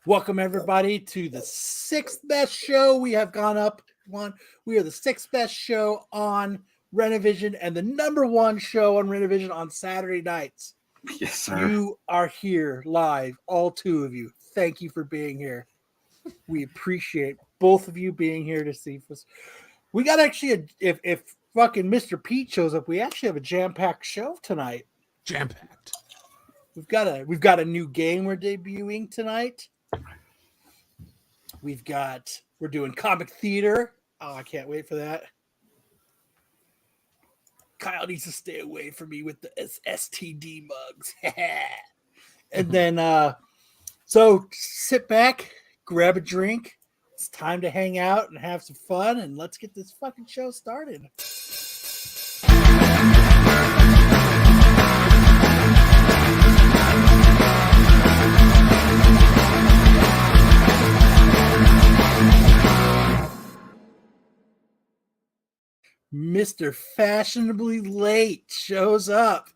Welcome everybody to the sixth best show we have gone up one. We are the sixth best show on Renovision and the number one show on Renovision on Saturday nights. Yes, sir. You are here live, all two of you. Thank you for being here. We appreciate both of you being here to see us. We got actually if fucking Mr. Pete shows up, we actually have a jam-packed show tonight. Jam-packed. We've got a new game we're debuting tonight. We're doing comic theater. Oh, I can't wait for that. Kyle needs to stay away from me with the STD mugs. And then, so sit back, grab a drink. It's time to hang out and have some fun, and let's get this fucking show started. Mr. Fashionably Late shows up.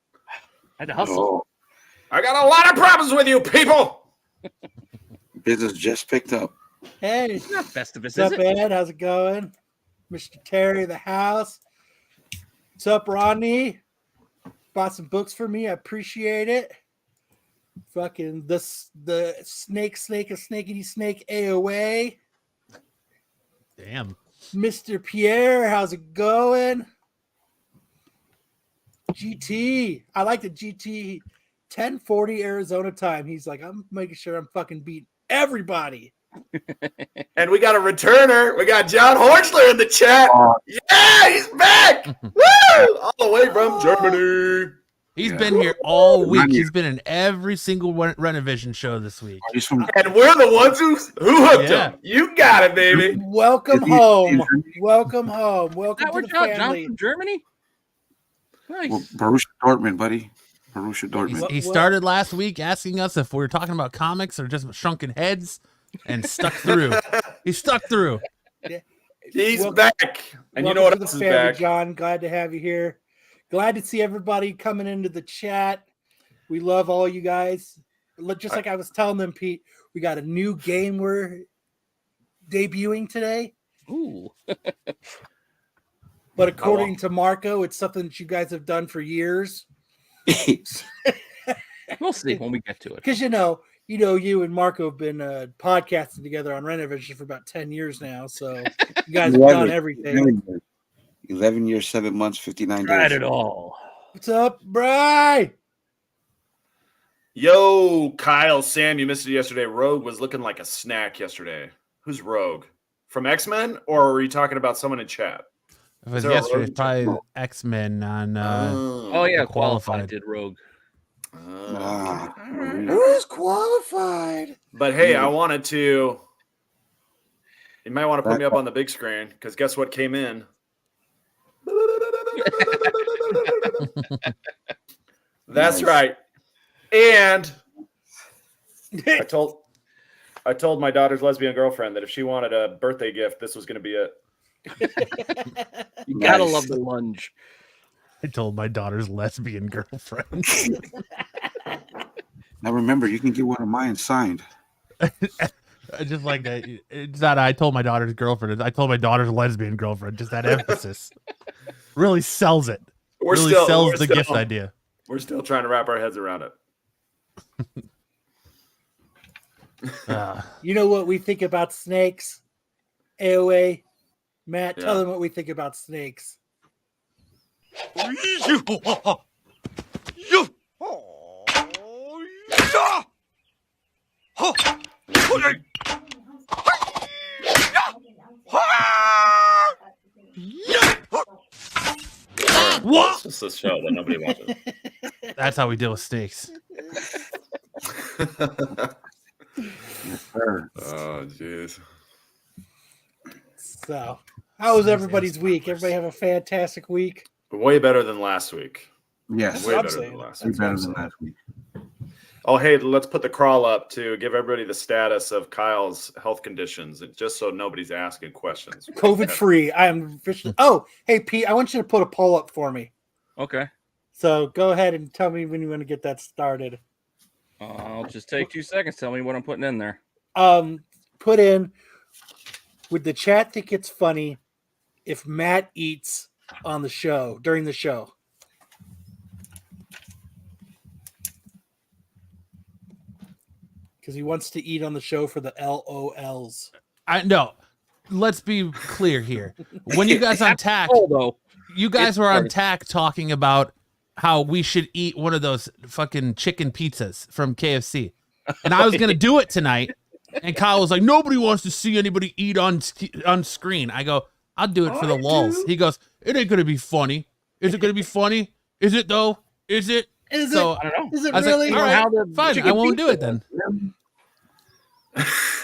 Had to hustle. I got a lot of problems with you people. Business just picked up. Hey, It's not Festivus, what's is up, it? Ed? How's it going? Mr. Terry of the house. What's up, Rodney? Bought some books for me. I appreciate it. Fucking the snake, a snaky snake AOA. Damn. Mr. Pierre, how's it going? GT. I like the GT 1040 Arizona time. He's like, I'm making sure I'm fucking beating everybody. And we got a returner. We got John Horchler in the chat. Yeah, he's back. Woo! All the way from Germany. He's been here all week. He's been in every single Renovision show this week. And we're the ones who hooked him. You got it, baby. Welcome home. Welcome home. Welcome That to worked the out, John, family. from Germany? Nice. Well, Borussia Dortmund, buddy. Borussia Dortmund. He started last week asking us if we were talking about comics or just shrunken heads, and stuck through. He stuck through. He's Welcome- back. And you know Welcome what to else the is family, back? John. Glad to have you here. Glad to see everybody coming into the chat. We love all you guys. Just like I was telling them, Pete, we got a new game we're debuting today. Ooh. But according to Marco, it's something that you guys have done for years. We'll see when we get to it. Because you and Marco have been podcasting together on Renovision for about 10 years now. So you guys have done everything. 11 years, 7 months, 59 Tried days. it all. What's up, Bri? Yo, Kyle, Sam, you missed it yesterday. Rogue was looking like a snack yesterday. Who's Rogue? From X-Men? Or were you talking about someone in chat? If it was there a yesterday, road? it's probably X-Men on Oh, yeah, Qualified. qualified did Rogue. Who's qualified? But hey, I wanted to. You might want to put me up on the big screen because guess what came in? That's right. And I told my daughter's lesbian girlfriend that if she wanted a birthday gift, this was going to be it. You gotta Nice. love the lunge. I told my daughter's lesbian girlfriend. Now remember, you can get one of mine signed. I just like that. It's not I told my daughter's girlfriend. I told my daughter's lesbian girlfriend. Just that emphasis really sells it. We're Sells the gift idea. We're still trying to wrap our heads around it. You know what we think about snakes? AOA. Matt, tell Yeah. them what we think about snakes. What? It's just a show that nobody watches. That's how we deal with snakes. Sure. Oh, jeez. So, how was everybody's week? Everybody have a fantastic week. Way better than last week. Yes. Way I'm better saying. than last Way week. better than last week. Oh, hey, let's put the crawl up to give everybody the status of Kyle's health conditions, just so nobody's asking questions. COVID free. I am officially. Oh, hey Pete, I want you to put a poll up for me. Okay. So go ahead and tell me when you want to get that started. I'll just take 2 seconds. Tell me what I'm putting in there. Put in, would the chat think it's funny if Matt eats on the show during the show? Because he wants to eat on the show for the LOLs. I know. Let's be clear here. When you guys on TAC, though. you guys It's were on hard. TAC talking about how we should eat one of those fucking chicken pizzas from KFC. And I was going to do it tonight. And Kyle was like, nobody wants to see anybody eat on screen. I go, I'll do it for the lulz. He goes, it ain't going to be funny. Is it going to be funny? Is it though? Is it? Is So, it? I don't know. Is it I was really? like, all How right, the fine. chicken I won't do pizza it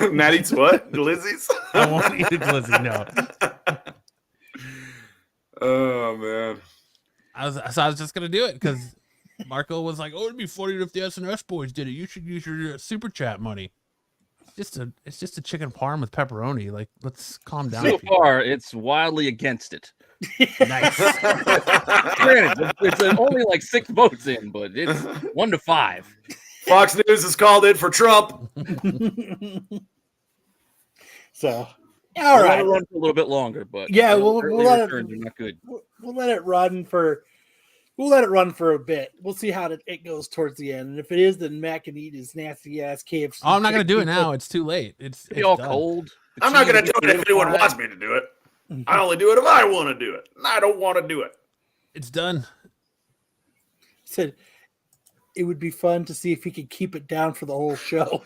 then. Matt eats what? Glizzies? I won't eat a glizzy. No. Oh man. I was just going to do it because Marco was like, oh, it'd be funny if the SNS boys did it. You should use your super chat money. It's just a chicken parm with pepperoni. Like, let's calm down. So people. far, it's wildly against it. Nice. Granted, it's only like 6 votes in, but it's 1-5. Fox News is called in for Trump. So, all We'll let right. it run for a little bit longer, but Yeah, we'll early let it- returns are not good. We'll let it run for. We'll let it run for a bit. We'll see how it goes towards the end. And if it is, then Matt can eat his nasty ass KFC. Oh, I'm not going to do it chicken now. It's too late. It's It'll be all done. cold. The I'm not cheese going to will do get it if anyone solidified. wants me to do it. I only do it if I want to do it. And I don't want to do it. It's done. Said it would be fun to see if he could keep it down for the whole show.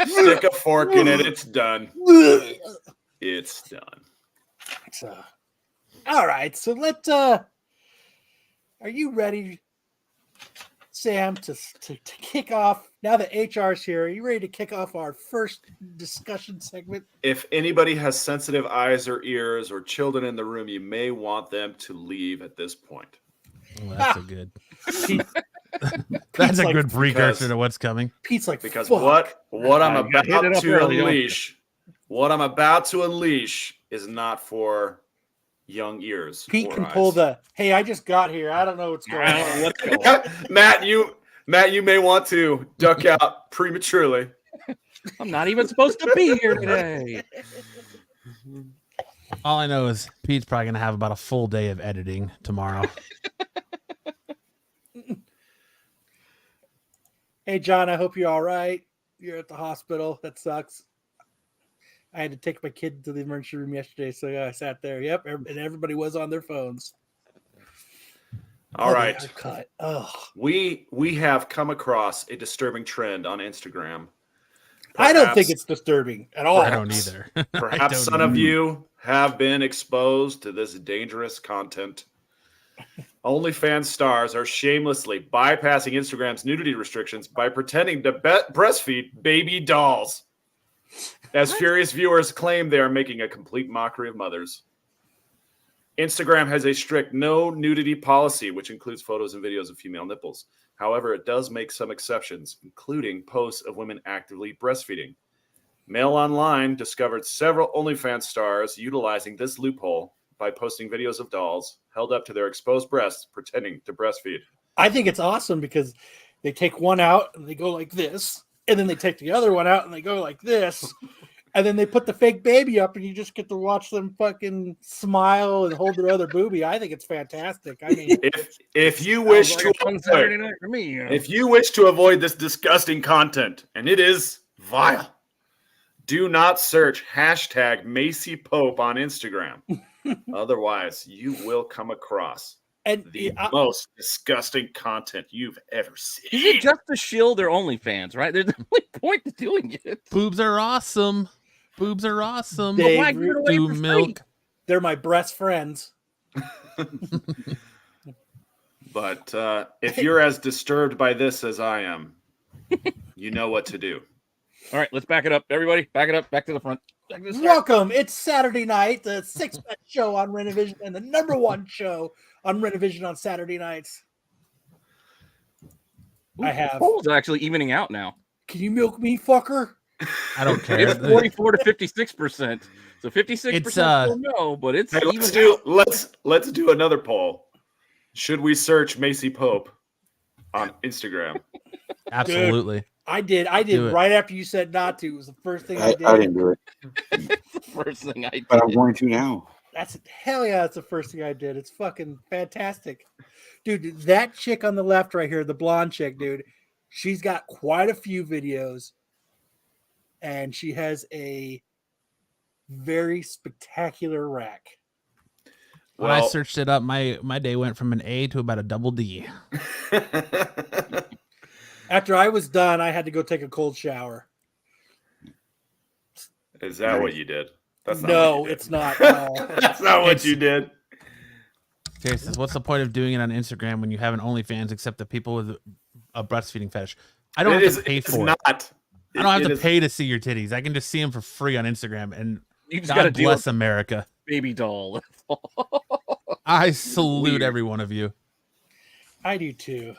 Stick a fork in it. It's done. It's done. So, all right. So are you ready, Sam, to kick off? Now that HR's here, are you ready to kick off our first discussion segment? If anybody has sensitive eyes or ears or children in the room, you may want them to leave at this point. Well, that's a good. Pete, That's a like- good precursor because- to what's coming. Pete's like, Because fuck. what I'm You gotta hit it about up to early, don't you? unleash, what I'm about to unleash is not for young ears. Pete or can eyes. pull the, hey, I just got here. I don't know what's going I don't know on. what's going on. Matt, you may want to duck out prematurely. I'm not even supposed to be here today. All I know is Pete's probably going to have about a full day of editing tomorrow. Hey, John, I hope you're all right. You're at the hospital. That sucks. I had to take my kid to the emergency room yesterday, so yeah, I sat there. Yep, and everybody was on their phones. All Oh, right. the haircut. Oh, We have come across a disturbing trend on Instagram. I don't think Perhaps- it's disturbing at all. I don't either. I Perhaps don't some of either. you have been exposed to this dangerous content. OnlyFans stars are shamelessly bypassing Instagram's nudity restrictions by pretending to breastfeed baby dolls. As furious viewers claim they are making a complete mockery of mothers. Instagram has a strict no nudity policy, which includes photos and videos of female nipples. However, it does make some exceptions, including posts of women actively breastfeeding. Mail Online discovered several OnlyFans stars utilizing this loophole by posting videos of dolls held up to their exposed breasts, pretending to breastfeed. I think it's awesome because they take one out and they go like this, and then they take the other one out and they go like this, and then they put the fake baby up, and you just get to watch them fucking smile and hold their other boobie. I think it's fantastic. I mean, If you wish Sounds to like a fun Saturday avoid, night for me. if you wish to avoid this disgusting content, and it is vile, do not search hashtag Macy Pope on Instagram. Otherwise, you will come across and the most disgusting content you've ever Is seen. it just to shield their OnlyFans, right? There's no point to doing it. Boobs are awesome. Boobs are awesome. They Why give it away Do for free? milk. they're my breast friends. But if you're as disturbed by this as I am, you know what to do. All right, let's back it up. Everybody, back it up. Back to the front. Back to the start. Welcome. It's Saturday night, the 6-bet show on Renovision and the number one show on Renovision on Saturday nights. Ooh, I the have. polls are actually evening out now. Can you milk me, fucker? I don't care. It's 44 to 56%. So 56% It's, still no, but it's Hey, even let's do another poll. Should we search Macy Pope on Instagram? Absolutely. I did Do it. right after you said not to. It was the first thing I I did. didn't do it, First thing I did. but I'm going to now. That's hell yeah, that's the first thing I did. It's fucking fantastic. Dude, that chick on the left right here, the blonde chick, dude, she's got quite a few videos and she has a very spectacular rack. When I searched it up, my day went from an A to about a double D. After I was done, I had to go take a cold shower. Is that what you did? That's not No, what you did. it's not. No. That's not what you did. Terry says, what's the point of doing it on Instagram when you have an OnlyFans except the people with a breastfeeding fetish? I don't have to pay for it. I don't have to pay to see your titties. I can just see them for free on Instagram. And You just got to God deal bless with America. baby doll. I salute Weird. every one of you. I do too.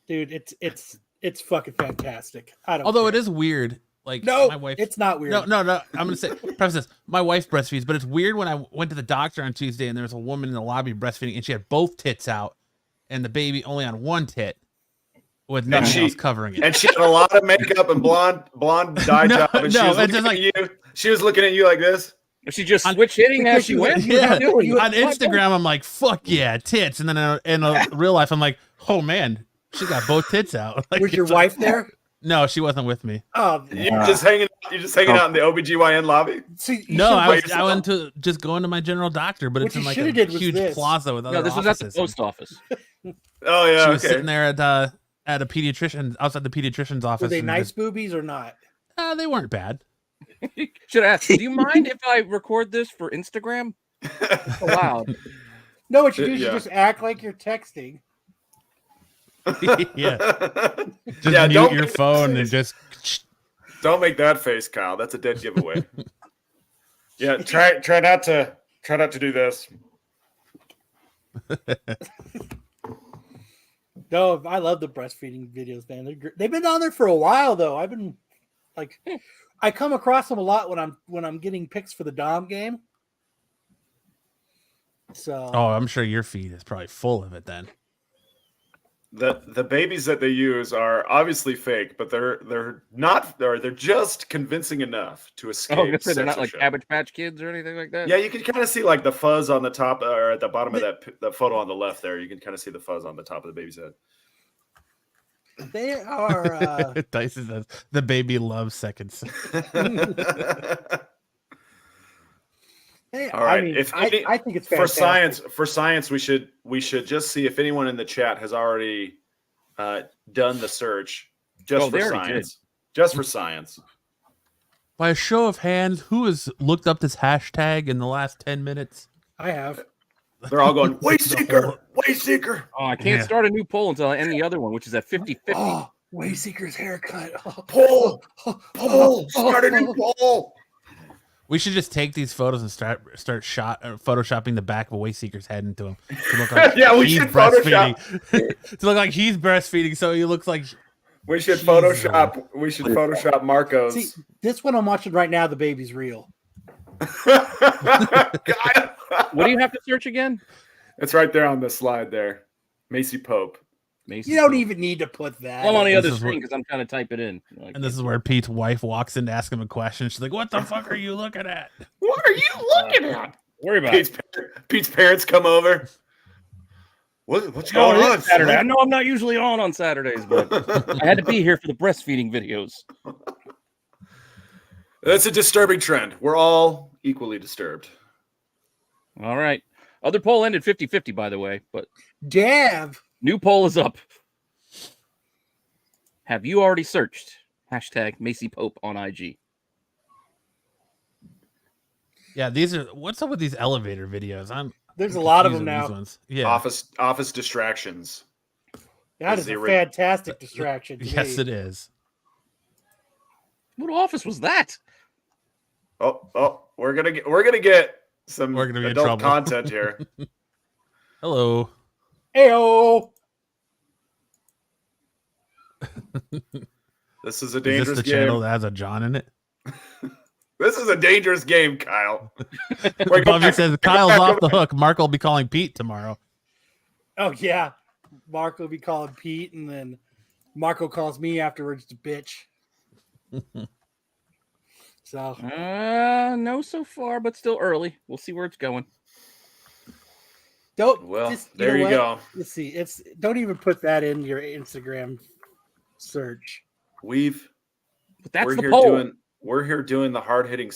Dude, it's fucking fantastic. I don't Although care. it is weird. Like No, my wife, it's not weird. No. I'm gonna say preface this. My wife breastfeeds, but it's weird when I went to the doctor on Tuesday and there was a woman in the lobby breastfeeding and she had both tits out and the baby only on one tit with nothing else covering it. And she had a lot of makeup and blonde dye job. And she was looking at you like this. Was she just switch hitting as she went? Yeah. On Instagram, I'm like, fuck yeah, tits. And then in real life, I'm like, oh man, she got both tits out. Like, Was your wife there? No, she wasn't with me. Oh, You're just hanging out in the OBGYN lobby? see, No, I went to just going to my general doctor, but What it's in you like shoulda a did was huge this. plaza with other No, this was at the offices. post office. Oh, yeah, She was okay. sitting there at a pediatrician outside the pediatrician's office. were they and nice just- boobies or not? they weren't bad. Should ask. Do you mind if I record this for Instagram? It's allowed. No, what you do is Yeah. you just act like you're texting. Yeah, just Yeah, mute don't your make phone that and face. just. Don't make that face, Kyle. That's a dead giveaway. Yeah, try not to do this. No, I love the breastfeeding videos, man. They've been on there for a while, though. I've been like, I come across them a lot when I'm getting picks for the Dom game. So, Oh, I'm sure your feed is probably full of it then. The babies that they use are obviously fake, but they're not. They're just convincing enough to escape. Oh, they're not like censorship. Cabbage Patch Kids or anything like that. Yeah, you can kind of see like the fuzz on the top or at the bottom of that photo on the left there. You can kind of see the fuzz on the top of the baby's head. they are. Dyson says the baby loves seconds. All right. I mean, If I think it's fantastic. for science, we should just see if anyone in the chat has already done the search just Oh, for they already science. Just for science. By a show of hands, who has looked up this hashtag in the last 10 minutes? I have. They're all going, Wayseeker, Wayseeker. Oh, I can't Yeah. start a new poll until I end the other one, which is at 50-50. Oh, Wayseeker's haircut. Oh, Poll, start a new poll. We should just take these photos and start photoshopping the back of a Wayseeker's head into him to look like Yeah, we he's should breastfeeding. To look like he's breastfeeding, so he looks like We should Jeez. Photoshop Marcos. see, this one I'm watching right now, the baby's real. God. What do you have to search again? It's right there on the slide there. Macy Pope. Mason You don't Pope. even need to put that. I'm on the This other is screen what- because I'm trying to type it in. Like, and this is where Pete's wife walks in to ask him a question. She's like, "What the fuck are you looking at?" What are you looking at? worry about it. Pete's parents come over. What's Oh, going it on? is Saturday. I son? know I'm not usually on Saturdays, but I had to be here for the breastfeeding videos. That's a disturbing trend. We're all equally disturbed. All right. Other poll ended 50-50, by the way, but Dab. new poll is up. Have you already searched hashtag Macy Pope on IG? Yeah, these are. What's up with these elevator videos? There's a lot of confused them with these now. ones. Yeah, Office distractions. That That's is the a ori- fantastic distraction. To yes, me. it is. What office was that? Oh, we're gonna get some We're gonna be in adult trouble. content here. Hello. Ayo. This is a Is this dangerous the game. channel that has a John in it? This is a dangerous game, Kyle. We're Bobby says Kyle's off the hook. Mark will be calling Pete tomorrow. Oh yeah. Mark will be calling Pete, and then Marco calls me afterwards to bitch. So No, so far, but still early. We'll see where it's going. don't. Well, just, there know you what? go. Let's see. Don't even put that in your Instagram search. But that's we're the here poll. we're here doing the hard hitting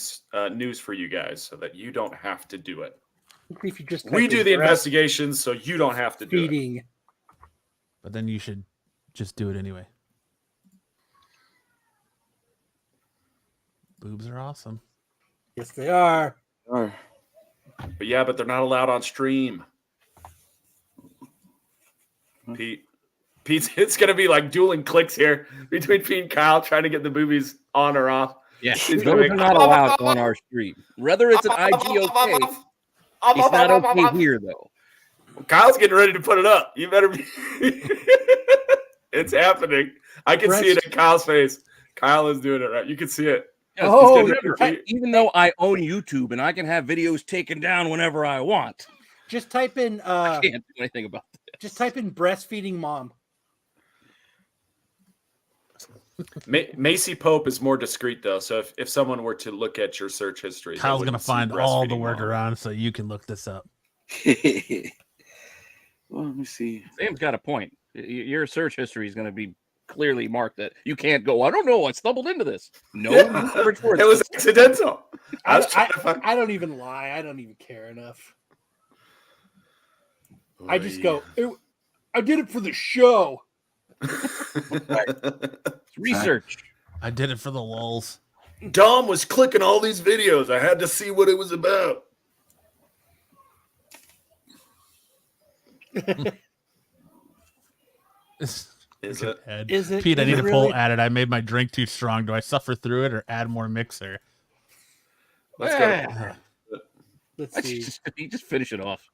news for you guys, so that you don't have to do it. If you just We type do in the investigations, so you don't have to do it. breastfeeding. But then you should just do it anyway. Boobs are awesome. Yes, they are. Or But they're not allowed on stream. Pete, it's gonna be like dueling clicks here between Pete and Kyle trying to get the boobies on or off. Yeah, He's those going, are not allowed on our stream. Whether it's an IG okay, it's not okay here though. Kyle's getting ready to put it up. You better be. It's happening. I can see it in Kyle's face. Kyle is doing it right. You can see it. Yes, Oh, remember, even though I own YouTube and I can have videos taken down whenever I want, just type in. I can't do anything about that. Just type in breastfeeding mom. Macy Pope is more discreet though. So if someone were to look at your search history, Kyle's gonna find all the workarounds. workarounds so you can look this up. well, let me see. Sam's got a point. Your search history is going to be clearly marked that you can't go, I don't know, I stumbled into this. No, It was accidental. I don't even lie. I don't even care enough. I just go, I did it for the show. It's research. I did it for the lulz. Dom was clicking all these videos. I had to see what it was about. Is it? Is it? Pete, I is need it to pull really? added. I made my drink too strong. Do I suffer through it or add more mixer? Let's Yeah. go. Let's I see. just finish it off.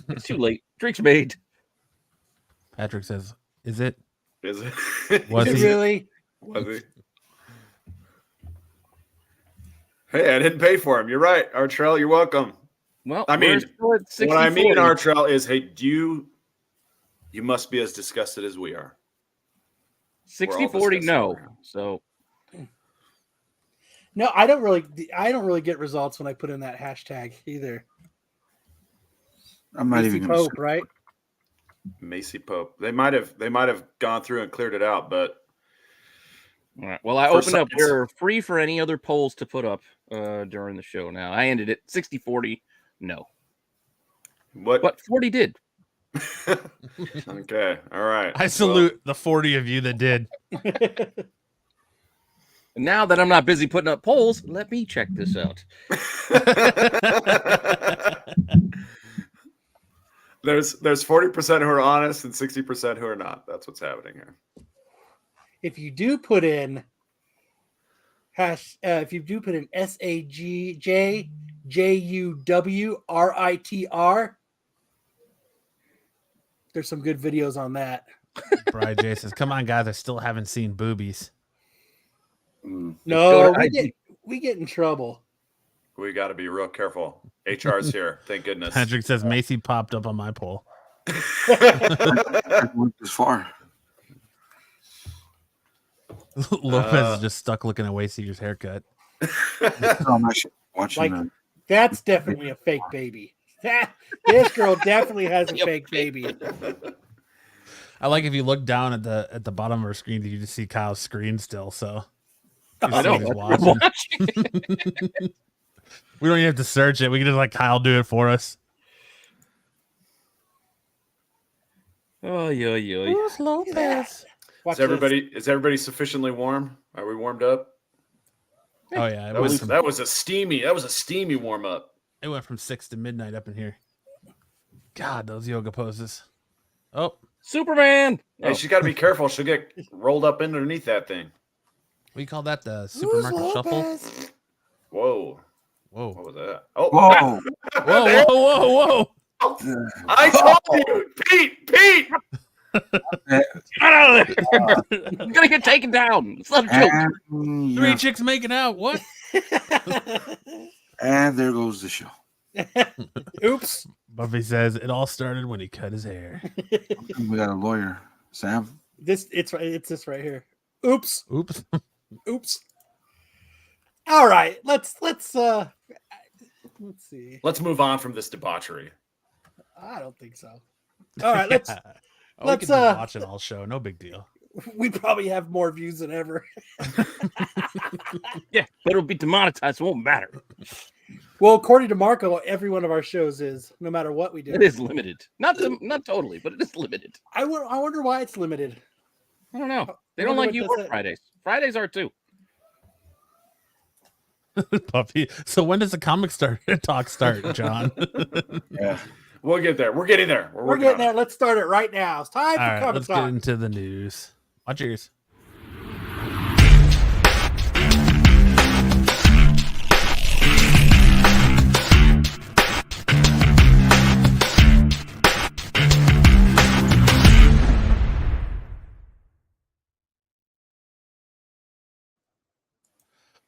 It's too late. Drink's made. Patrick says, "Is it? Is it? Was Is he? it really? Was he? Hey, I didn't pay for him. You're right, Artrell. You're welcome. Well, I mean, we're still at What I mean, 60-40. Artrell, is hey, you must be as disgusted as we are. 60-40, no. So No, I don't really get results when I put in that hashtag either. I'm not Macy even going Pope, right? Macy Pope. They might have gone through and cleared it out, but all right. Well, I For opened up. science. We're free for any other polls to put up during the show now. I ended it 60-40, no. what? But 40 did. Okay, all right. I salute the 40 of you that did." And now that I'm not busy putting up polls, let me check this out. There's 40% who are honest and 60% who are not. That's what's happening here. If you do put in SAGJJUWRITR, there's some good videos on that. Brian J says, "Come on, guys! I still haven't seen boobies." Mm. No, Go to we get in trouble. We got to be real careful. HR's here. Thank goodness. Patrick says, "Macy popped up on my poll." I went this far. Lopez is just stuck looking at Wayseeger's haircut. I'm actually watching Like, that's definitely a fake baby. This girl definitely has a fake baby. I like if you look down at the bottom of our screen, you just see Kyle's screen still. So I know. he's That's watching. what I'm watching. We don't even have to search it. We can just like Kyle do it for us. Oh, yeah. Who's Lopez? Watch Is everybody sufficiently warm? Are we warmed up? Oh yeah, it That was a steamy warm up. It went from 6 to midnight up in here. God, those yoga poses. Oh, Superman. Hey, she's got to be careful. She'll get rolled up underneath that thing. we call that the supermarket shuffle. Whoa. Whoa. What was that? Oh, Whoa. Whoa. I told you, Pete. Get out of there. You're going to get taken down. It's not a joke. And, Three chicks making out. What? and there goes the show. Oops. Buffy says it all started when he cut his hair. We got a lawyer. Sam? It's this right here. Oops. Oops. Oops. All right, let's see. Let's move on from this debauchery. I don't think so. All right, let's. We Let's, can just watch it all show. No big deal. We probably have more views than ever. Yeah, but it'll be demonetized. It won't matter. Well, according to Marco, every one of our shows is, no matter what we do. It is limited. Not totally, but it is limited. I wonder why it's limited. I don't know. They I don't wonder like what you that's or at. Fridays. Fridays are too. Puppy. So when does the comic talk start, John? Yeah. We'll get there. We're getting there. We're working getting on there. Let's start it right now. It's time All for right, comic let's get talk. into the news. Watch yours.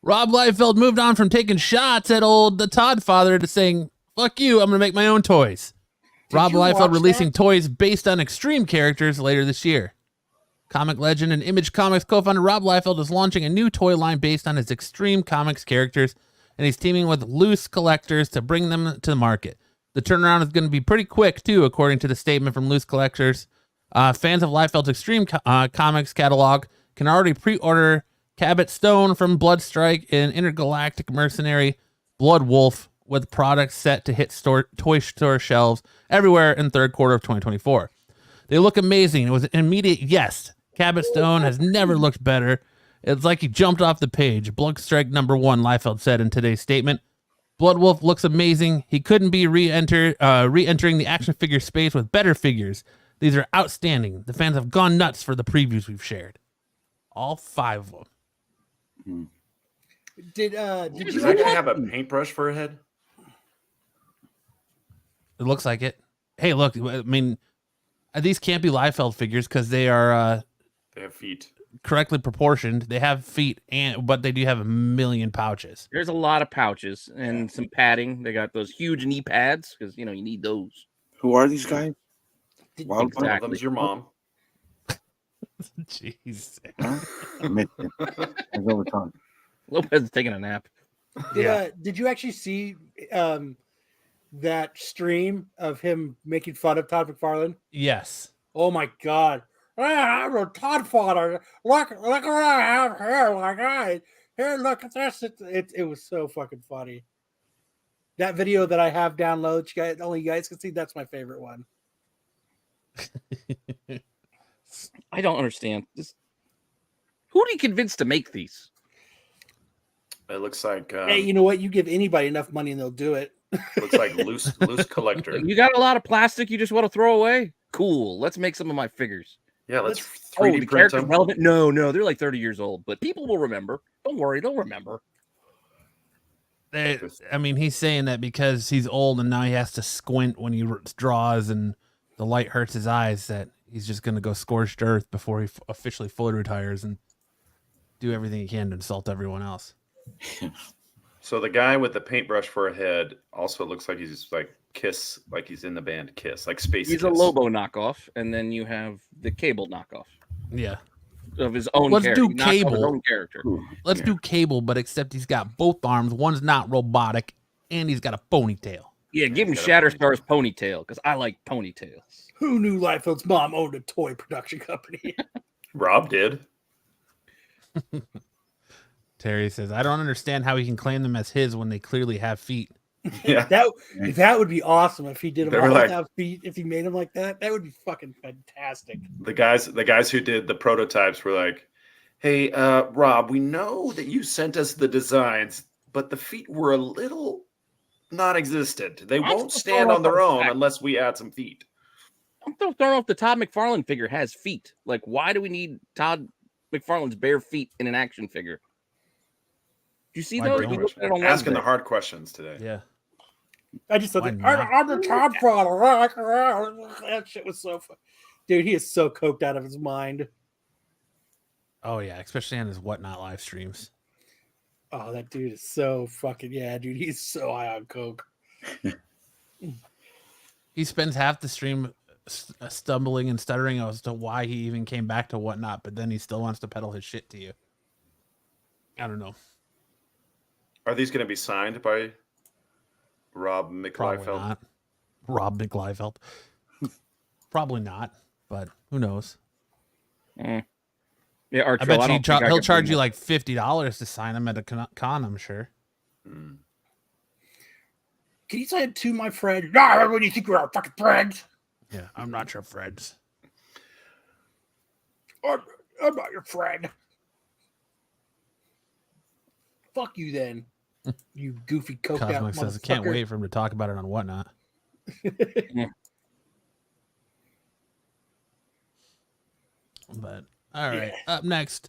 Rob Liefeld moved on from taking shots at the Todd father to saying, fuck you, I'm going to make my own toys. Rob you Liefeld watch releasing that? toys based on extreme characters later this year. Comic legend and Image Comics co-founder Rob Liefeld is launching a new toy line based on his extreme comics characters, and he's teaming with Loose Collectors to bring them to the market. The turnaround is going to be pretty quick, too, according to the statement from Loose Collectors. Fans of Liefeld's extreme comics catalog can already pre-order Cabot Stone from Bloodstrike and Intergalactic Mercenary Blood Wolf, with products set to hit toy store shelves everywhere in third quarter of 2024. They look amazing. It was an immediate yes. Cabot Stone has never looked better. It's like he jumped off the page. Bloodstrike #1, Liefeld said in today's statement. Blood Wolf looks amazing. He couldn't be re-entering the action figure space with better figures. These are outstanding. The fans have gone nuts for the previews we've shared. All 5 of them. Did Is you that gonna have a paintbrush for a head? It looks like it. Hey, look, I mean, these can't be Liefeld figures because they are They have feet. correctly proportioned. They have feet, but they do have a million pouches. There's a lot of pouches and some padding. They got those huge knee pads because you need those. Who are these guys? Did- Wild One of Exactly. them's your mom. Jeez. Huh? Admit it. It's over time. Lopez is taking a nap. Did you actually see that stream of him making fun of Todd McFarlane? Yes. Oh my god! I'm a Todd father. Look what I have here. Like here, look at this. It was so fucking funny. That video that I have downloaded, only you guys can see. That's my favorite one. I don't understand this. Who do you convince to make these? It looks like Hey, you know what? You give anybody enough money and they'll do it. looks like loose collector. You got a lot of plastic you just want to throw away? Cool. Let's make some of my figures. Yeah, let's Oh, 3D the print character's them. relevant? No, they're like 30 years old, but people will remember. Don't worry, they'll remember. I mean, he's saying that because he's old and now he has to squint when he draws and the light hurts his eyes, that he's just going to go scorched earth before he officially fully retires and do everything he can to insult everyone else. So the guy with the paintbrush for a head also looks like he's like Kiss, like he's in the band Kiss, like Space He's Kiss. a Lobo knockoff, and then you have the Cable knockoff Yeah. of his own Let's character. do He knocked off his Cable. own character. Let's do Cable, but except he's got both arms. One's not robotic, and he's got a ponytail. Yeah, give him He's got a Shatterstar's ponytail, because I like ponytails. Who knew Liefeld's mom owned a toy production company? Rob did. Terry says, I don't understand how he can claim them as his when they clearly have feet. Yeah. That would be awesome if he did They them were all like- without feet. If he made them like that, that would be fucking fantastic. The guys who did the prototypes were like, "Hey, Rob, we know that you sent us the designs, but the feet were a little non-existent. They I'm won't still stand thrown on their off own the fact- unless we add some feet." I'm still throwing off the Todd McFarlane figure has feet. Like, why do we need Todd McFarlane's bare feet in an action figure? Do you see Why those? don't We we? looked at it on Asking the Wednesday. hard questions today. Yeah. I just thought Why that, not? I'm a Todd father. That shit was so fun. Dude, he is so coked out of his mind. Oh, yeah. Especially on his Whatnot live streams. Oh, that dude is so fucking dude. He's so high on coke. He spends half the stream stumbling and stuttering as to why he even came back to Whatnot, but then he still wants to peddle his shit to you. I don't know. Are these going to be signed by Rob Probably McLiefeld? not. Rob McLiefeld. Probably not, but who knows? Yeah, I Archel, bet don't think I he'll could charge bring you that. like $50 to sign him at a con, I'm sure. Hmm. Can you say it to my friend? Nah, what do you think we're our fucking friends? Yeah, I'm not your friends. I'm not your friend. Fuck you then. You goofy coked out Cosmic says, I can't motherfucker. wait for him to talk about it on Whatnot. But all right, up next,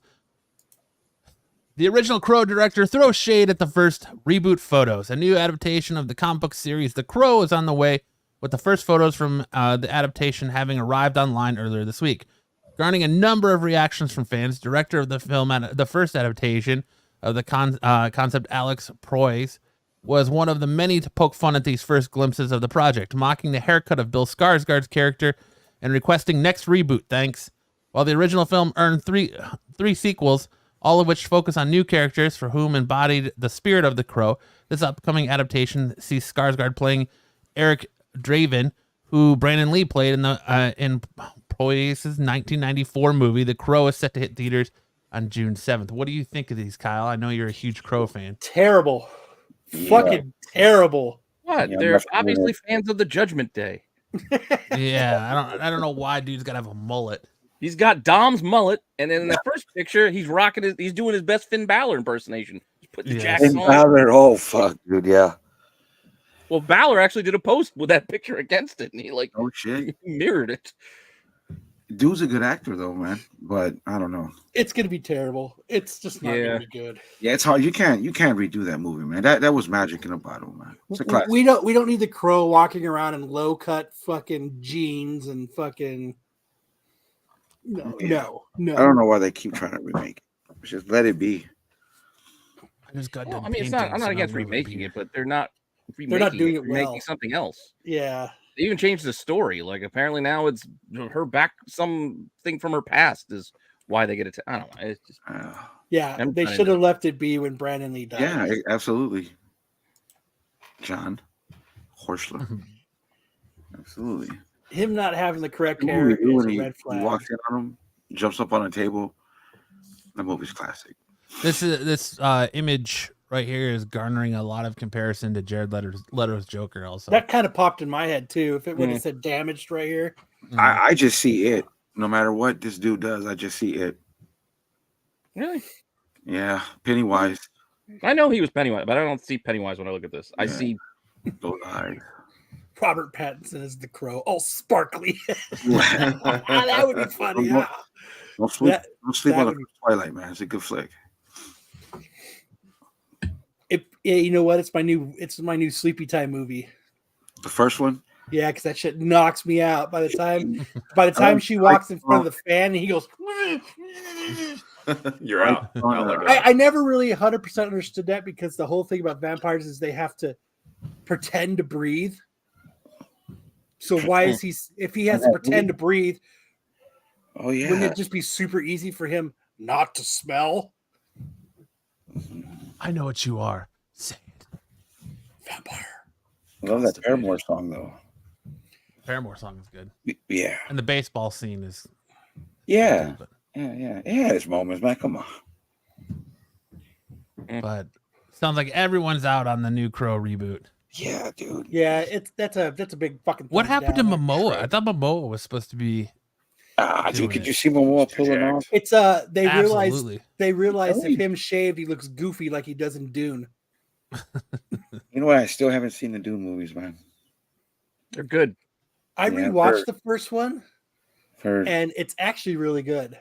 the original Crow director throws shade at the first reboot photos. A new adaptation of the comic book series The Crow is on the way, with the first photos from the adaptation having arrived online earlier this week, garnering a number of reactions from fans. Director of the film, the first adaptation of the concept, Alex Proyas, was one of the many to poke fun at these first glimpses of the project, mocking the haircut of Bill Skarsgård's character and requesting next reboot. Thanks. While the original film earned three sequels, all of which focus on new characters for whom embodied the spirit of the Crow, this upcoming adaptation sees Skarsgård playing Eric Draven, who Brandon Lee played in Proyas' 1994 movie. The Crow is set to hit theaters on June 7th. What do you think of these, Kyle? I know you're a huge Crow fan. Terrible. Yeah. Fucking terrible. What? Yeah, They're that's obviously fans of the Judgment Day. Yeah, I don't know why dude's gotta have a mullet. He's got Dom's mullet, and then in the first picture, he's he's doing his best Finn Balor impersonation. He's putting the Yes. jacket And on. Balor, oh fuck, dude, yeah. Well, Balor actually did a post with that picture against it, and he Oh shit. mirrored it. Dude's a good actor though, man. But I don't know. It's gonna be terrible. It's just not Yeah. gonna be good. Yeah, it's hard. You can't redo that movie, man. That was magic in a bottle, man. It's a classic. We don't need the Crow walking around in low cut fucking jeans and fucking no. I don't know why they keep trying to remake it. Just let it be. I just got Well, done I mean, painting, I'm so not against I'm really remaking beat. it, but they're not doing it remaking well. something else. Yeah. They even changed the story. Like apparently now it's her back. Something from her past is why they get it. I don't know. It's just Yeah. I'm They fine should with have left it be when Brandon Lee died. yeah, absolutely. John Horschler. Absolutely. Him not having the correct The hair movie, dude, is when a he red flag. walks in on him, jumps up on a table. That movie's classic. This image right here is garnering a lot of comparison to Jared Leto's Joker. Also, That kind of popped in my head too. If it would have Mm. said damaged right here. I just see it. No matter what this dude does, I just see it. really. Yeah, Pennywise. I know he was Pennywise, but I don't see Pennywise when I look at this. I Yeah. see. Those eyes. Robert Pattinson is the Crow, all sparkly. Don't That would be funny. Don't- sleep. That- Don't sleep that on the would be- Twilight, man. It's a good flick. Yeah, you know what? It's my new sleepy time movie. The first one. Yeah, because that shit knocks me out. By the time she walks in front of the fan and he goes, You're out. I'll let go. I never really 100% understood that because the whole thing about vampires is they have to pretend to breathe. So why is if he has to pretend to breathe, Oh wouldn't yeah. it just be super easy for him not to smell? I know what you are. Say it. Vampire. I love that Paramore song though. Paramore song is good, Yeah. and the baseball scene is Yeah. but, Yeah. It had its moments, man. Come on. but sounds like everyone's out on the new Crow reboot. Yeah, dude. Yeah, that's a big fucking. What thumbs happened to down. Momoa? I thought Momoa was supposed to be. Dude, could it. you see Momoa pulling Jacked. off? It's they Absolutely. realized Really? if him shaved, he looks goofy like he does in Dune. You know what? I still haven't seen the Dune movies, man. They're good. I Yeah, rewatched heard. the first one, Heard. and it's actually really good.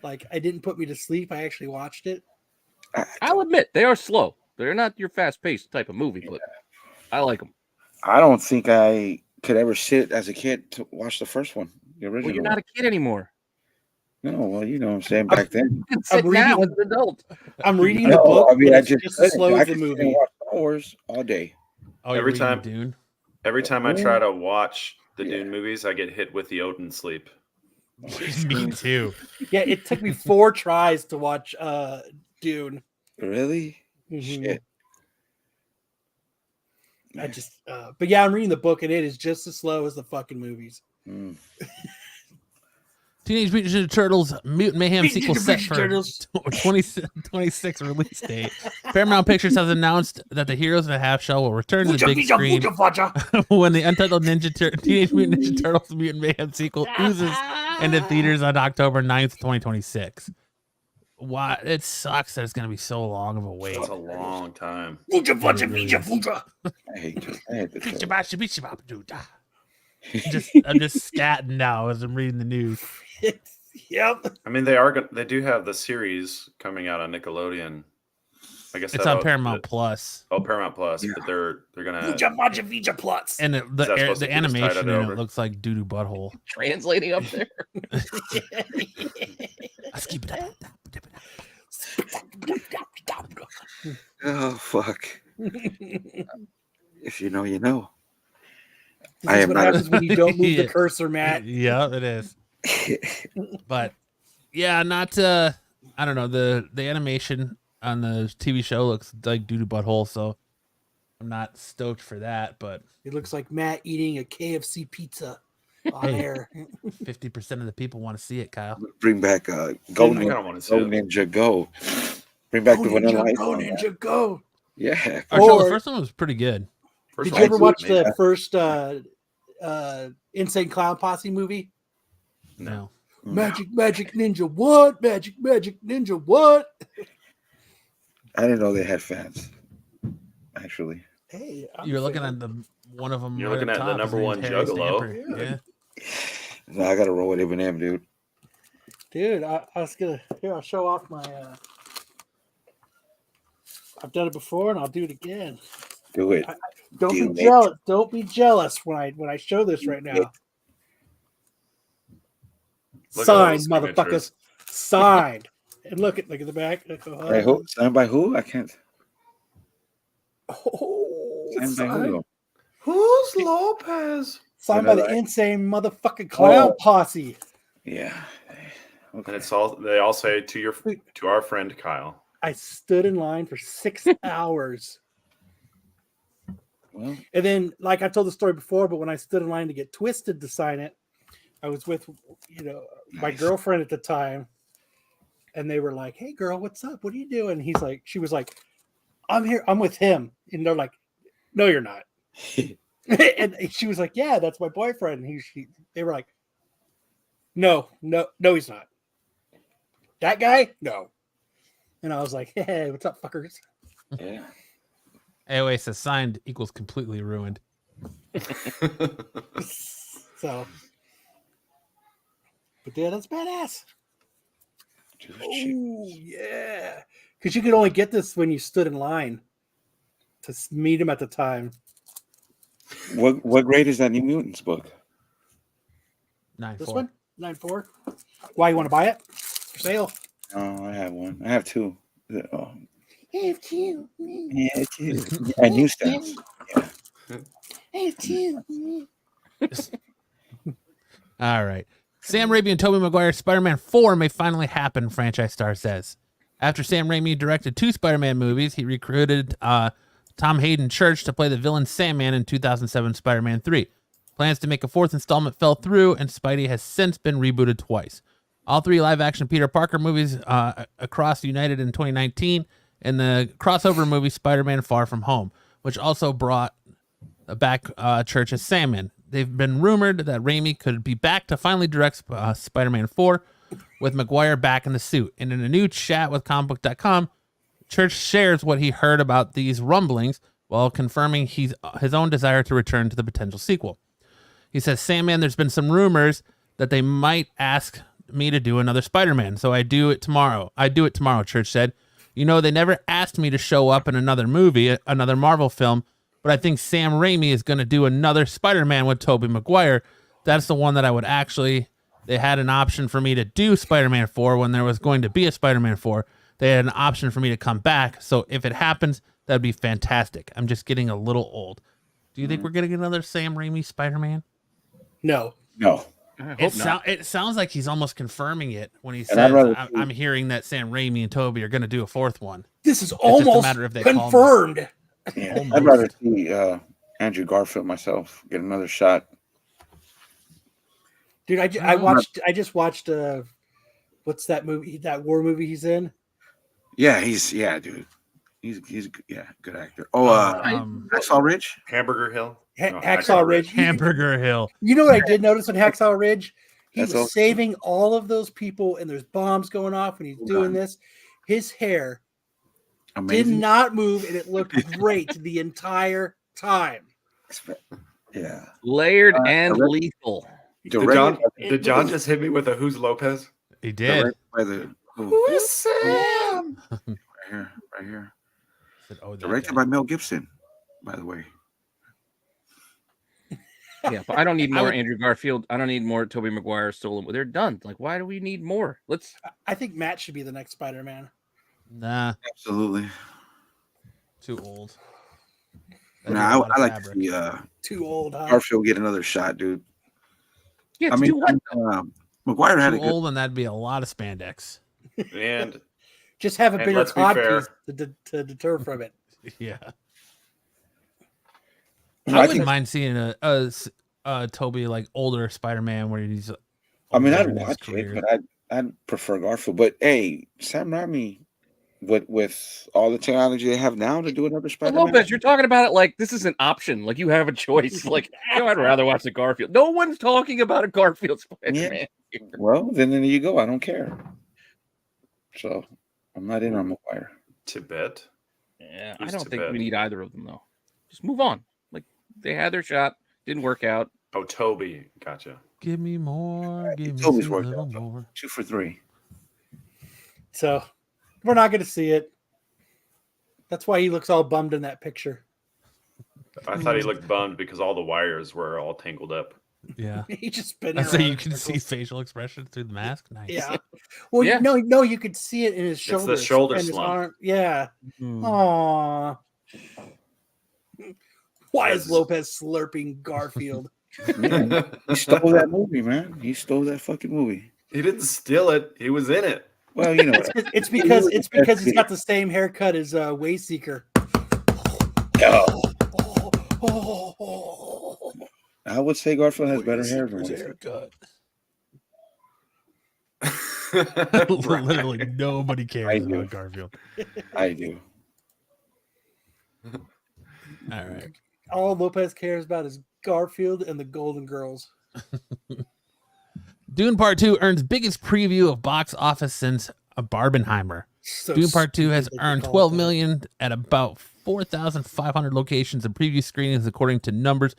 Like, I didn't put me to sleep. I actually watched it. I'll admit they are slow. They're not your fast-paced type of movie, but I like them. I don't think I could ever sit as a kid to watch the first one, the original. Well, you're not a kid anymore. No, well, you know what I'm saying. Back then, You can sit I'm now reading- as an adult. I'm reading the no, book. I mean, and I it's just just as slow I as the could sit and movie. watch Star Wars all day. Oh, Every you're reading time- Dune. Every time I try to watch the Dune movies, I get hit with the Odin sleep. Me too. Yeah, it took me 4 tries to watch Dune. Really? Mhm. Shit. I just, but yeah, I'm reading the book and it is just as slow as the fucking movies. Mm. Teenage Mutant Ninja Turtles Mutant Mayhem Mutant sequel Ninja set for Turtles. 2026 release date. Paramount Pictures has announced that the Heroes in a Half Shell will return to the big screen when the Untitled Teenage Mutant Ninja Turtles Mutant Mayhem sequel oozes into theaters on October 9th, 2026. Why? It sucks that it's going to be so long of a wait. It's a long time. I hate it. I hate the turtles. I'm just scatting now as I'm reading the news. Yep. I mean, they do have the series coming out on Nickelodeon. I guess It's on Paramount Plus. Oh, Paramount Plus, Yeah. but they're gonna. Vija Plots. And Is that supposed to the be just tied animation it in over? it looks like doo-doo butthole. Translating up there. Oh fuck! If you know, you know. This I is am what not- happens when you don't move the Yeah. cursor, Matt. Yeah, it is. But yeah, not I don't know, the animation on the TV show looks like doo-doo butthole, so I'm not stoked for that, but It looks like Matt eating a KFC pizza on Hey. air. 50% of the people want to see it, Kyle. Bring back Go I kind Ninja, of want to Go see it. Ninja Go. Bring back Go the Vanilla Ninja, Ice. go on that. Ninja, go. Yeah. Actually, Or- the first one was pretty good. First Did one you ever was watch amazing. the first Insane Clown Posse movie? No. Magic Ninja, what? Magic Ninja, what? I didn't know they had fans. Actually. Hey, You're looking at the one of them. You're right looking up at the top. number His one name's Harry Juggalo. Stamper. Yeah. No, I gotta roll with Eminem, dude. dude. I was gonna I'll show off my. I've done it before, and I'll do it again. Do it. Don't Do be it. jealous. Don't be jealous when I show this right now. Yeah. Look at Signed, those motherfuckers. signatures. Signed. And look at the back. Look, By who? Signed by who? I can't. Oh, Signed by who? though? Who's Lopez? Signed by the Vanilla Ice. insane motherfucking clown Oh. posse. Yeah. And Okay. it's all they all say to our friend Kyle. I stood in line for 6 hours. Well, And then, like I told the story before, but when I stood in line to get Twisted to sign it, I was with, my Nice. girlfriend at the time. And they were like, "Hey girl, what's up? What are you doing?" She was like, "I'm here. I'm with him." And they're like, "No, you're not." And she was like, "Yeah, that's my boyfriend." And they were like, No, he's not. That guy? No. And I was like, "Hey, what's up, fuckers?" yeah. AOA says signed equals completely ruined. So, but yeah, that's badass. Dude, Oh yeah, because you could only get this when you stood in line to meet him at the time. What grade is that New Mutants book? 9-4. This one, 9.4. Why you want to buy it for sale? Oh, I have one. I have two. Oh, Have two. yeah, two. And new stamps. Have two. All right. Sam Raimi and Tobey Maguire's Spider-Man 4 may finally happen, Franchise Star says. After Sam Raimi directed 2 Spider-Man movies, he recruited Tom Hayden Church to play the villain Sandman in 2007 Spider-Man 3. Plans to make a 4th installment fell through, and Spidey has since been rebooted twice. All 3 live-action Peter Parker movies across united in 2019, and the crossover movie Spider-Man Far From Home, which also brought back Church as Sandman. They've been rumored that Raimi could be back to finally direct Spider-Man 4 with Maguire back in the suit. And in a new chat with comicbook.com, Church shares what he heard about these rumblings while confirming his own desire to return to the potential sequel. He says, "Sandman, there's been some rumors that they might ask me to do another Spider-Man, so I do it tomorrow. Church said. They never asked me to show up in another movie, another Marvel film, but I think Sam Raimi is going to do another Spider-Man with Tobey Maguire. That's the one that I would they had an option for me to do Spider-Man 4 when there was going to be a Spider-Man 4. They had an option for me to come back. So if it happens, that'd be fantastic. I'm just getting a little old. Do you think we're getting another Sam Raimi Spider-Man? No. No. I hope not. It sounds like he's almost confirming it when he And says, I'd rather I'm hearing that Sam Raimi and Tobey are going to do a fourth one. This is just a almost matter if they call me. confirmed. Yeah, Almost. I'd rather see Andrew Garfield myself get another shot. Dude, I just watched what's that movie? That war movie he's in? Yeah, dude. He's good actor. Oh, Hacksaw Ridge. Hamburger Hill. No, Hacksaw Ridge. Hamburger Hill. You know what I did notice on Hacksaw Ridge? He That's was awesome. saving all of those people, and there's bombs going off, and he's doing this. His hair did Amazing. not move, and it looked great the entire time. Yeah. Layered and direct- lethal. Did John just hit me with a Who's Lopez? He did. Who is Sam? Right here. Oh, that Directed guy. by Mel Gibson, by the way. Yeah, but I don't need more Andrew Garfield. I don't need more Tobey Maguire stolen. They're done. Like, why do we need more? Let's. I think Matt should be the next Spider-Man. Nah, Absolutely. too old. Nah, I like to see Too old, huh? Garfield get another shot, dude. Yeah, I to mean, do what? Maguire had Too a good. old, and that'd be a lot of spandex. And Just have a And bigger let's be cod fair. piece to deter from it. Yeah. I I wouldn't think- mind seeing a Toby like older Spider-Man where he's. I mean, I'd older in his watch career. it, but I'd prefer Garfield. But hey, Sam Raimi, with all the technology they have now to do another But Spider-Man. Lopez, you're talking about it like this is an option. Like you have a choice. Like, I'd rather watch the Garfield. No one's talking about a Garfield Spider-Man. Well, then there you go. I don't care. So I'm not in on Maguire. Tibet. Yeah, Who's I don't to think bed? we need either of them though. Just move on. Like they had their shot, didn't work out. Oh, Toby. Gotcha. Give me more. Give me Toby's some worked little out, though. more. 2 for 3. So we're not going to see it. That's why he looks all bummed in that picture. I thought he looked bummed because all the wires were all tangled up. Yeah. He just spinning That's so around you in can see circles. facial expressions through the mask. Nice. Yeah. Well, Yeah. no, you could see it in his the shoulders. shoulder and his slump. arm. Yeah. Hmm. Aww. Why is Yes. Lopez slurping Garfield? Yeah, he stole that movie, man. He stole that fucking movie. He didn't steal it. He was in it. Well, you know. It's because he's got the same haircut as Wayseeker. I would say Garfield has better hair than Wayseeker's Wayseeker. Literally nobody I cares do. about Garfield. I do. All right. All Lopez cares about is Garfield and the Golden Girls. Dune Part 2 earns biggest preview of box office since a Barbenheimer. So Dune Part 2 stupid has that you earned call it 12 that. million at about 4,500 locations and preview screenings, according to numbers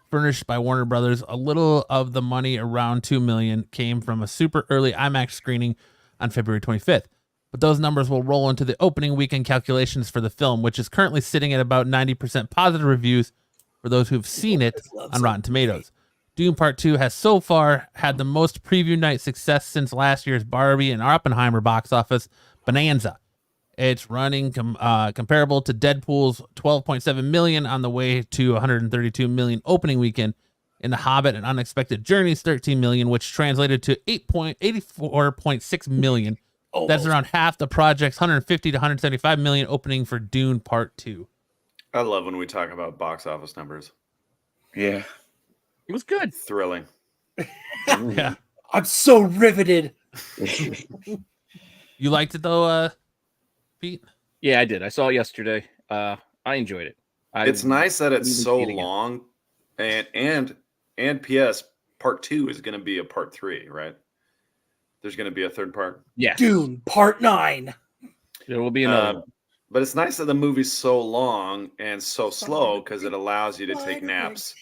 furnished by Warner Brothers. A little of the money, around 2 million, came from a super early IMAX screening on February 25th. But those numbers will roll into the opening weekend calculations for the film, which is currently sitting at about 90% positive reviews for those who've seen it on Rotten Tomatoes. Dune Part 2 has so far had the most preview night success since last year's Barbie and Oppenheimer box office bonanza. It's running comparable to Deadpool's 12.7 million on the way to 132 million opening weekend. In The Hobbit and Unexpected Journeys, 13 million, which translated to 84.6 million. That's around half the project's 150 to 175 million opening for Dune Part 2. I love when we talk about box office numbers. Yeah. It was good. Thrilling. Yeah. I'm so riveted. You liked it though, Pete? Yeah, I did. I saw it yesterday. I enjoyed it. It's nice that it's even so feeling it. long, and P.S. Part 2 is going to be a part 3, right? There's going to be a third part. Yes. Dune Part 9. There will be another one. But it's nice that the movie's so long and so slow because it allows you to take naps.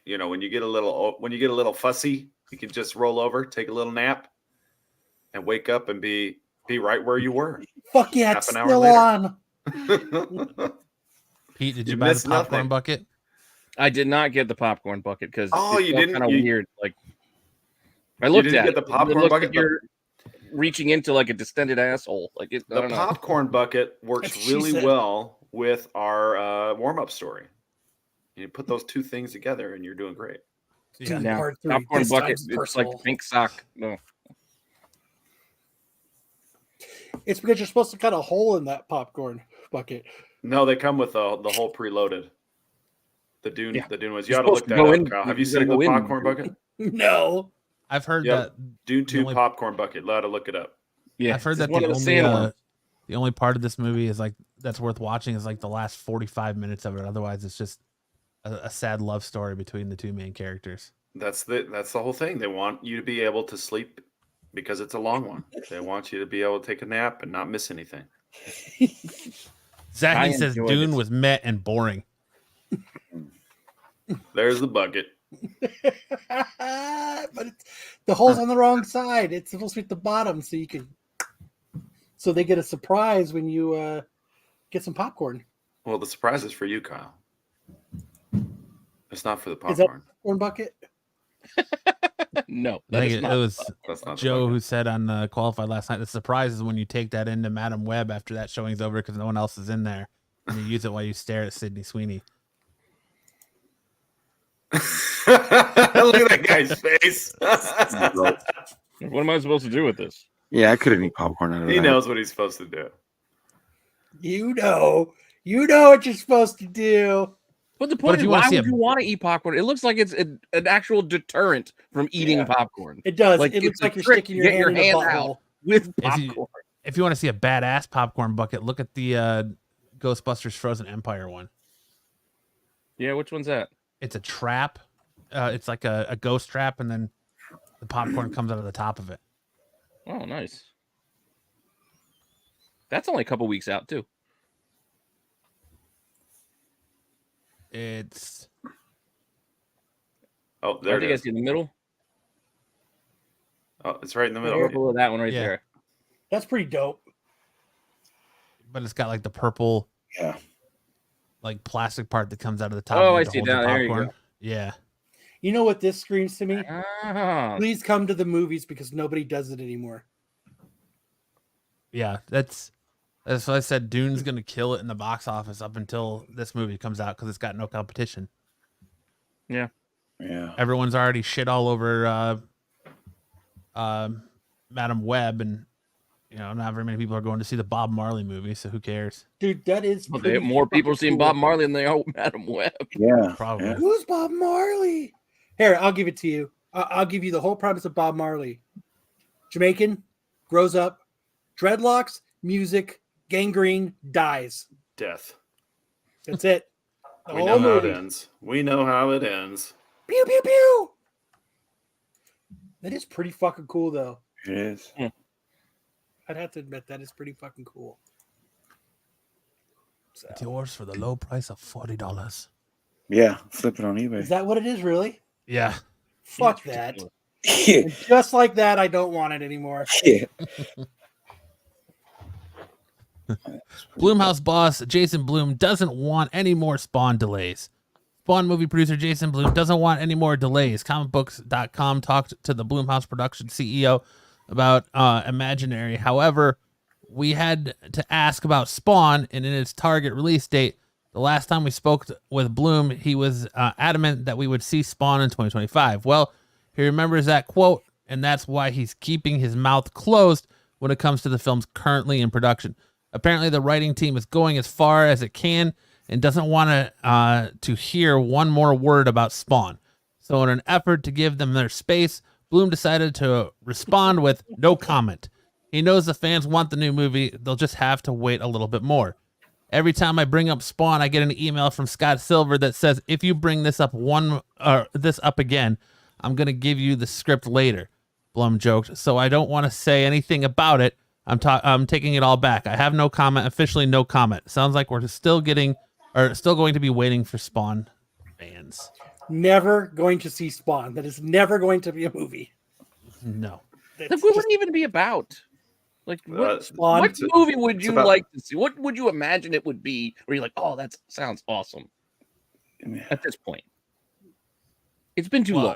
You know, when you get a little fussy, you can just roll over, take a little nap, and wake up and be right where you were. Fuck yeah, Half it's an hour still later. on. Pete, did you You buy the missed popcorn nothing. bucket? I did not get the popcorn bucket because Oh, you didn't? kind of You- weird. Like I looked didn't at get it. the popcorn It looked bucket? like you're reaching into like a distended asshole. Like it, I The don't know. popcorn bucket works That's what she really said. well with our warm-up story. You put those two things together and you're doing great. Dude, Yeah. part 3. Popcorn This bucket. time's It's personal. like the pink sock. No. It's because you're supposed to cut a hole in that popcorn bucket. No, they come with the whole preloaded. The Dune ones. You You're ought to look supposed to that go up, in- Kyle. Have you you gotta seen the go in. popcorn bucket? No. I've heard Yeah. that. Dune 2 only- popcorn bucket. Allowed to look it up. Yeah, I've heard it's that one the of the only sand ones. the only part of this movie is like that's worth watching is like the last 45 minutes of it. Otherwise, it's just a sad love story between the two main characters. That's the whole thing. They want you to be able to sleep because it's a long one. They want you to be able to take a nap and not miss anything. Zacky I says enjoyed Dune it. was met and boring. There's the bucket. But the hole's on the wrong side. It's supposed to be at the bottom, so they get a surprise when you get some popcorn. Well, the surprise is for you, Kyle. It's not for the Is that popcorn. popcorn bucket? No, I that think is it not. was That's not the Joe bucket. who said on Qualified last night, the surprise is when you take that into Madam Web after that showing's over because no one else is in there. And you use it while you stare at Sydney Sweeney. Look at that guy's face. What am I supposed to do with this? Yeah, I couldn't eat popcorn out of He that. knows what he's supposed to do. You know what you're supposed to do. But the But point if is, you wanna why see would you want to eat popcorn? It looks like it's an actual deterrent from eating Yeah. popcorn It does. Like, It looks it's a like you're trick sticking to your get hand your in a hand butthole. out. with If you- popcorn. If you want to see a badass popcorn bucket, look at the Ghostbusters Frozen Empire one. Yeah, which one's that? It's a trap. It's like a ghost trap, and then the popcorn comes out of the top of it. Oh, nice. That's only a couple weeks out too. It's Oh, I there think it I is. see in the middle. Oh, it's right in the There. middle. Below that one right Yeah. there. That's pretty dope. but it's got like the purple Yeah. like plastic part that comes out of the top. Oh, of it I to see hold the that. There you popcorn. go. Yeah. You know what this screams to me? Ah, Please come to the movies because nobody does it anymore. Yeah, that's what I said. Dune's gonna kill it in the box office up until this movie comes out because it's got no competition. Yeah. Everyone's already shit all over Madam Web, and not very many people are going to see the Bob Marley movie. So who cares? Dude, that is well, pretty more people fucking seen cool. Bob Marley than they are Madam Web. Yeah. Probably. Yeah. Who's Bob Marley? Here, I'll give it to you. I'll give you the whole premise of Bob Marley. Jamaican, grows up, dreadlocks, music, gangrene, dies. Death. That's it. The We whole know how it movie. ends. We know how it ends. Pew pew pew. That is pretty fucking cool, though. It is. I'd have to admit that is pretty fucking cool. So, It's yours for the low price of $40. Yeah. Flip it on eBay. is that what it is, really? Yeah. Fuck that. Yeah. And just like that, I don't want it anymore. Yeah. Blumhouse boss Jason Blum doesn't want any more Spawn delays. Spawn movie producer Jason Blum doesn't want any more delays. Comicbooks.com talked to the Blumhouse production CEO about Imaginary. However, we had to ask about Spawn and in its target release date. The last time we spoke with Blum, he was adamant that we would see Spawn in 2025. Well, he remembers that quote, and that's why he's keeping his mouth closed when it comes to the films currently in production. Apparently, the writing team is going as far as it can and doesn't want to hear one more word about Spawn. So in an effort to give them their space, Blum decided to respond with no comment. He knows the fans want the new movie. They'll just have to wait a little bit more. Every time I bring up Spawn, I get an email from Scott Silver that says, if you bring this up again, I'm going to give you the script later. Blum joked. So I don't want to say anything about it. I'm taking it all back. I have no comment. Officially no comment. Sounds like we're still going to be waiting for Spawn fans. Never going to see Spawn. That is never going to be a movie. No. That's Like, what just would it even be about? Like, what, Spawn. what movie would it's you about- like to see? What would you imagine it would be? Where you're like, oh, that sounds awesome. At this point, It's been too long.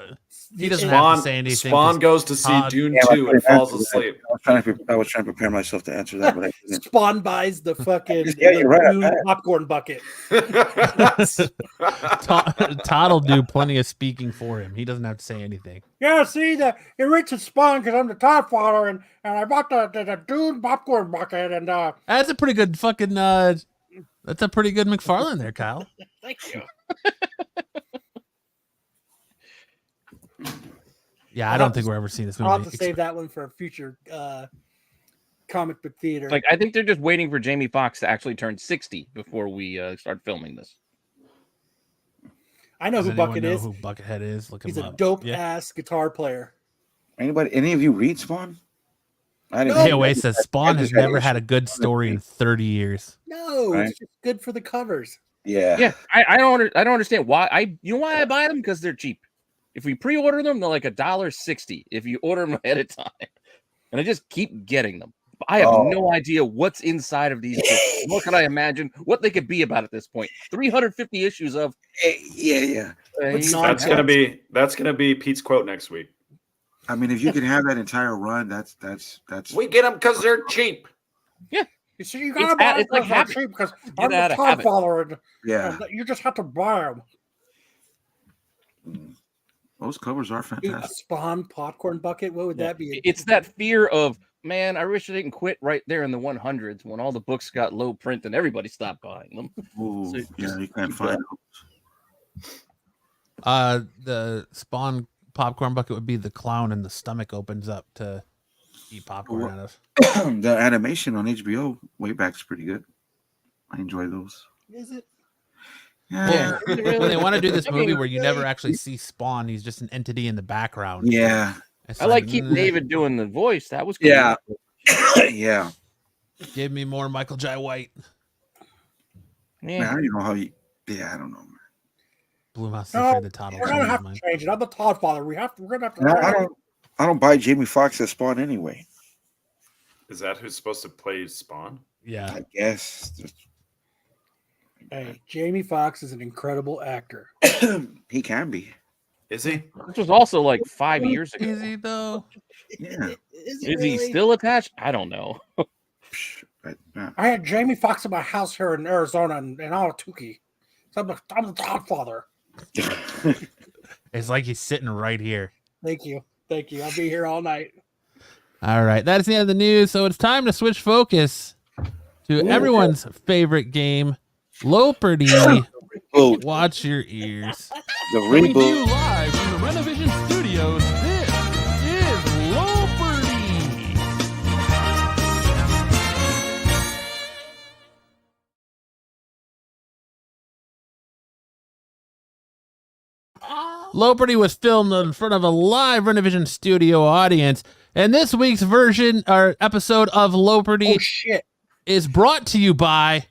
He doesn't have to say anything. Spawn goes to see Todd- Dune Yeah, I 2 and couldn't falls answer that. asleep. I was trying to prepare myself to answer that, but I didn't. Spawn buys the fucking Yeah, you're right, Dune I- popcorn bucket. Todd will do plenty of speaking for him. He doesn't have to say anything. Yeah, see, it reaches Spawn because I'm the Todd father, and I bought the Dune popcorn bucket, and That's a pretty good fucking. That's a pretty good McFarlane there, Kyle. thank you. Yeah, I don't think we're ever seeing this I'll have movie. to save that one for a future comic book theater. Like, I think they're just waiting for Jamie Foxx to actually turn 60 before we start filming this. I know Does who anyone Bucket know is. who Buckethead is? Look him He's a up. dope Yeah. ass guitar player. Any of you read Spawn? I No. KOA says Spawn has just had never issues had a good story in 30 years. No, Right. it's just good for the covers. Yeah. Yeah, I don't understand why. You know why I buy them? Because they're cheap. If we pre-order them, they're like $1.60 if you order them ahead of time, and I just keep getting them. I have no idea what's inside of these books. What can I imagine what they could be about at this point? 350 issues of Yeah. That's gonna be Pete's quote next week. I mean, if you can have that entire run, that's. We get them because they're cheap. You see, you gotta It's buy it's like them habit. cheap because Get I'm out the of Todd habit. father, and Yeah. you just have to buy them. Those covers are Dude, a fantastic. Spawn popcorn bucket. What would that be? It's that fear of, man, I wish I didn't quit right there in the 100s when all the books got low print and everybody stopped buying them. Ooh, So yeah, just you can't keep find The Spawn popcorn bucket would be the clown and the stomach opens up to eat popcorn out of. them. The animation on HBO way back's pretty good. I enjoy those. Is it? Yeah. When they want to do this I mean, movie where you never actually see Spawn, he's just an entity in the background. Yeah. It's I like Keith "Nah, David doing the voice. That was cool. Yeah. Yeah. Give me more Michael J. White. Man, I don't even know how you. Yeah, I don't know. Man. Blue Mouse is No, afraid the Todd will We're change gonna his have to mind. change it. I'm the Todd father. We're gonna have to. No, I don't buy Jamie Foxx as Spawn anyway. Is that who's supposed to play Spawn? Yeah. I guess. Hey, Jamie Foxx is an incredible actor. He can be. Is he? This was also like 5 years ago. Easy though. Yeah. Is Is he still attached? I don't know. But, I had Jamie Foxx in my house here in Arizona and Ahwatukee. So I'm the Todd father. It's like he's sitting right here. Thank you. I'll be here all night. All right. That's the end of the news. So it's time to switch focus to everyone's favorite game, Loperty. Oh, Watch your ears. the Coming to you reboot. live from the Renovision Studios, this is Loperty. Loperty was filmed in front of a live Renovision Studio audience, and this week's version or episode of Loperty Oh shit! is brought to you by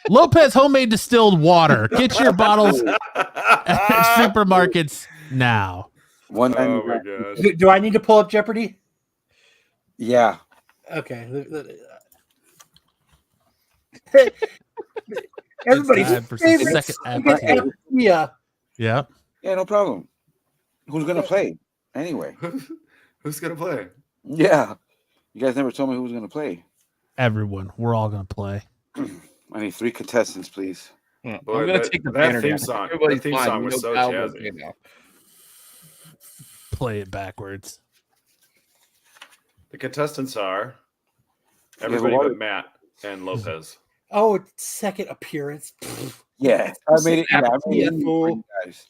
Lopez Homemade Distilled Water. Get your bottles at supermarkets now. One. Oh my gosh. Do I need to pull up Jeopardy? Yeah. Okay. Everybody's time for some favorite second second aperitif. Yeah. Yep. Yeah, no problem. Who's gonna play? Anyway. Who's gonna play? Yeah. You guys never told me who was gonna play. Everyone. We're all going to play. I need 3 contestants, please. I'm Boy, gonna that- take the that banner theme down. song- Everybody's that theme fine. song We was know so Kyle jazzy. will play now. Play it backwards. The contestants are Yeah, everybody who are but Matt and Lopez. Oh, it's second appearance. Yeah. I made it. Yeah, I made Yeah, it easy fool. for you guys.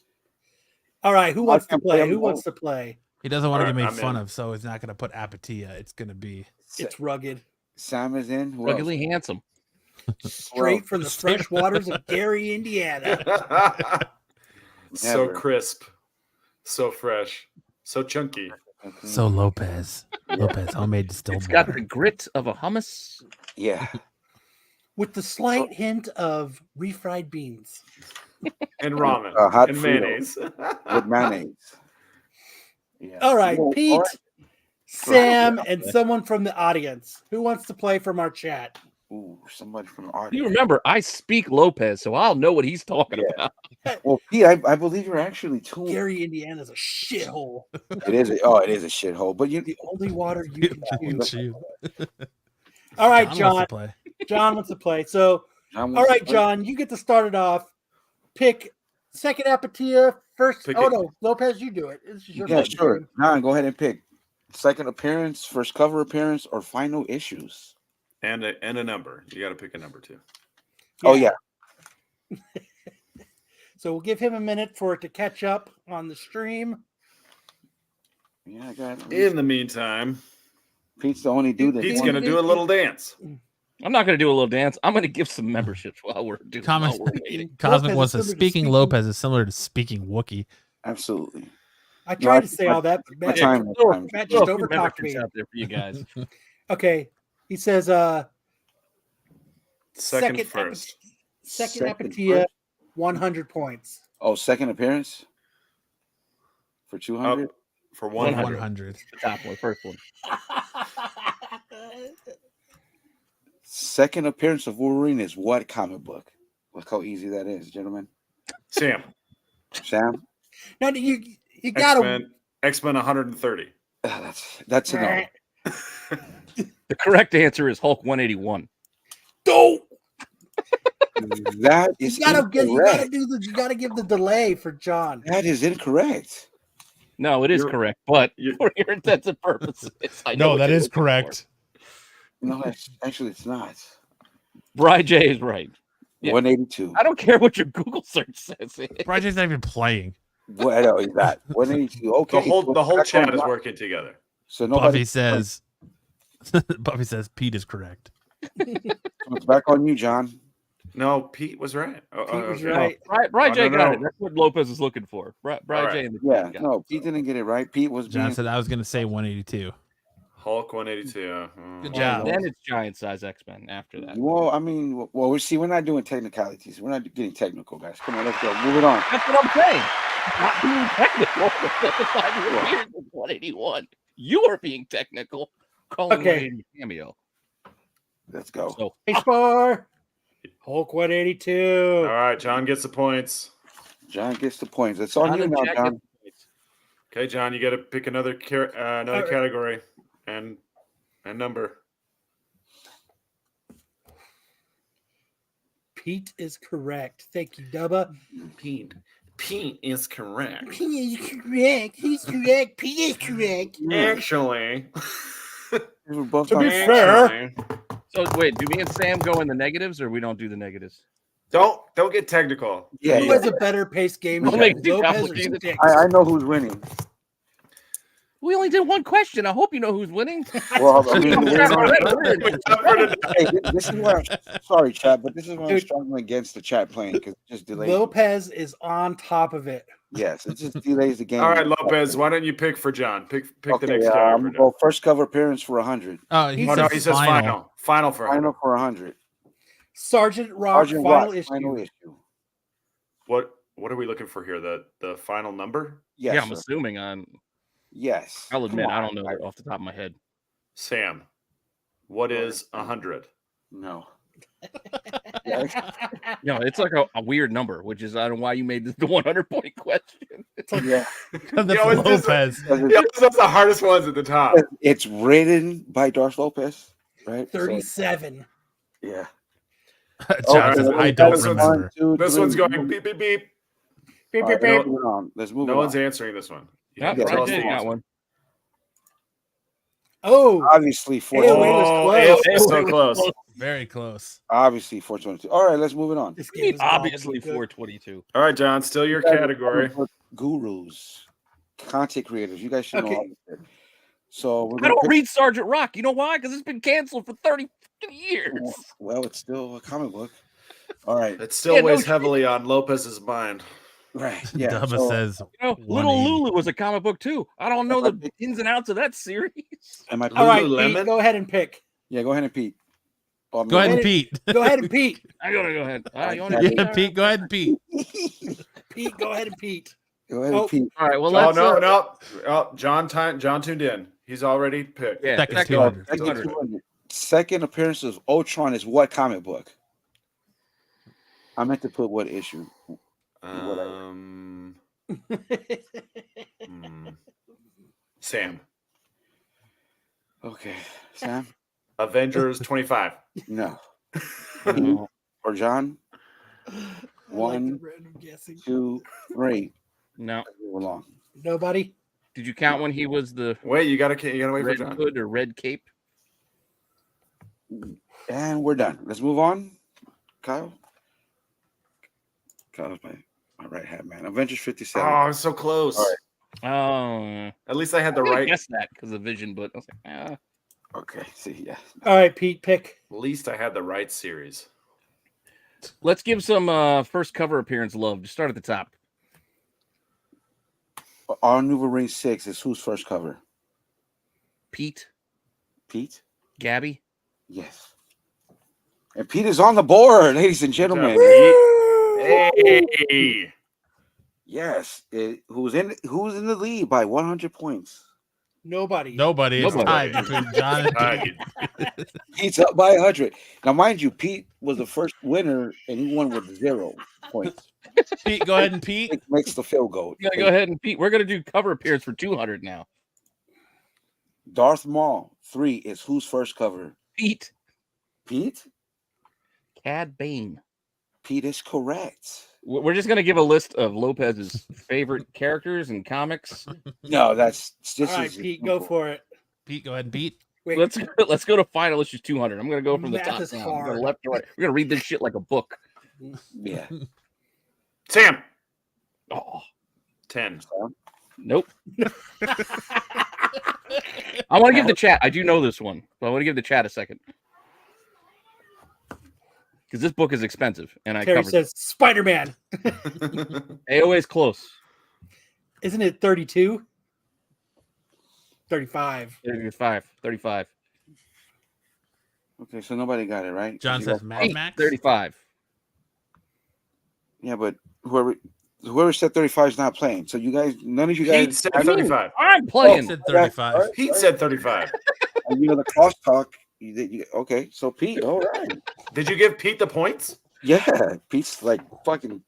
All right, who wants to can play? play Who them wants both. to play? He doesn't want to All get right, made I'm fun in. of, so he's not going to put Apatia. It's going to be It's rugged. Sam is in. Who else? Ruggedly handsome. Straight from the fresh waters of Gary, Indiana. So Never. crisp, so fresh, so chunky. so Lopez. Lopez Homemade Distilled It's got Water. the grit of a hummus. Yeah. With the slight hint of refried beans. And ramen Hot and Frito. mayonnaise. With mayonnaise. Yeah. All right, Oh, Pete, Sam, and someone from the audience. Who wants to play from our chat? Ooh, somebody from the art. You remember, I speak Lopez, so I'll know what he's talking about. Well, Pete, I believe you're actually too. Gary, Indiana's a shithole. It is. It is a shithole. But you. The only water you can choose. Shoot. All right, John John. wants to play. John wants to play. So, John all right, John, you get to start it off. Pick second Apatia, first. Pick oh, it. no, Lopez, you do it. This is your Yeah, fucking sure. turn. John, go ahead and pick second appearance, first cover appearance, or final issues. And a number. You got to pick a number too. Oh yeah. So we'll give him a minute for it to catch up on the stream. Yeah, I got it. In the meantime, Pete's the only dude that. Pete's going to do a little dance. I'm not going to do a little dance. I'm going to give some memberships while we're doing. Comment- while we're waiting. Cosmic Lopez wants is to similar to speaking Lopez is similar to speaking Wookiee. Absolutely. I tried to say all that, but My Matt, time. Matt Throw a just few overtalked memberships me. out there for you guys. Okay. He says, Second first. second Second Apatia, first. 100 points. Oh, second appearance for 200. Up for 100. 100. The top one, first one. Second appearance of Wolverine is what comic book? Look how easy that is, gentlemen. Sam. Sam. No, you got to. X-Men 130. That's enough. The correct answer is Hulk 181. Go. That is You gotta incorrect. give the delay for John. That is incorrect. No, it is You're- correct, but you- for your intents and purposes, I know No, what that you're is looking for. correct. No, actually, it's not. Bri J is right. Yeah. 182. I don't care what your Google search says. Project's not even playing. What? No, he's not. 182. Okay. The whole back chat on is John. working together. So nobody. Buffy says Buffy says Pete is correct. It's back on you, John. No, Pete was right. Pete was okay. right. Bri J no, got no. it. That's what Lopez is looking for. Bri All right. J and the Yeah. got No, it. Pete didn't get it right. Pete was John being. said I was gonna say 182. Hulk 182. Good job. Then it's giant size X-Men after that. Well, I mean, we're not doing technicalities. We're not getting technical, guys. Come on, let's go. Move it on. That's what I'm saying. Not being technical. That's why you're weird with 181. You are being technical. Calling Okay. 180 cameo. Let's go. So Ace bar. Hulk 182. All right, John gets the points. John gets the points. It's on John you and now, Jack John. get the points. Okay, John, you got to pick another right. category and number. Pete is correct. Thank you, Dubba. Pete is correct. Pete is correct. He's correct. Pete is correct. Actually, We're both To on- be fair. So wait, do me and Sam go in the negatives or we don't do the negatives? don't get technical. Yeah, Who yeah. has a better paced game? Don't than make it too Lopez or complicated. Sticks? I know who's winning. We only did one question. I hope you know who's winning. Well, I mean, Hey, hey, this is where I'm sorry, chat, but this is why I'm Dude. struggling against the chat playing because it just delays. Lopez is on top of it. Yes, it just delays the game. All right, Lopez, why don't you pick for John? Pick Okay, the next I'm category. gonna go first cover appearance for 100. Oh, he Oh said no, he says final. final for him. Final for 100. Sergeant Rock, Sergeant final Rock, issue. final issue. What are we looking for here? The final number? Yes, yeah, I'm sir. assuming on. Yes. I'll admit, Come I on. don't know off the top of my head. Sam, what is 100? No. No, it's like a weird number, which is I don't know why you made this the 100-point question. Yeah. That's Yo, it's just- Lopez. Yeah, that's the hardest ones at the top. It's written by Darth Lopez, right? So, 37. yeah. John says, Okay, I don't this one's- remember. 1, 2, This 3. one's going beep beep beep. Beep, All beep, right, beep. moving on. Let's move No on. one's answering this one. You Yeah, have to Yeah, tell Bri us J the got answer. one. Oh, Obviously, Hey, wait, 422. was Oh, close. so close. Very close. Obviously, 422. All right, let's move it on. this game is Obviously, good. 422. All right, John, still your category. Gurus, content creators. You guys should know Okay. all this. So we're I gonna don't pick- read Sergeant Rock. You know why? Because it's been canceled for 30 years. Well, it's still a comic book. All right. It still Yeah, no weighs shit. heavily on Lopez's mind. Right. Yeah. Dubba so- says, You know, Little 180. Lulu was a comic book too. I don't know the ins and outs of that series. am I All right, Lululemon? Pete, go ahead and pick. Yeah, go ahead and Pete. Oh, go ahead and Go Pete. Go ahead and Pete. I gotta go ahead. You wanna Yeah, do Yeah, that? Pete, go ahead and Pete. Pete, go ahead and Pete. Go ahead Oh. and Pete. All right. Well, Oh let's. no. Oh, John tuned in. He's already picked. Yeah, Second second 200. Second 200. 200. second appearance of Ultron is what comic book? I meant to put what issue. Sam. Okay, Sam. Avengers 25. No. No. Or John. I like the 1, random guessing. 2, 3. No. Move along. Nobody. Did you count when he was the Wait, you gotta wait red for John. hood or red cape? And we're done. Let's move on. Kyle. Kyle's my right hand man. Avengers 57. Oh, I was so close. All right. Oh, At least I had the I right. guess that because of vision, but I was like, Okay. See, yeah. All right, Pete, pick. At least I had the right series. Let's give some first cover appearance love. Just start at the top. Our new Wolverine 6 is whose first cover? Pete, Pete? Gabby. Yes. And Pete is on the board, ladies and gentlemen. Hey. Yes. Who's in the lead by 100 points? Nobody. Nobody. It's Nobody. tied between John and Pete. Pete's up by 100. Now, mind you, Pete was the first winner, and he won with 0 points. Pete, go ahead and Pete. It makes the field goal. You gotta go ahead and Pete. We're gonna do cover appearance for 200 now. Darth Maul 3 is whose first cover? Pete, Pete? Cad Bane. Pete is correct. We're just gonna give a list of Lopez's favorite characters and comics. No, that's All right, Pete, go for it. Pete, go ahead and Pete. Wait, Let's go to final issues 200. I'm gonna go from the Math top is down. We're hard. gonna left to right. We're gonna read this shit like a book. Yeah. Sam. Oh 10. nope. I want to give the chat. I do know this one, but I want to give the chat a second because this book is expensive, and I Terry covered. says Spider-Man. AOA's close. Isn't it 32? 35. 35. Okay, so nobody got it, right? John You says got- Mad Max. 35. Yeah, but whoever said 35 is not playing. So you guys, none of you guys. Pete said 35. I'm Pete playing. said 35. Pete said 35. And you know the crosstalk. Okay, so Pete, all right. Did you give Pete the points? Yeah, Pete's like fucking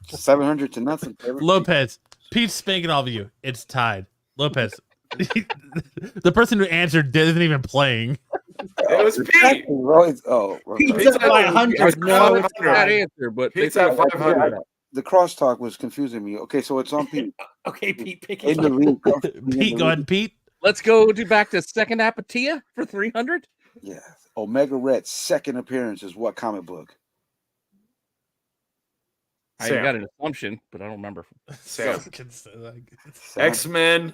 700 to nothing. Lopez. Pete's spanking all of you. It's tied. Lopez. The person who answered isn't even playing. It was Pete. Pete's Pete's up by at 100. No, No, it's that answer, but Pete's they at 500. The crosstalk was confusing me. Okay, so it's on Pete. okay, Pete, pick In it. the lead. Pete, go ahead and Pete. let's go back to second Apatia for 300. Yeah. Omega Red's second appearance is what comic book? I Sam. got an assumption, but I don't remember. Sam. Sam. X-Men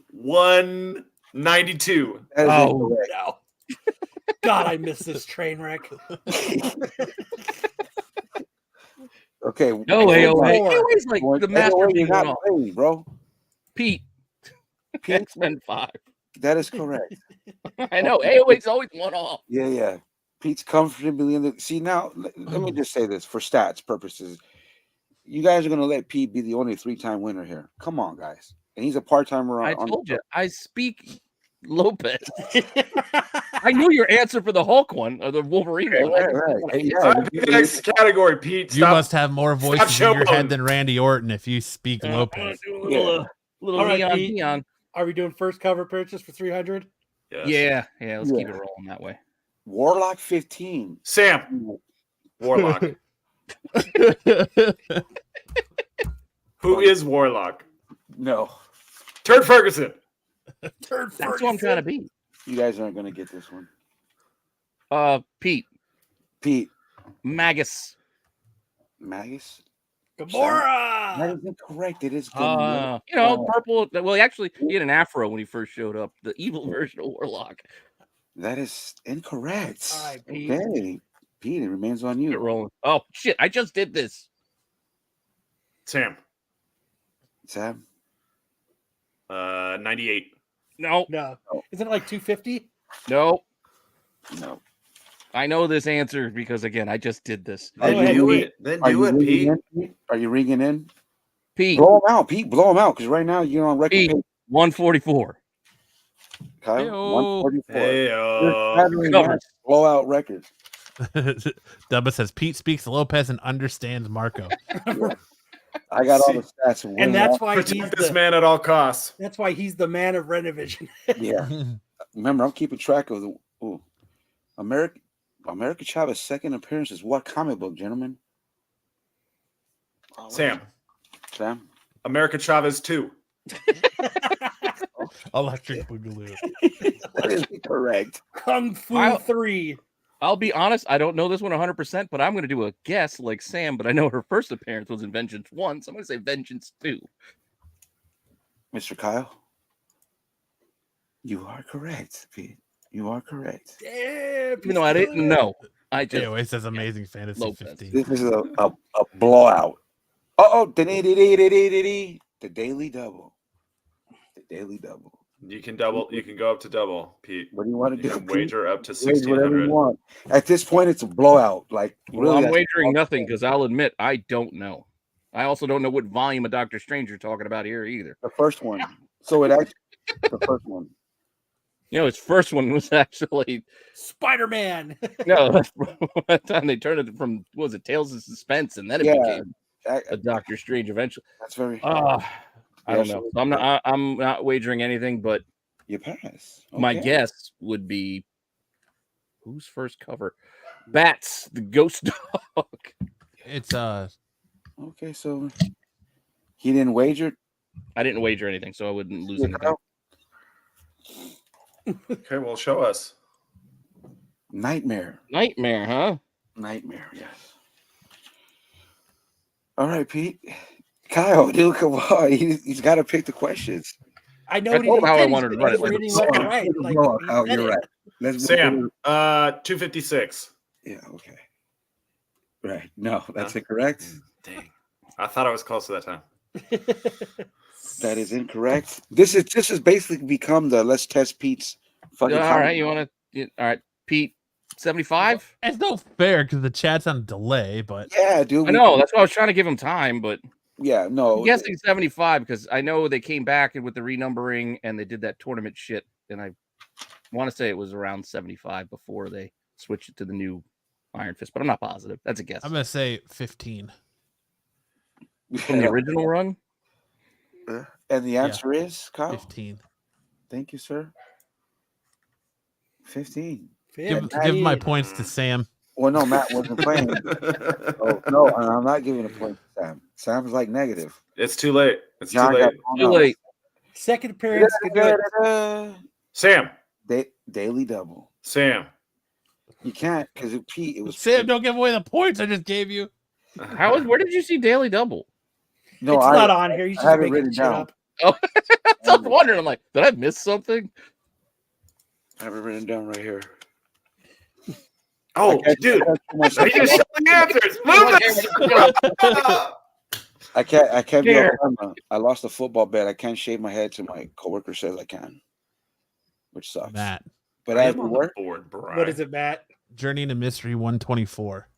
192. That is Oh. incorrect. No. God, I miss this train wreck. Okay. No, AOA. Four. AOA's like the master AOA, of being you're not wrong. playing, bro. Pete. Pete. X-Men 5. That is correct. I know. AOA's always one off. Yeah. Pete's comfortably in the. See, now, let me just say this for stats purposes. You guys are going to let Pete be the only 3-time winner here. Come on, guys. And he's a part-timer on. I told you. I speak Lopez. I knew your answer for the Hulk one or the Wolverine one. Right. Hey, All right, pick the next category, Pete. You Stop. must have more voices in your showboating. head than Randy Orton if you speak I'm gonna Lopez. do a little, little All right, neon, Pete. neon. Are we doing first cover purchase for 300? Yes. Yeah. Let's keep it rolling that way. Warlock 15. Sam. Warlock. Who is Warlock? No, Turd Ferguson. Third That's what I'm trying to be. you guys aren't going to get this one. Pete, Pete, Magus. Magus. That Gamora. is incorrect. It is good. Purple. Well, actually, he had an afro when he first showed up. The evil version of Warlock. That is incorrect. All right, Pete. Okay, Pete, it remains on Get you. rolling. Oh shit! I just did this. Sam. Sam. 98. No. No. Isn't it like 250? No. No. I know this answer because again, I just did this. Are Then you do ringing- it. Then Are do you it, ringing Pete. in, Pete? Are you ringing in? Pete, Blow him out, Pete. Blow him out, because right now you're on record. Pete. 144. Kyle, Heyo. 144. Hey, Shattering Covered. that blowout record. Dubba says Pete speaks Lopez and understands Marco. I got all the stats. And that's why he's protect this the man at all costs. that's why he's the man of Renovision. Yeah. Remember, I'm keeping track of the America Chavez's second appearance is what comic book, gentlemen? Oh, Sam, America Chavez 2. Electric Boogaloo. That is correct. Kung Fu I'll- 3. I'll be honest, I don't know this one 100%, but I'm going to do a guess like Sam, but I know her first appearance was in Vengeance 1, so I'm going to say Vengeance 2. Mr. Kyle, you are correct, Pete. You are correct. Damn, Even though I didn't know. I just Anyway, says Amazing Fantasy Lopez. 15. This is a blowout. The daily double. The daily double. You can double. You can go up to double, Pete. What do you want to You do? can wager up to Wage whatever you 1,600. want. At this point, it's a blowout. Like, Well, really, I'm that's- wagering nothing because I'll admit I don't know. I also don't know what volume of Doctor Strange you're talking about here either. the first one. So it actually the first one. You know, his first one was actually Spider-Man. no. That time they turned it from what was it Tales of Suspense, and then it became a Doctor Strange eventually. That's very. I don't know. I'm not wagering anything, but You pass. my Okay. guess would be whose first cover? Bats, the Ghost Dog. It's Okay, so he didn't wager. I didn't wager anything, so I wouldn't lose anything. Okay, well, show us. Nightmare. Nightmare, huh? Nightmare. Yes. All right, Pete. Kyle, dude, come on. He's got to pick the questions. I know I what told him how I said. wanted to run it. He's reading Come left and on, right. pick the Like, blowout, he Kyle, said you're it. right. Let's move Sam, forward. 256. Yeah. Okay. Right. No, that's incorrect. Dang. I thought I was close to that time. That is incorrect. This has basically become the let's test Pete's fucking. All comment. right, you want to? All right, Pete, 75. it's no fair because the chat's on delay, but Yeah, dude. I know that's why I was trying to give him time, but Yeah, no. I'm guessing 75 because I know they came back with the renumbering and they did that tournament shit, and I want to say it was around 75 before they switched it to the new Iron Fist, but I'm not positive. That's a guess. I'm gonna say 15. From the original run. And the answer is Kyle. 15. Thank you, sir. 15. Give my points to Sam. Well, no, Matt wasn't playing. Oh, no, I'm not giving a point to Sam. Sam's like negative. It's too late. It's John too got late. thrown Too out. late. Second appearance. Good good. Sam. Daily double. Sam. You can't because Pete. It was Sam, don't give away the points I just gave you. Where did you see Daily Double? No, It's I not on here. You I just have it making written shit down. up. I was wondering. I'm like, did I miss something? have it written down right here. Oh, dude. You just show the answers. Move it. I can't be Here. on camera. I lost a football bet. I can't shave my head till my coworker says I can, which sucks. Matt. But I as am we on the work, board, Brian. What is it, Matt? Journey into Mystery 124.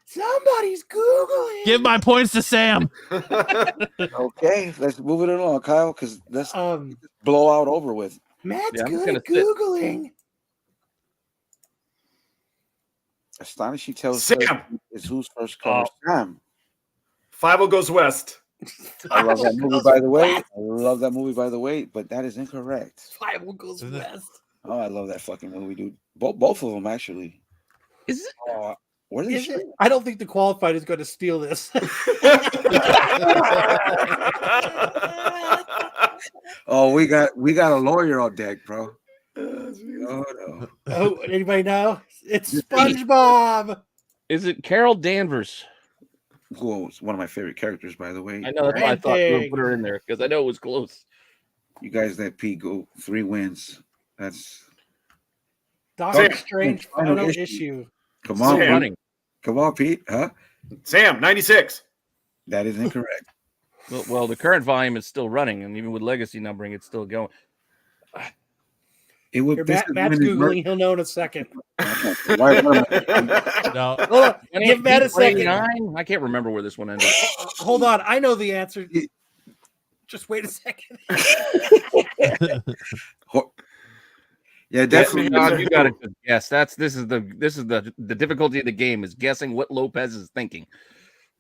Somebody's Googling. Give my points to Sam. okay, let's move it along, Kyle, because let's blow out over with. Matt's Yeah, I'm just good at gonna sit. Googling. Astonishing tells Sam. is who's first cover. Sam. 5 goes west. I love that movie, by the way. I love that movie, by the way, but that is incorrect. 5 goes Isn't it? west. Oh, I love that fucking movie, dude. Both of them, actually. Is it? Oh, where did Is they it? I don't think the qualified is going to steal this. Oh, we got a lawyer on deck, bro. Oh no. Oh, anybody know? It's SpongeBob. Is it Carol Danvers? Who is one of my favorite characters, by the way. I know that's why I thought we Ranting. would put her in there because I know it was close. You guys that Pete go 3 wins. That's Doctor Sam. Strange Final final issue. issue. come on, Sam. Pete. Running. Come on, Pete. Huh? Sam, 96. That is incorrect. Well, the current volume is still running, and even with legacy numbering, it's still going. It would. Here, this Matt's is when Googling. He'll know in a second. Why- No. Hold on. Give Matt a second. 29? I can't remember where this one ended. Hold on. I know the answer. Just wait a second. Yeah, definitely. John, you got to guess. This is the difficulty of the game is guessing what Lopez is thinking.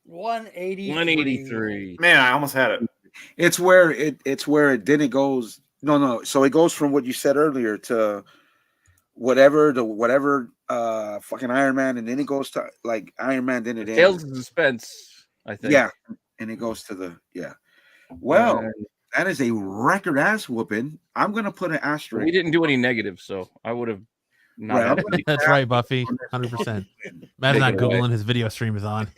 183. 183. Man, I almost had it. It's where it then it goes. No. So it goes from what you said earlier to whatever fucking Iron Man, and then it goes to like Iron Man. Then it Tales ends. of Suspense. I think. Yeah, and it goes to the Well, that is a record ass whooping. I'm gonna put an asterisk. We didn't do any negatives, so I would have not. Right, had I'm gonna- it. That's right, Buffy. 100%. Matt's not Googling. His video stream is on.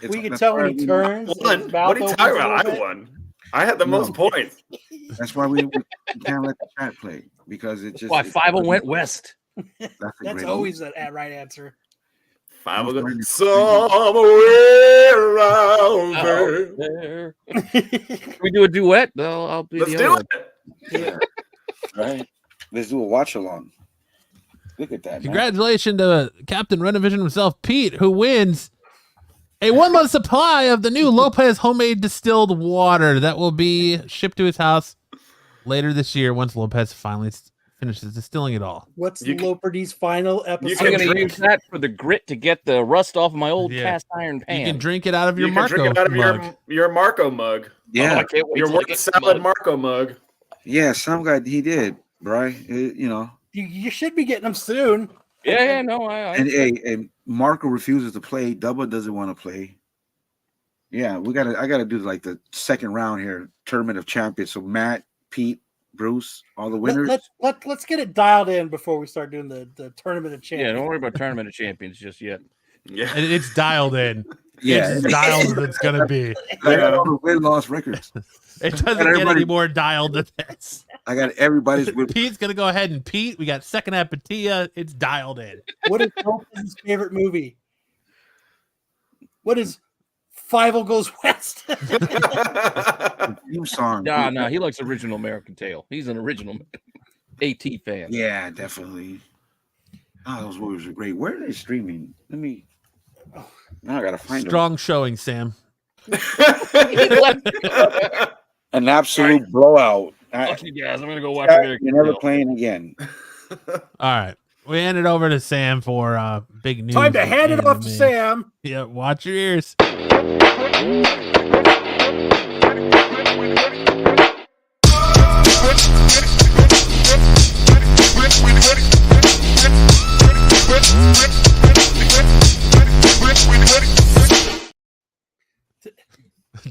We can tell when he turns. What his mouth are you talking opens a about? little I bit. won. I had the most points. That's why we can't let the chat play because it just. Why 5 went west? That's always the right answer. 5 will go Right. somewhere around there. Can we do a duet? I'll be Let's the do other it. Yeah. Right. Let's do a watch along. Look at that. Man. Congratulations to Captain Renovision himself, Pete, who wins a 1-month supply of the new Lopez homemade distilled water that will be shipped to his house later this year once Lopez finally finishes distilling it all. What's You can- Loperty's final episode? can I'm going to drink- use that for the grit to get the rust off my old Yeah. cast iron pan. You can drink it out of your You can Marco drink it out of mug. your Marco mug. Yeah. I can't wait Your till I word get salad mud. Marco mug. Yeah. Some guy he did, right? You should be getting them soon. Yeah, no, I And Marco refuses to play. Dubba doesn't want to play. Yeah, I gotta do like the second round here, tournament of champions. So Matt, Pete, Bruce, all the winners. Let's get it dialed in before we start doing the tournament of yeah, champions. don't worry about tournament of champions just yet. Yeah. And it's dialed in. Yeah. It's dialed as it's going to be. I got all the win-loss records. It doesn't get everybody- any more dialed than this. I got everybody's win. Pete's going to go ahead and Pete. We got second at Patia. It's dialed in. What is Lopez's favorite movie? What is Five Goes West? Theme song. No, he likes original American Tail. He's an original AT fan. Yeah, definitely. Oh, those movies are great. Where are they streaming? Now I gotta find them. Strong showing, Sam. An absolute blowout. Fuck you guys. I'm gonna go watch You're American never Tail. playing again. All right. We hand it over to Sam for big news. Time to in hand it off to anime. Sam. Yeah, watch your ears. I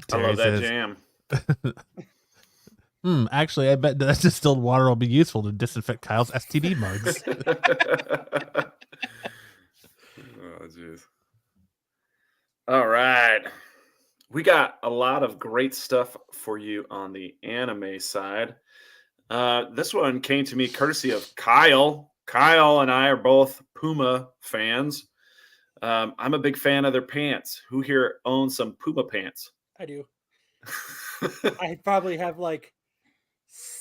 Terry love that says, jam. Actually, I bet that distilled water will be useful to disinfect Kyle's STD mugs. Oh, jeez. All right. We got a lot of great stuff for you on the anime side. This one came to me courtesy of Kyle. Kyle and I are both Puma fans. I'm a big fan of their pants. Who here owns some Puma pants? I do. I probably have like.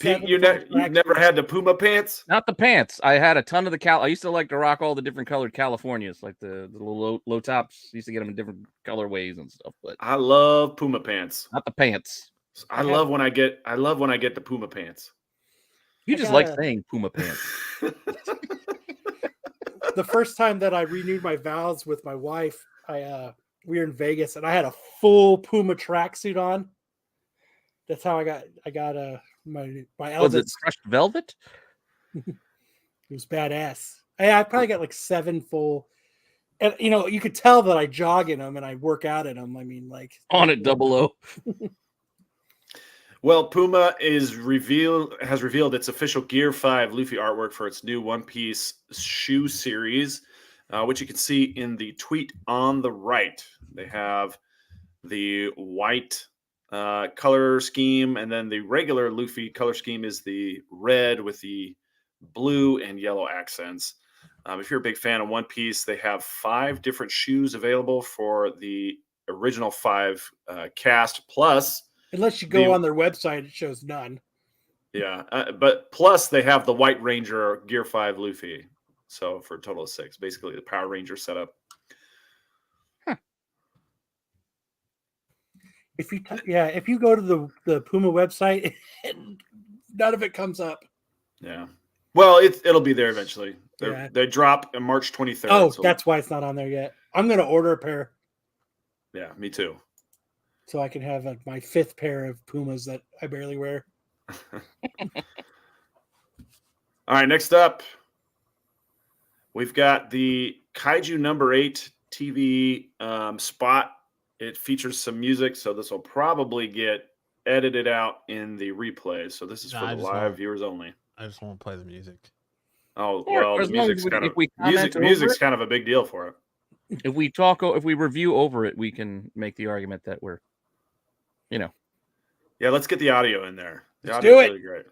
Pete, you never had the Puma pants? Not the pants. I had a ton of the I used to like to rock all the different colored Californias, like the little low tops. Used to get them in different colorways and stuff, but I love Puma pants. not the pants. I love when I get the Puma pants. You I just like gotta- saying Puma pants. The first time that I renewed my vows with my wife, we were in Vegas and I had a full Puma tracksuit on. That's how I got my Was it eldest. crushed velvet? It was badass. I probably got like 7 full, and you could tell that I jog in them and I work out in them. I mean, like On it, 00. Well, Puma has revealed its official Gear 5 Luffy artwork for its new One Piece shoe series, which you can see in the tweet on the right. They have the white color scheme, and then the regular Luffy color scheme is the red with the blue and yellow accents. If you're a big fan of One Piece, they have 5 different shoes available for the original 5 cast, plus unless you go on their website, it shows none. yeah, but plus they have the White Ranger Gear 5 Luffy, so for a total of 6, basically the Power Ranger setup. If you go to the Puma website and none of it comes up. Yeah. Well, it'll be there eventually. Yeah. They drop on March 23rd. Oh, so that's why it's not on there yet. I'm gonna order a pair yeah, me too. so I can have my 5th pair of Pumas that I barely wear. All right, next up, we've got the Kaiju number 8 TV spot. It features some music, so this will probably get edited out in the replay. So this is for the live viewers only. I just won't play the music. Oh, Yeah, well, as the long music's as kind of we comment over music's it. kind of a big deal for it. If we review over it, we can make the argument that we're, Yeah, let's get the audio in there. The Let's audio's do it. really great.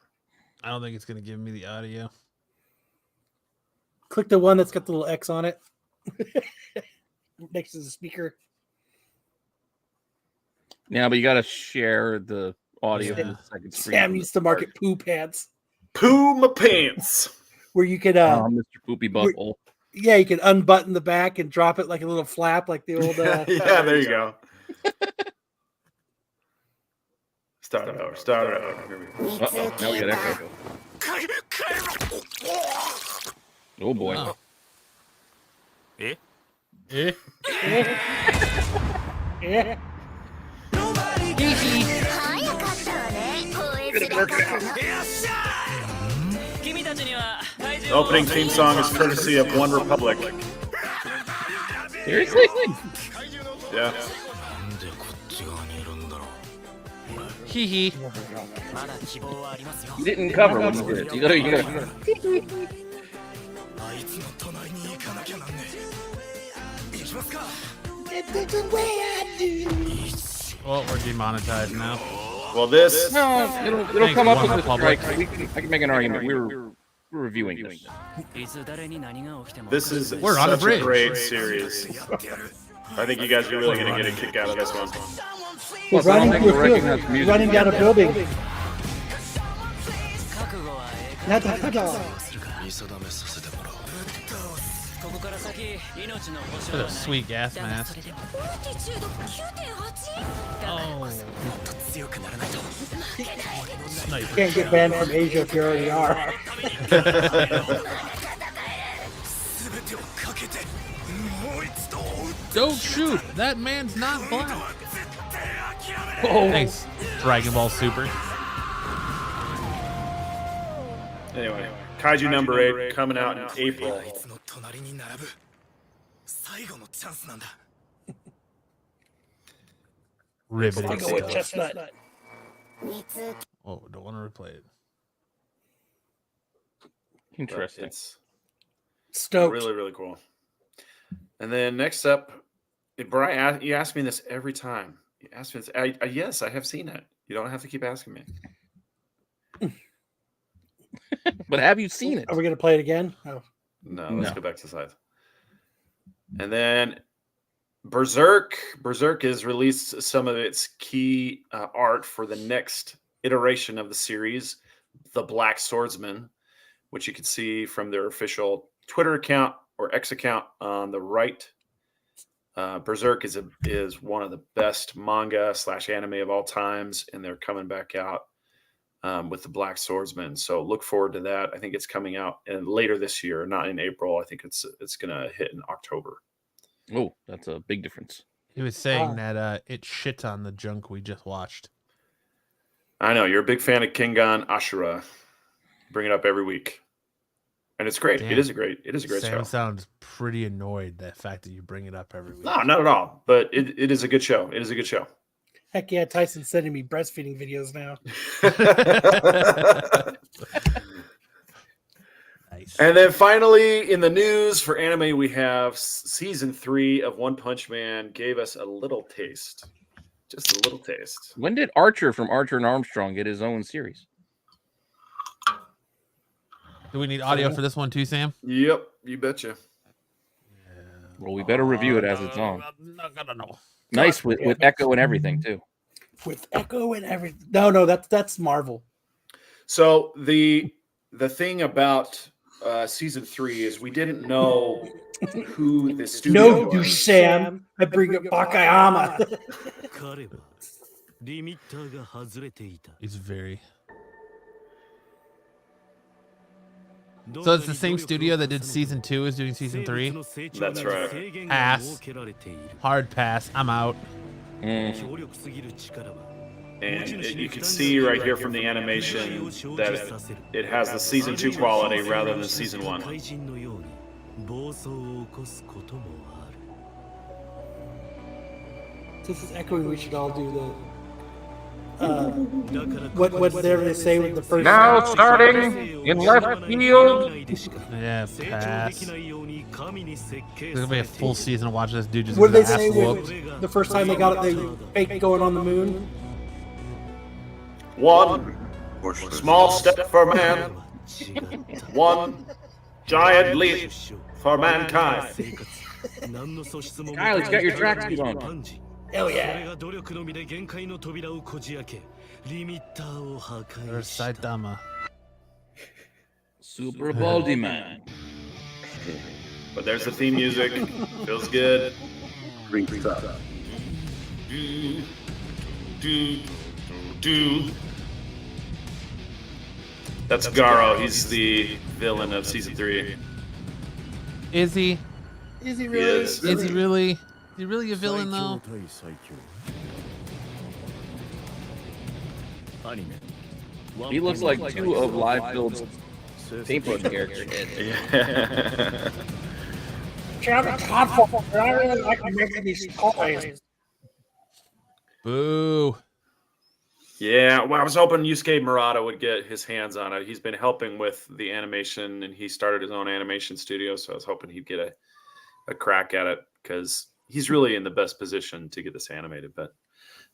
I don't think it's gonna give me the audio. Click the one that's got the little X on it next to the speaker. yeah, but you got to share the audio Yeah. from the second screen. Sam needs to market poo pants Poo my pants. where you could Mr. Poopy we're- Butthole. yeah, you can unbutton the back and drop it like a little flap, like the old. Yeah, there you go. Start it over. Here we go. Uh-oh, now we got echo. Oh boy. Oh. Eh? Eh? Yeah. 君たちには怪 The 獣を opening theme song is courtesy of One Republic. Seriously? Yeah. Hee hee. まだ希望はありますよ You didn't cover what you did. You gotta. あいつの隣に行かなきゃなんねえ行きますか Well, we're demonetized now. Well, this No, it'll Thanks, come up One with the Republic. strike. I can make an argument. We're reviewing this. いつ誰に何が起きても this is We're on a such a bridge. great series. I think you guys are really going to get a kick out of this one. Plus, I don't think we'll Running, recognize the music. running down a building. 覚悟はええか Not the 見定めさせてもらおうここから先命の保 What 証 a sweet gas だが mask. それでも Oh, もっと強くならないと sniper. can't get banned from Asia if you already are. 全てをかけてもう一度 Don't shoot. That man's not black. 絶対諦め Oh, Thanks, Dragon Ball Super. Anyway, Kaiju number 8 coming out in April. あいつの隣に並ぶ最後のチャンスなんだ Riveting I'll go with stuff. chestnut. Oh, don't want to replay it. interesting. It's Stoked. really, really cool. And then next up, Brian, you ask me this every time. You ask me this. Yes, I have seen it. You don't have to keep asking me. But have you seen it? Are we gonna play it again? Oh, No, let's No. go back to the side. And then Berserk. Berserk has released some of its key art for the next iteration of the series, The Black Swordsman, which you can see from their official Twitter account or X account on the right. Berserk is one of the best manga / anime of all times, and they're coming back out with the Black Swordsman. So look forward to that. I think it's coming out later this year, not in April. I think it's gonna hit in October. Oh, that's a big difference. He was saying Oh. that it shit on the junk we just watched. I know you're a big fan of Kengan Ashura. Bring it up every week, and it's great. Damn. It is a great Sam show. sounds pretty annoyed the fact that you bring it up every week. No, not at all. But it is a good show. It is a good show. heck yeah! Tyson's sending me breastfeeding videos now. Nice. And then finally, in the news for anime, we have season 3 of One Punch Man gave us a little taste, just a little taste. When did Archer from Archer and Armstrong get his own series? Do we need audio for this one too, Sam? Yep, you betcha. Well, we better review it as it's on. No. Nice with echo and everything too. With echo and everything. No, that's Marvel. So the thing about season 3 is we didn't know who the studio No, you was. Sam. I bring up Bakayama. 彼はリミッターが外れていた He's very. So it's the same studio that did season 2 is doing season 3. That's right. Pass. Hard pass. I'm out. And you can see right here from the animation that it has the season 2 quality rather than season 1. This is echoing. We should all do the. Whatever they say with the first. Now starting in left field. Yeah, pass. There's gonna be a full season of watching this dude just What get did they his say ass whooped. with the first time they got it? They faked going on the moon. One small step for man, one giant leap for mankind. Kyle, you got your tracksuit on. Hell yeah. There's Saitama. Super Baldy Man. But there's the theme music. Feels good. Do. That's Garo. He's the villain of season 3. Is he? Is he He really? is. Is he really? Is he really a villain though? He looks like 2 of Live Build's paintbrush characters. I'm a thoughtful. I really like making these toys. Boo. Yeah, well, I was hoping Yusuke Murata would get his hands on it. He's been helping with the animation, and he started his own animation studio, so I was hoping he'd get a crack at it, because he's really in the best position to get this animated. But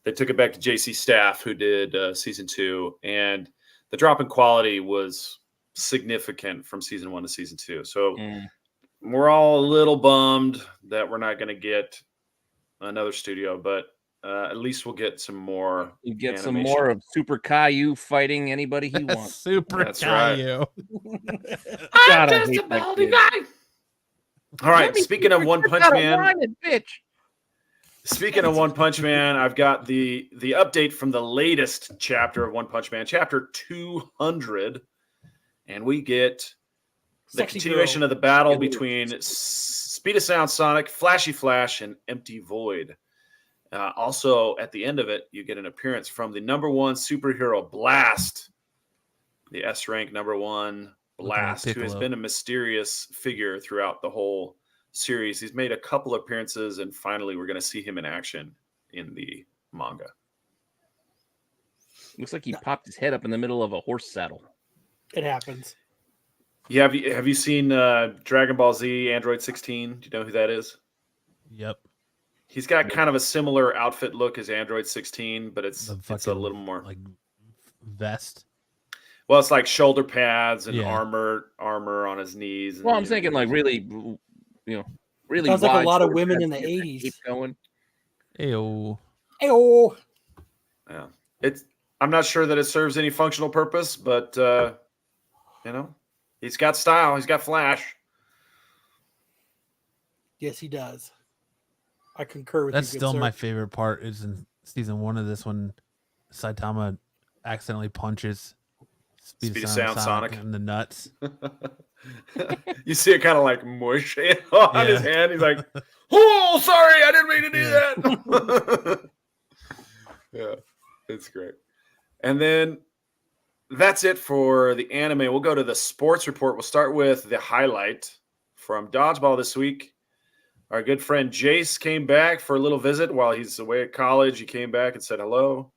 they took it back to JC Staff, who did season 2, and the drop in quality was significant from season 1 to season 2. So we're all a little bummed that we're not going to get another studio, but at least we'll get some more. You get animation. some more of Super Caillou fighting anybody he wants. Super That's right. Caillou. God, I hate that kid. All right, speaking of One Punch Man, Bitch. speaking of One Punch Man, I've got the update from the latest chapter of One Punch Man, chapter 200, and we get the Sexy continuation girl. of the battle between Speed of Sound Sonic, Flashy Flash, and Empty Void. Also, at the end of it, you get an appearance from the #1 superhero Blast, the S rank #1 Blast, who has Piccolo. been a mysterious figure throughout the whole series. He's made a couple appearances, and finally, we're going to see him in action in the manga. Looks like he popped his head up in the middle of a horse saddle. It happens. Yeah, have you seen Dragon Ball Z Android 16? Do you know who that is? Yep. He's got kind of a similar outfit look as Android 16, but it's a fucking, little more like vest. well, it's like shoulder pads and Yeah. armor on his knees. And, Well, I'm thinking like really, really. Sounds like a wide lot of shoulder women pads in the to get that 80s. cape Going. Ew. Ayo. yeah, I'm not sure that it serves any functional purpose, but he's got style. He's got flash. Yes, he does. I concur with That's you. still my favorite part. Is in season 1 of this one, Saitama accidentally punches Speed of Sound Sonic. in the nuts. You see it kind of like mush on his hand. He's like, "Oh, sorry, I didn't mean to do that." Yeah, it's great. And then that's it for the anime. We'll go to the sports report. We'll start with the highlight from Dodgeball this week. Our good friend Jace came back for a little visit while he's away at college. He came back and said hello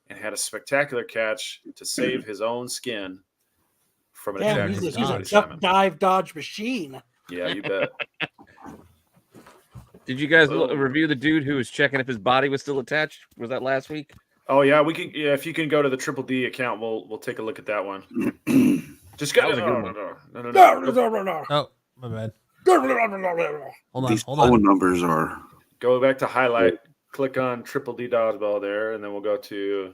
and had a spectacular catch to save his own skin from an Damn, attack. he's from a Johnny duck Simon. dive dodge machine. Yeah, you bet. Did you guys review the dude who was checking if his body was still attached? Was that last week? Oh yeah, we can. Yeah, if you can go to the Triple D account, we'll take a look at that one. Just go. That was a good one. No. Oh, my bad. Hold These on. phone numbers are. Go back to highlight. Click on Triple D Dodgeball there, and then we'll go to.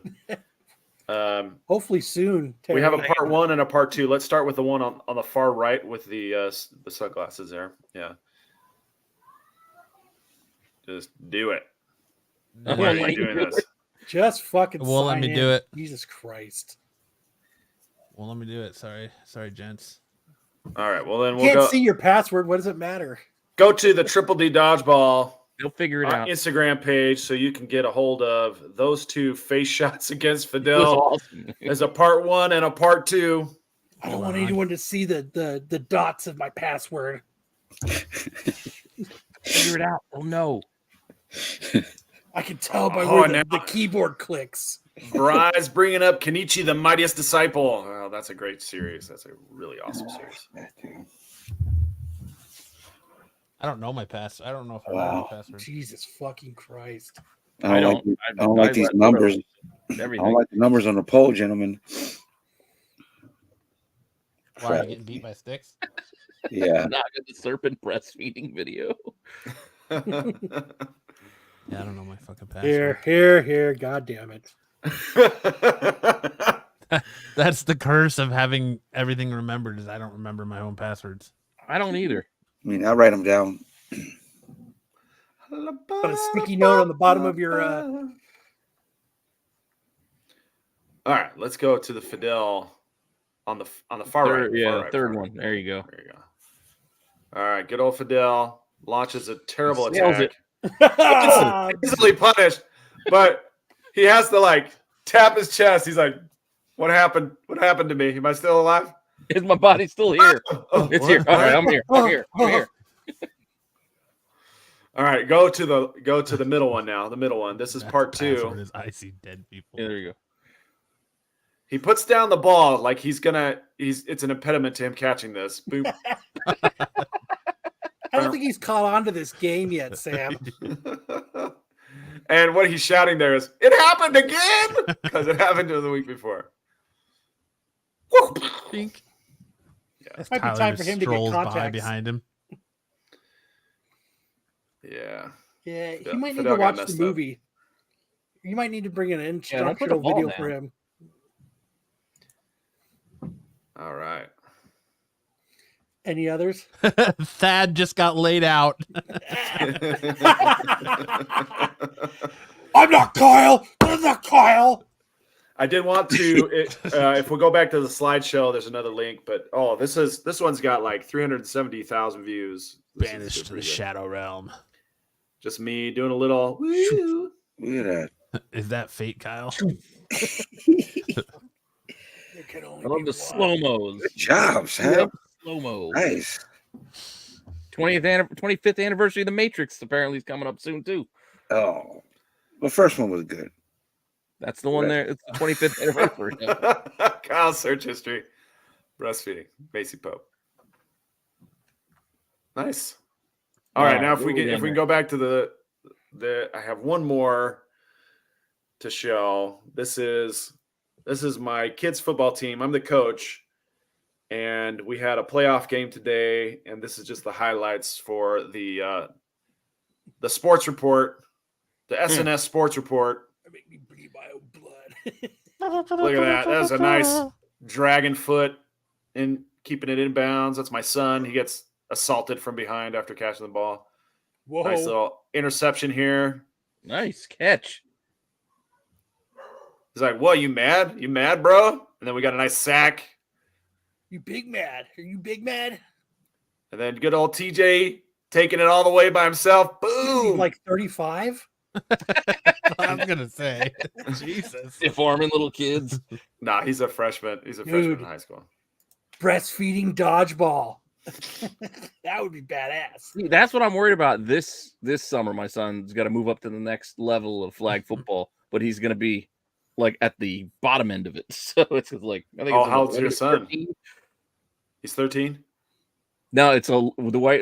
Hopefully soon. We have a Terry. part 1 and a part 2. Let's start with the one on the far right with the sunglasses there. Yeah. Just do it. Why are you doing this? Just fucking. Won't let sign me in. do it. Jesus Christ. Well, let me do it. Sorry, gents. All right. Well, then You we'll can't go see your password. What does it matter? go to the Triple D Dodgeball They'll figure it out. Instagram page so you can get a hold of those two face shots against It was Fidel. awesome. There's a part 1 and a part 2. I don't Hold want on. anyone to see the dots of my password. Figure it out. They'll know. I can tell by Oh, where now- the keyboard clicks. Bry's bringing up Kenichi, the mightiest disciple. Oh, that's a great series. That's a really awesome series. I don't know my pass. I don't know if I know Wow. my password. Jesus fucking Christ. I don't like these numbers. I Everything. don't like the numbers on the poll, gentlemen. Why are you getting beat by sticks? Yeah. Not the serpent breastfeeding video. Yeah, I don't know my fucking password. Here. God damn it. That's the curse of having everything remembered. Is I don't remember my own passwords. I don't either. I mean, I write them down. Put a sticky note on the bottom of your. All right, let's go to the Fidel on the far right. Third, yeah, far the right, third far one. There you go. right. There you go. All right, good old Fidel launches a terrible Nails attack. it. Easily punished, but he has to like tap his chest. He's like, "What happened? What happened to me? Am I still alive?" Is my body still here? Oh, It's what? here. All right, I'm here. I'm here. I'm here. All right, go to the middle one now. The middle one. This is That's part the password 2. Is I see dead people. Yeah, there you go. He puts down the ball like it's an impediment to him catching this. Boom. I don't think he's caught on to this game yet, Sam. And what he's shouting there is, "It happened again!" Because it happened to him the week before. Woo! Think. Yeah. As Might be Tyler time just for him to get strolls by contacts. behind him. Yeah. Yeah, he Fidel- might need Fidel to got watch the messed up. movie. You might need to bring an don't put the instructional ball video down. for him. All right. Any others? Thad just got laid out. I'm not Kyle. I'm not Kyle. I did want to, if we go back to the slideshow, there's another link, but this one's got like 370,000 views. This is Banished to the pretty good. Shadow Realm. Just me doing a little. Woo. Look at that. Is that fate, Kyle? There can only I love be the one. slow mos. Good job, Sam. Slow mo. Nice. 25th anniversary of The Matrix apparently is coming up soon too. Oh, the first one was good. That's the one there. It's the 25th anniversary. Kyle's search history. Breastfeeding. Macy Pope. Nice. All right. Now if we can go back to the I have one more to show. This is my kids' football team. I'm the coach. And we had a playoff game today, and this is just the highlights for the sports report, the SNS sports report. Make me bleed my own blood. Look at that. That's a nice dragon foot in keeping it inbounds. That's my son. He gets assaulted from behind after catching the ball. Whoa. Nice little interception here. Nice catch. He's like, "What, you mad? You mad, bro?" And then we got a nice sack. You big mad? Are you big mad? And then good old TJ taking it all the way by himself. He's Boom. like 35. I was gonna say, Jesus. Stiff arming little kids. Nah, he's a freshman. He's a freshman Dude. in high school. Breastfeeding dodgeball. That would be badass. See, that's what I'm worried about this summer. My son's got to move up to the next level of flag football, but he's going to be like at the bottom end of it. So it's just like, I think. Oh, it's how old's your son? 13. He's 13. No, it's the way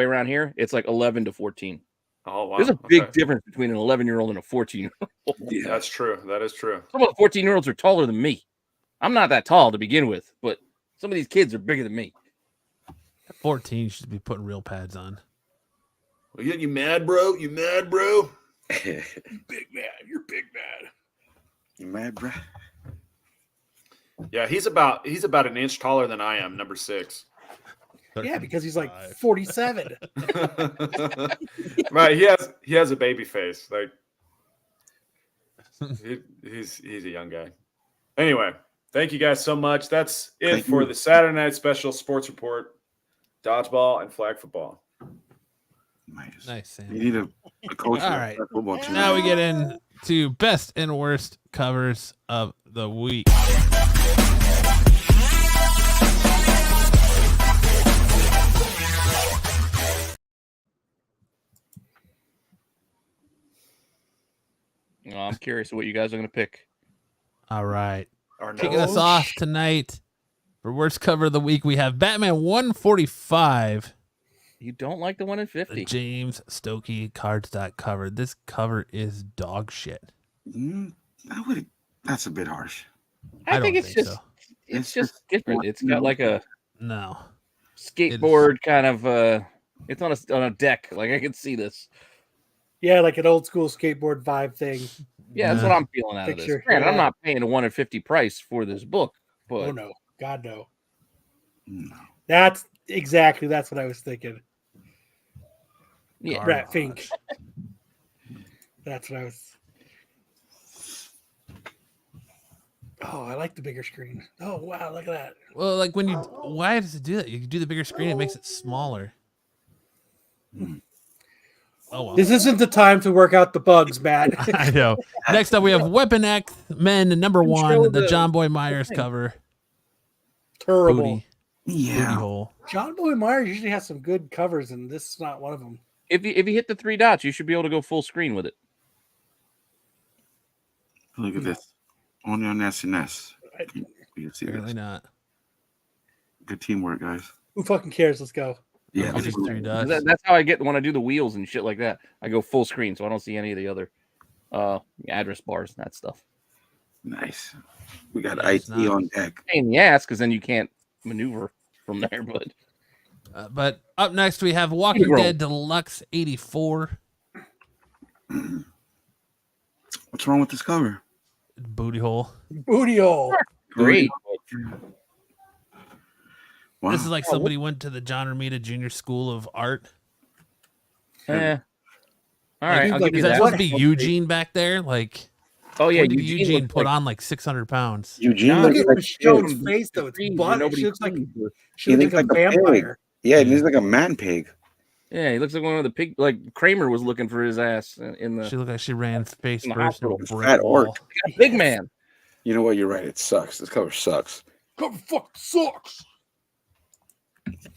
around here. It's like 11 to 14. Oh, wow. There's a big Okay. difference between an 11-year-old and a 14-year-old. Yeah. That's true. That is true. Some of the 14-year-olds are taller than me. I'm not that tall to begin with, but some of these kids are bigger than me. 14 should be putting real pads on. Well, you mad, bro? You mad, bro? You big mad. You're big mad. You mad, bro? Yeah, he's about an inch taller than I am, number 6. Yeah, because he's like 47. Right, he has a baby face. Like he's a young guy. Anyway, Thank you guys so much. That's it Thank for you. the Saturday Night Special Sports Report, dodgeball and flag football. Nice, Sam. You need a coach. All for right. that football team. Now we get into best and worst covers of the week. I'm curious what you guys are going to pick. All right. Our Kicking us off tonight for worst cover of the week, we have Batman 145. You don't like the one in The 50. James Stokey cardstock cover. This cover is dog shit. That's a bit harsh. I don't think it's think just so. it's just different. It's got like a No. skateboard kind of it's on a deck. Like I can see this. Yeah, like an old school skateboard vibe thing. Yeah, that's Nah. what I'm feeling out of Picture, this. Granted, I'm yeah. not paying a 1 in 50 price for this book, but Oh no, God no. No. That's what I was thinking. yeah, Rat Fink. That's what I was. Oh, I like the bigger screen. Oh wow, look at that. Well, like when you, why does it do that? You can do the bigger screen, it makes it smaller. Oh well. This isn't the time to work out the bugs, Matt. I know. Next up, we have Weapon X Men number Show 1, the the- John Boy Myers cover. Terrible. Booty Yeah. hole. John Boy Myers usually has some good covers, and this is not one of them. if you hit the 3 dots, you should be able to go full screen with it. Look at this. Only on SNS. You can see Apparently this. not. Good teamwork, guys. Who fucking cares? Let's go. Yeah. I'll just 3 dots. That's how I get when I do the wheels and shit like that. I go full screen, so I don't see any of the other address bars and that stuff. Nice. We got Yeah, it's IT not- on deck. Pain in the ass because then you can't maneuver from there. But up next, we have Walking Hero. Dead Deluxe 84. What's wrong with this cover? Booty hole. Booty hole. Great. Wow. This is like somebody went to the John Romita Jr. School of Art. Yeah. All Like, right. I'll like, give you Is that that. supposed to be Eugene back there? Like, Oh yeah, what did Eugene looked put like on like 600 pounds? Eugene Look looks at like Michonne's pig. face, though. It's trees butt. where She nobody looks like sees. she looks like a pig. vampire. Yeah, he looks like a man pig. Yeah, he looks like one of the pig. Like Kramer was looking for his ass in the She looked like she ran face In the first into a hospital. brick Fat wall. orc. big man. You know what? You're right. It sucks. This cover sucks. Cover fuck sucks.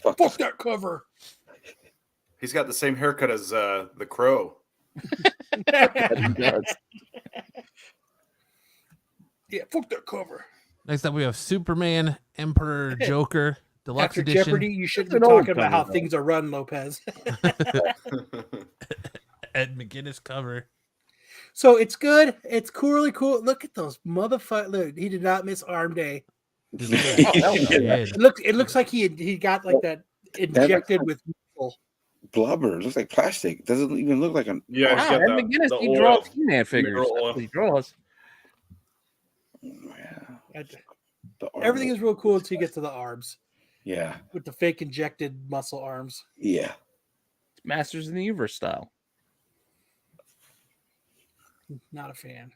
Fuck. Fuck that cover. He's got the same haircut as the Crow. Yeah, fuck that cover. Next up, we have Superman Emperor Joker Deluxe After Edition. Jeopardy, you shouldn't It's be an old talking about how cover, though. things are run, Lopez. Ed McGuinness cover. So it's good. It's really cool. Look at those motherfuckers. Look, he did not miss arm day. Just look at hell no. shit. It looks like he got like that injected with muscle. Blubber. It looks like plastic. It doesn't even look like a. Yeah, he's Wow, got Ed the McGuinness, he oil. draws He-Man figures. Mineral That's oil. what he draws. Yeah. The Everything arm. is real cool until you get to the arms Yeah. with the fake injected muscle arms. Yeah. It's Masters in the Universe style. Not a fan.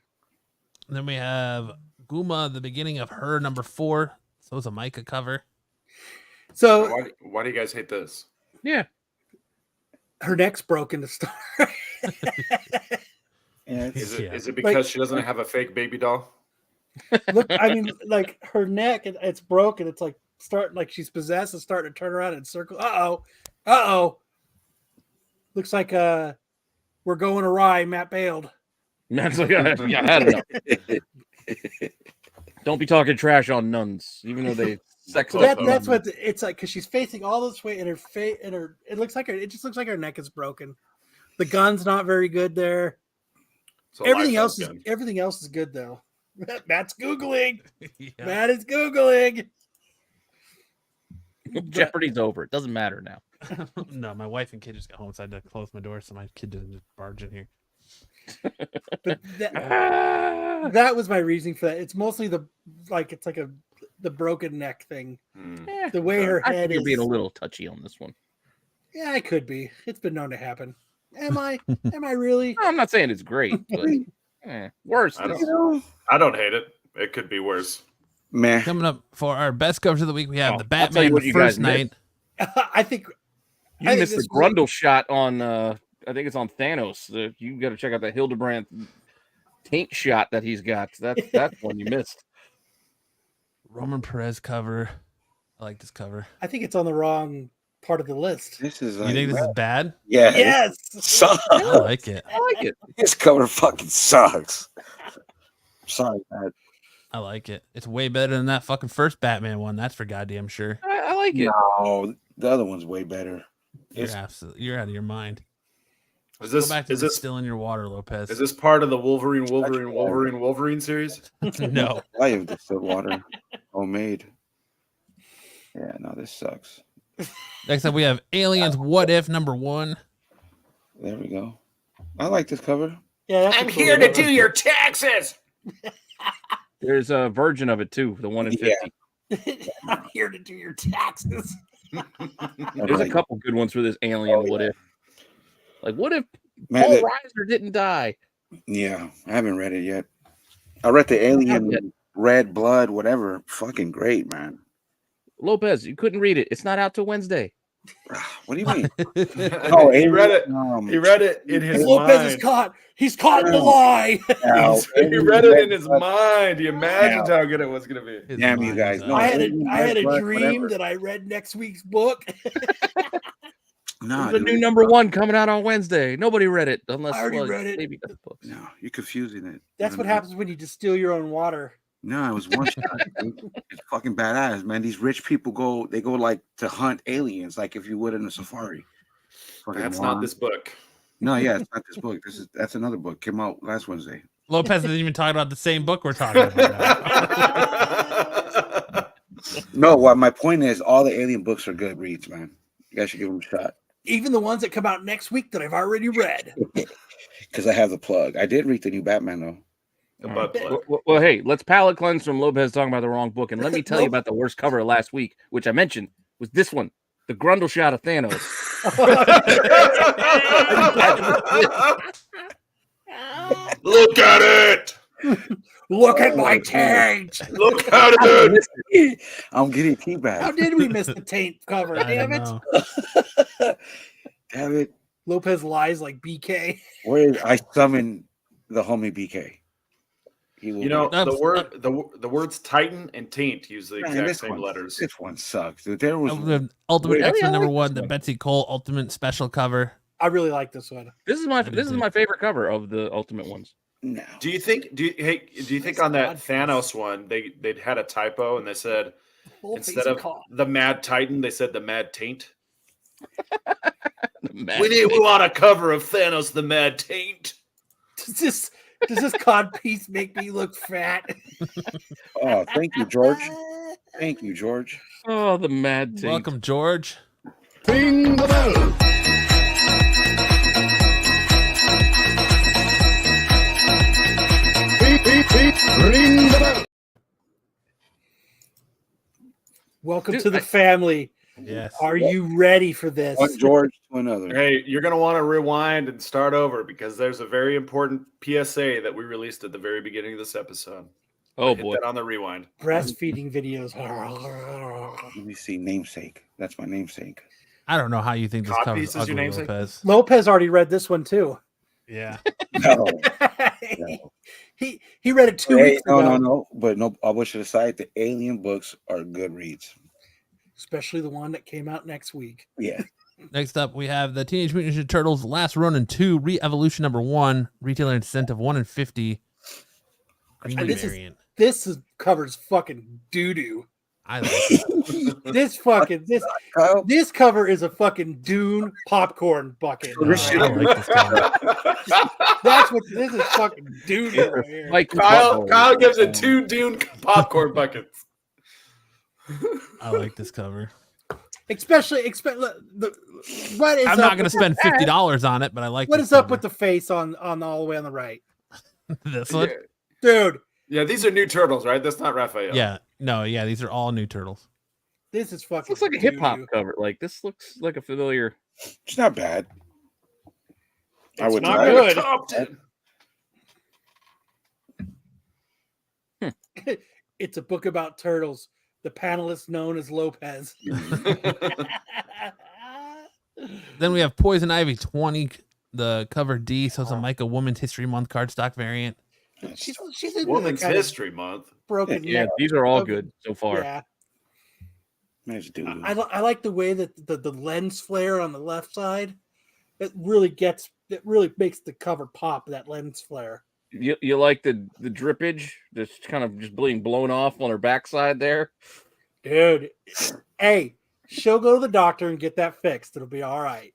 And then we have Guma, the beginning of her number 4. So it's a Micah cover. So Why do you guys hate this? Yeah. her neck's broken to start. Yeah. Is Yeah. it because she doesn't have a fake baby doll? Look, I mean, like her neck, it's broken. It's like starting, like she's possessed and starting to turn around and circle. Uh-oh. Looks like we're going awry. Matt bailed. That's like, yeah, I had enough. Don't be talking trash on nuns, even though they sex So up. that's what it's like, because she's facing all this way, and her face, and her it just looks like her neck is broken. The gun's not very good there. It's a Everything life-size else gun. is good though. Matt's googling. Yeah. Matt is googling. Jeopardy's over. It doesn't matter now. No, my wife and kid just got home, so I had to close my door so my kid didn't just barge in here. But that was my reasoning for that. It's mostly the broken neck thing. Hmm. The way her I head think you're is. being a little touchy on this one. Yeah, I could be. It's been known to happen. Am I? Am I really? I'm not saying it's great, but worse. I don't hate it. It could be worse. Man, Coming up for our best covers of the week, we have Oh, the I'll tell Batman you what the you first guys missed. night. I think You I think missed the this was- Grundle shot on. I think it's on Thanos. You got to check out the Hildebrand taint shot that he's got. That's one you missed. Roman Perez cover. I like this cover. I think it's on the wrong part of the list. this is You like, think this is bad? yeah, Yes. sucks. I like it. I like it. This cover fucking sucks. Sorry, man. I like it. It's way better than that fucking first Batman one. That's for goddamn sure. I like it. No, the other one's way better. It's- You're out of your mind. Is Go this back to is this this still in your water, Lopez. is this part of the Wolverine series? No. I have distilled water, homemade. Yeah, no, this sucks. Next up, we have Aliens What If #1. There we go. I like this cover. Yeah, that's I'm a cool here to cover. do your taxes. There's a version of it too, the one in 50. I'm here to do your taxes. There's a couple good ones for this Alien What If. Like, what if Man, Paul that- Reiser didn't die? yeah, I haven't read it yet. I read the Alien Red Blood, whatever. Fucking great, man. Lopez, you couldn't read it. It's not out till Wednesday. What do you mean? Oh, he read it. He read it in his Lopez is mind. caught. He's caught in the lie. He read it in his mind. He imagined how good it was going to be. His Damn you mind guys. is No, out. I had Alien a Red Blood, dream whatever. that I read next week's book. Nah, the new #1 coming out on Wednesday. Nobody read it unless I already read it. Maybe got the books. No, you're confusing it. That's what happens when you distill your own water. No, it was one shot. Dude. It's fucking badass, man. These rich people go like to hunt aliens, like if you would in a safari. Fucking That's moron. not this book. No, yeah, it's not this book. That's another book. Came out last Wednesday. Lopez isn't even talking about the same book we're talking about. No, what my point is, all the alien books are good reads, man. You guys should give them a shot. Even the ones that come out next week that I've already read. Because I have the plug. I did read the new Batman though. The butt plug. Well, hey, let's palate cleanse from Lopez talking about the wrong book, and let me tell you about the worst cover of last week, which I mentioned was this one, the Grundle shot of Thanos. Look at it. Look at my taint. Look at it. I'm getting How teabagged. did we miss the taint cover? I Damn don't it. know. Damn it. Lopez lies like BK. Where I summon the homie BK. He will You know, That's- the words Titan and taint use the Man, exact this same one- letters. This one sucks, dude. There was The Ultimate Wait, X-Men I like #1, this the one. Betsy Cole Ultimate Special cover. I really like this one. This is my favorite cover of the Ultimate ones. no. Do you think on that Thanos one they'd had a typo and they said Full instead face of call. the Mad Titan they said the Mad Taint? The Mad We want a cover of Thanos the Mad Taint. Does this cod piece make me look fat? Oh, thank you, George. Thank you, George. Oh, the Mad Taint. Welcome, George. Ring the bell. Ring the bell. Welcome Dude, to the family. Yes. Are you ready for this? One George to another. Hey, you're gonna want to rewind and start over because there's a very important PSA that we released at the very beginning of this episode. Oh Hit boy. that on the rewind. Breastfeeding videos. Let me see. Namesake. That's my namesake. I don't know how you think this Cod cover piece is is your ugly, namesake? Lopez. Lopez already read this one too. Yeah. No. No. he read it 2 Hey, weeks no, ago. no. But no, I wish to the side. The alien books are good reads. Especially the one that came out next week. Yeah. Next up, we have the Teenage Mutant Ninja Turtles Last Ronin 2 Re-Evolution #1, retailer incentive 1 in 50. Green And this is- variant. Covers fucking doo doo. I like it. Kyle, This cover is a fucking Dune popcorn bucket. I like this cover. That's what this is. Fucking doo doo right here. Like Kyle gives it 2 Dune popcorn buckets. I like this cover. Especially what is I'm up not going to with spend the- $50 on it, but I like What this is up cover. with the face on all the way on the right, this one? dude? Yeah, these are new turtles, right? That's not Raphael. Yeah. No, yeah, these are all new turtles. This is fucking. This looks like a hip hop doo-doo. cover. Like this looks like a familiar. it's not bad. I It's would not try good. it. Compton. It's a book about turtles. The panelist known as Lopez. Then we have Poison Ivy 20, the cover D. So it's a Micah Women's History Month cardstock variant. She's into Women's the kind of History Month. broken Yeah, neck. these are all good so far. Yeah. Nice dude. I like the way that the lens flare on the left side. It really makes the cover pop, that lens flare. You like the drippage that's kind of just being blown off on her backside there? Dude. Hey, she'll go to the doctor and get that fixed. It'll be all right.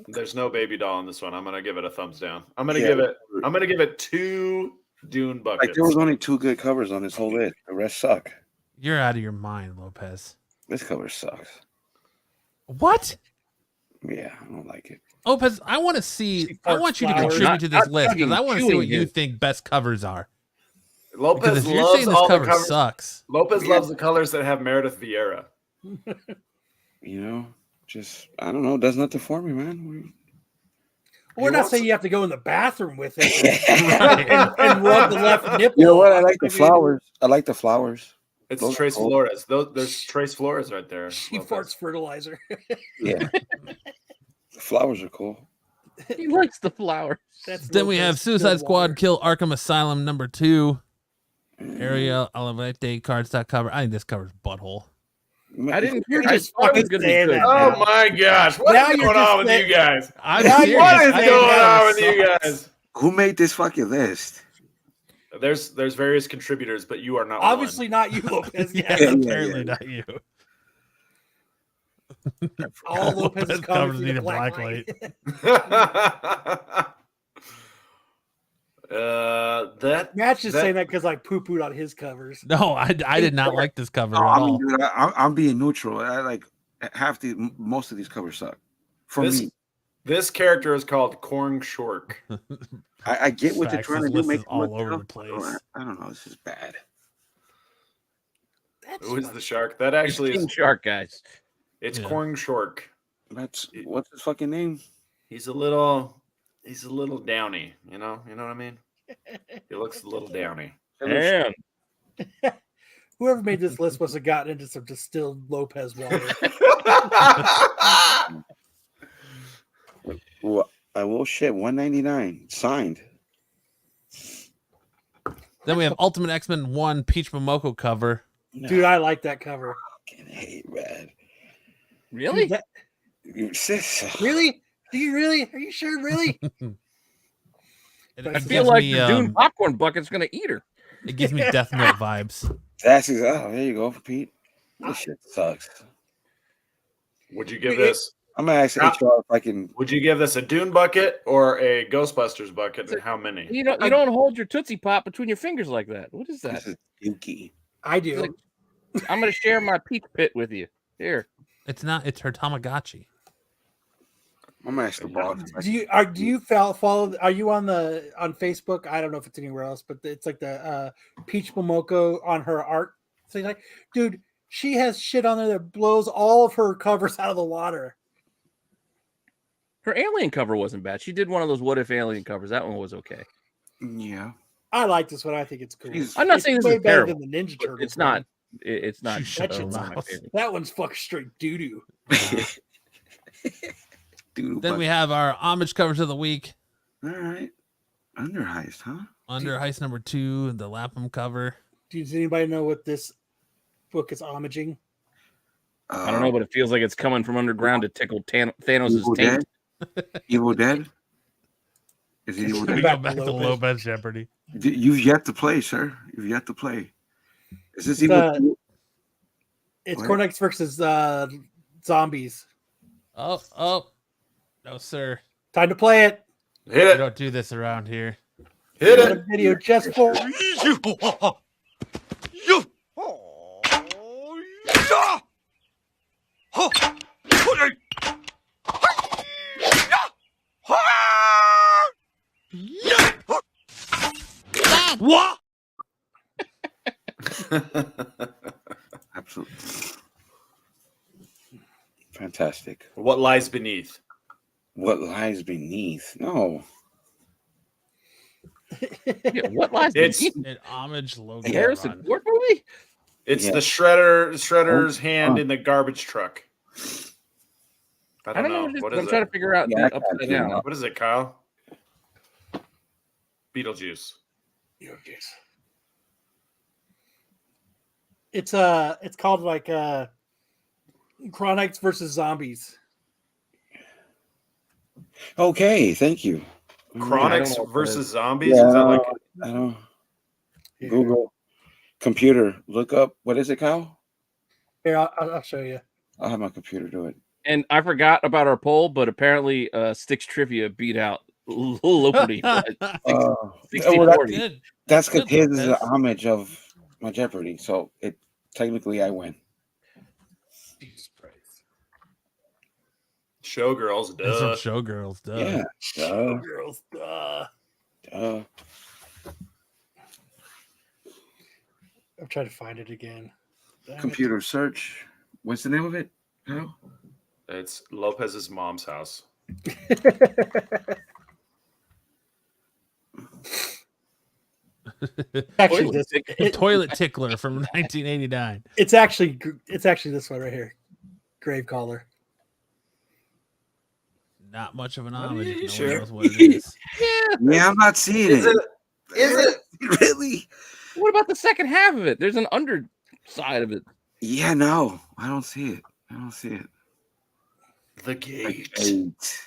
There's no baby doll in this one. I'm gonna give it a thumbs down. I'm gonna give it 2 Dune buckets. Like there was only 2 good covers on this whole list. The rest suck. You're out of your mind, Lopez. This cover sucks. What? Yeah, I don't like it. Lopez, I want to see. I want you to flowers. contribute to this Not list because I want to see what chewing you it. think best covers are. Because Lopez if you're loves saying this all the cover covers. sucks, Lopez loves the colors that have Meredith Vieira. You know, just I don't know. It does nothing for me, man. We're not saying you have to go in the bathroom with it Right. and rub the left nipple. You know what? I like the mean, flowers. I like the flowers. It's Those are Trace cool. Flores. There's Trace Flores right there. She Lopez. farts fertilizer. Yeah, the flowers are cool. He likes the flowers. That's then we have Lopez Suicide still Squad water. Kill Arkham Asylum #2. Ariel Olivete cardstock cover. I think this covers butthole. I didn't. You're I just thought it was fucking gonna be saying good. that. Oh my gosh! What Now is you're going just on with saying- you guys? I'm Now serious. you're What is I think going that on with you sucks. guys? Who made this fucking list? There's various contributors, but you are not Obviously not you, Lopez. Yeah, Yeah. apparently not you. All Lopez's Lopez covers covers need need a a black black light. one. That Matt's just that- saying that because I poo-pooed on his covers. No, I did not like this cover No, at I all. mean, dude, I'm being neutral. I like most of these covers suck. For This- me, this character is called Corn Shork. I get what they're Facts, trying to this do. list Make is it all look over the tough. place. I don't know. This is bad. That's Who is funny. the shark? That actually King is. Shark, guys. It's Yeah. Corn Shork. That's what's his fucking name? He's a little downy. You know what I mean? He looks a little downy. And Whoever made this list must have gotten into some distilled Lopez water. Well, I will shit. $199 signed. Then we have Ultimate X-Men 1 Peach Momoko cover. Dude, I like that cover. fucking hate red. really, Dude, that- You sis. really? Do you really? Are you sure? Really? It I I gives feel like me, the Dune popcorn bucket's gonna eat her. it gives me Death Note vibes. That's oh, there you go, Pete. This shit sucks. Would you give this? I'm gonna ask HR if I can. Would you give this a Dune bucket or a Ghostbusters bucket, and how many? You don't hold your Tootsie Pop between your fingers like that. What is that? This is dookie. I do. Like- I'm gonna share my peach pit with you. Here. It's not. It's her Tamagotchi. I'm gonna ask the boss. Do you follow? Are you on Facebook? I don't know if it's anywhere else, but it's like the Peach Momoko on her art. So like, dude, she has shit on there that blows all of her covers out of the water. Her alien cover wasn't bad. She did one of those what if alien covers. That one was okay. Yeah. I like this one. I think it's cool. Jeez. I'm not It's saying this way is better terrible, than the Ninja But Turtles. it's not. one. It's not. You shut That your shit's not my mouth. favorite. That one's fucking straight doo doo. Dude, Then we have our homage covers of the week. all right. Under heist, huh? Under Heist #2, the Lapham cover. Does anybody know what this book is homaging? I don't know, but it feels like it's coming from underground to tickle Thanos' Evil taint. Dead? Evil Dead? Is it Evil We Dead? go back to Lopez Jeopardy. You've yet to play, sir. You've yet to play. Is this It's, Evil? It's What? Cornex versus zombies. Oh, no, sir. Time to play it. Hit We it! don't do this around here. Hit Got it! a video just for Absolutely. Fantastic. What lies beneath? What lies beneath? No. Yeah, what lies It's- beneath An homage logo. the Harrison run. Ford movie? It's Yeah. the shredder's hand huh. in the garbage truck. I don't know. What is I'm it? trying to figure out Yeah, I the can't upside figure it down. out. What is it, Kyle? Beetlejuice. It's called like Chronics versus Zombies. Okay, thank you. Chronics know what that versus is. zombies. Yeah, Is that like I don't. Here. Google, computer, look up. What is it, Kyle? Here, I'll show you. I'll have my computer do it. And I forgot about our poll, but apparently Sticks Trivia beat out Loperty. Oh, 60-40. Good. that's because Good, his is an Lopez. homage of my Jeopardy, so it technically I win. Jesus Christ. Showgirls? It's from Duh. Showgirls. Duh. Yeah, duh, Girls, duh. duh. I'm trying to find it again. Damn it. Computer search. What's the name of it? Kyle? It's Lopez's mom's house. Actually, Toilet this, Toilet Tickler from 1989. it's actually this one right here. Grave Caller. Not much of an Are homage. you if no sure? one knows what it is. Yeah, I'm not seeing Is it. it? Is it? Really? What about the second half of it? There's an underside of it. Yeah, no, I don't see it. I don't see it. The Gate. Gate.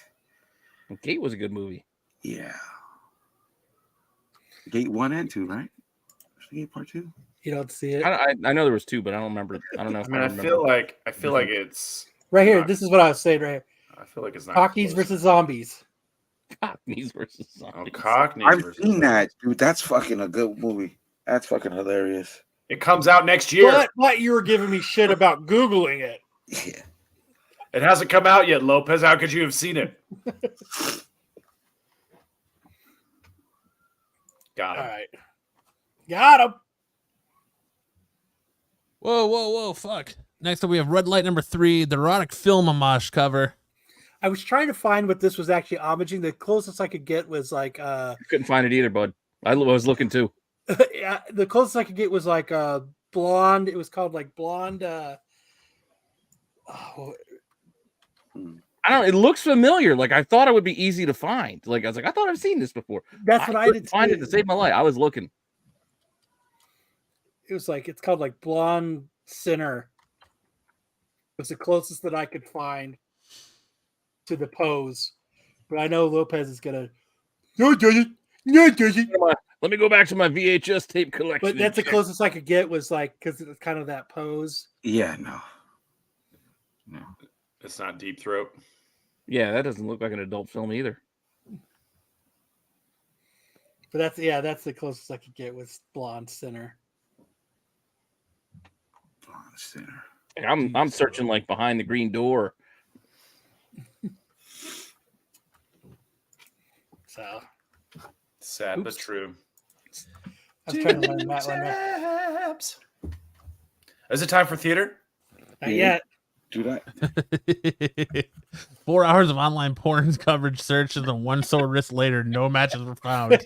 Gate was a good movie. Yeah. Gate 1 and 2, right? Gate part 2. You don't see it I know there was two, but I don't remember. I don't know. If I mean, I remember. feel like it's. right here. not- This is what I was saying right here. I feel like it's not. Cockies close. versus zombies. Cockneys versus Oh, zombies. Cockneys. I've versus- seen that, dude. That's fucking a good movie. That's fucking hilarious. It comes out next year. But you were giving me shit about Googling it. Yeah. It hasn't come out yet, Lopez. How could you have seen it? Got All it. right. Got him. Whoa, fuck. Next up, we have Red Light number 3, the erotic film homage cover. I was trying to find what this was actually homaging. The closest I could get was like Couldn't find it either, bud. I was looking too. yeah, the closest I could get was like blonde. It was called like blonde I don't know. It looks familiar. Like I thought it would be easy to find. Like I was like, I thought I've seen this before. that's what I couldn't did find it too. to save my life. I was looking. It was like it's called like blonde sinner. It was the closest that I could find to the pose. But I know Lopez is gonna no it doesn't. No it doesn't. Let me go back to my VHS tape collection. But and that's the check. closest I could get was like because it's kind of that pose. Yeah, no. No. It's not Deep Throat. Yeah, that doesn't look like an adult film either. But that's the closest I could get was blonde sinner. Blonde sinner. Like, I'm searching like behind the green door. So Sad but Oops. true. I was trying to learn that one. Tabs. Is it time for theater? Not yet. Do that. 4 hours of online porn coverage search, and then one sore wrist later, no matches were found.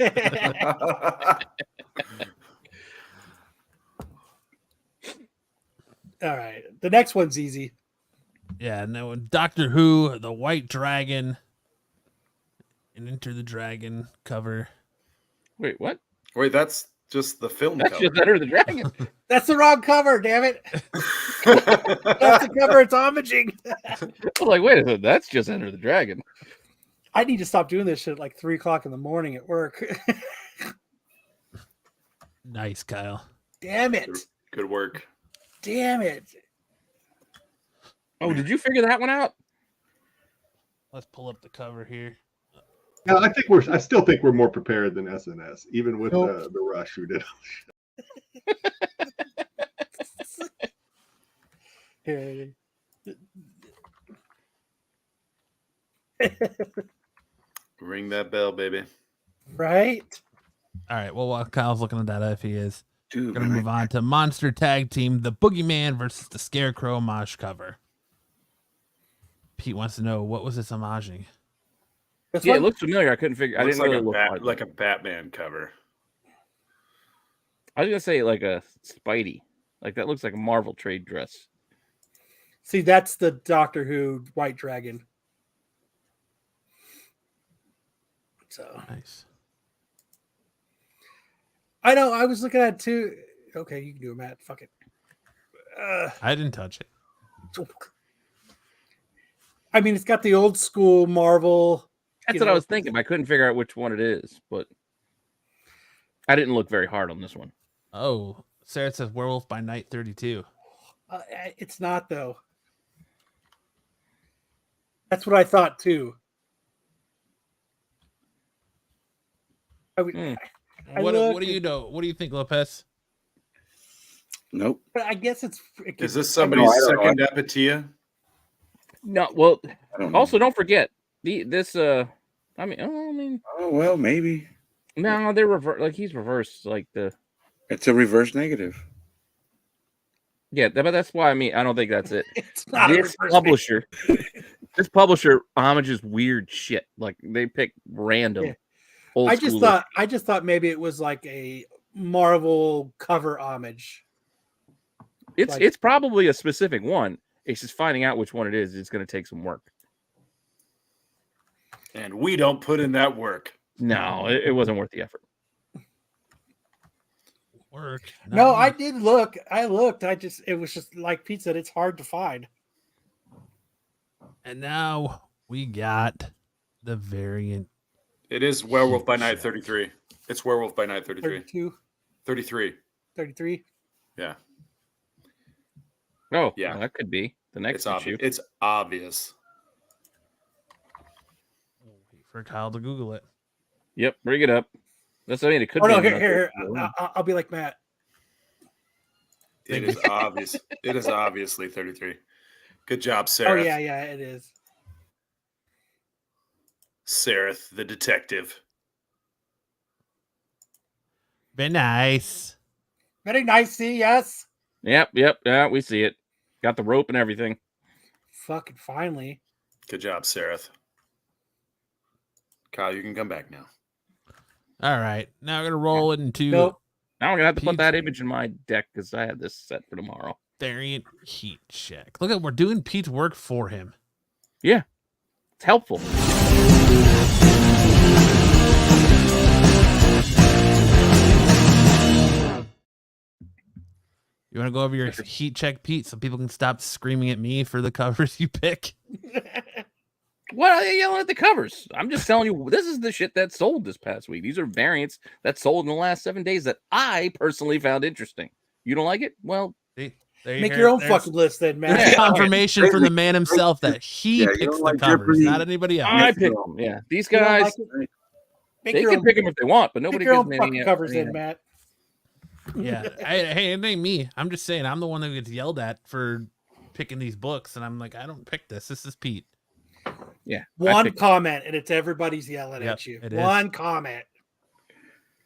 All right. The next one's easy. Yeah, and then with Doctor Who, the White Dragon, and Enter the Dragon cover. Wait, what? Wait, that's just the film That's cover. just Enter the Dragon. That's the wrong cover, damn it. That's the cover it's homaging. I was like, wait a minute, that's just Enter the Dragon. I need to stop doing this shit at like 3:00 in the morning at work. Nice, Kyle. Damn it. Good work. Damn it. Oh, did you figure that one out? Let's pull up the cover here. Yeah, I still think we're more prepared than SNS, even with the rush who did. Here. Ring that bell, baby. Right? All right, well, while Kyle's looking at that, if he is, Dude, we're going to move on to Monster Tag Team, the Boogeyman versus the Scarecrow homage cover. Pete wants to know, what was this homaging? This Yeah, it one? looks familiar. I couldn't figure. I Looks didn't like really a look hard. like a Batman cover. I was gonna say like a Spidey. Like that looks like a Marvel trade dress. See, that's the Doctor Who White Dragon. So Nice. I know. I was looking at it too. Okay, you can do it, Matt. Fuck it. I didn't touch it. I mean, it's got the old school Marvel. That's you what I know, was thinking. I couldn't figure out which one it is, but I didn't look very hard on this one. Oh, Sarah says Werewolf by Night 32. It's not though. That's what I thought too. I would, Hmm. I What looked do you know? What do you think, Lopez? Nope. but I guess it's. Is this somebody's I don't know. second Epitia? No, well, I don't know. also don't forget this. I mean, Oh well, maybe no, they're reverse. Like he's reversed. Like the it's a reverse negative. yeah, but that's why I mean I don't think that's it. It's not a This reverse publisher, this publisher homages weird shit. Like they pick random. Yeah. Old I just school- thought maybe it was like a Marvel cover homage. it's probably a specific one. It's just finding out which one it is. It's going to take some work. And we don't put in that work. No, it wasn't worth the effort. Work. No, I did look. I looked. It was just like Pete said, it's hard to find. And now we got the variant. It is Werewolf by Night 33. It's Werewolf by Night 33. 32, 33. 33. Yeah. Oh, Yeah. well, that could be the next It's obvious. issue. It's obvious. Wait for Kyle to Google it. Yep, bring it up. That's what I mean. It could Oh be. no, another- here. I'll be like Matt. It is obvious. It is obviously 33. Good job, Oh Sarah. yeah, it is. Sareth, the detective. Very nice. Very nice. See, yes. Yep. Yeah, we see it. Got the rope and everything. Fucking finally. Good job, Sareth. Kyle, you can come back now. All right. Now we're going to roll into Nope. Now I'm gonna have to put Pete. that image in my deck because I had this set for tomorrow. variant heat check. Look at, we're doing Pete's work for him. Yeah, it's helpful. You want to go over your heat check, Pete, so people can stop screaming at me for the covers you pick? What are you yelling at the covers? I'm just telling you, this is the shit that sold this past week. These are variants that sold in the last 7 days that I personally found interesting. You don't like it? Well, See, there you Make hear your it. own There's- fucking list then, There's Matt. confirmation from the man himself that he Yeah, you picks don't the like covers, Jeopardy. not anybody else. I pick them. Yeah, these You don't guys, like it? Make they your can own, pick them if they want, but pick nobody your gives own me fucking any covers any- then, Matt. Yeah. Hey, it ain't me. I'm just saying I'm the one that gets yelled at for picking these books, and I'm like, I don't pick this. This is Pete. Yeah, I One pick- comment and it's everybody's yelling Yep, at you. it is. One comment.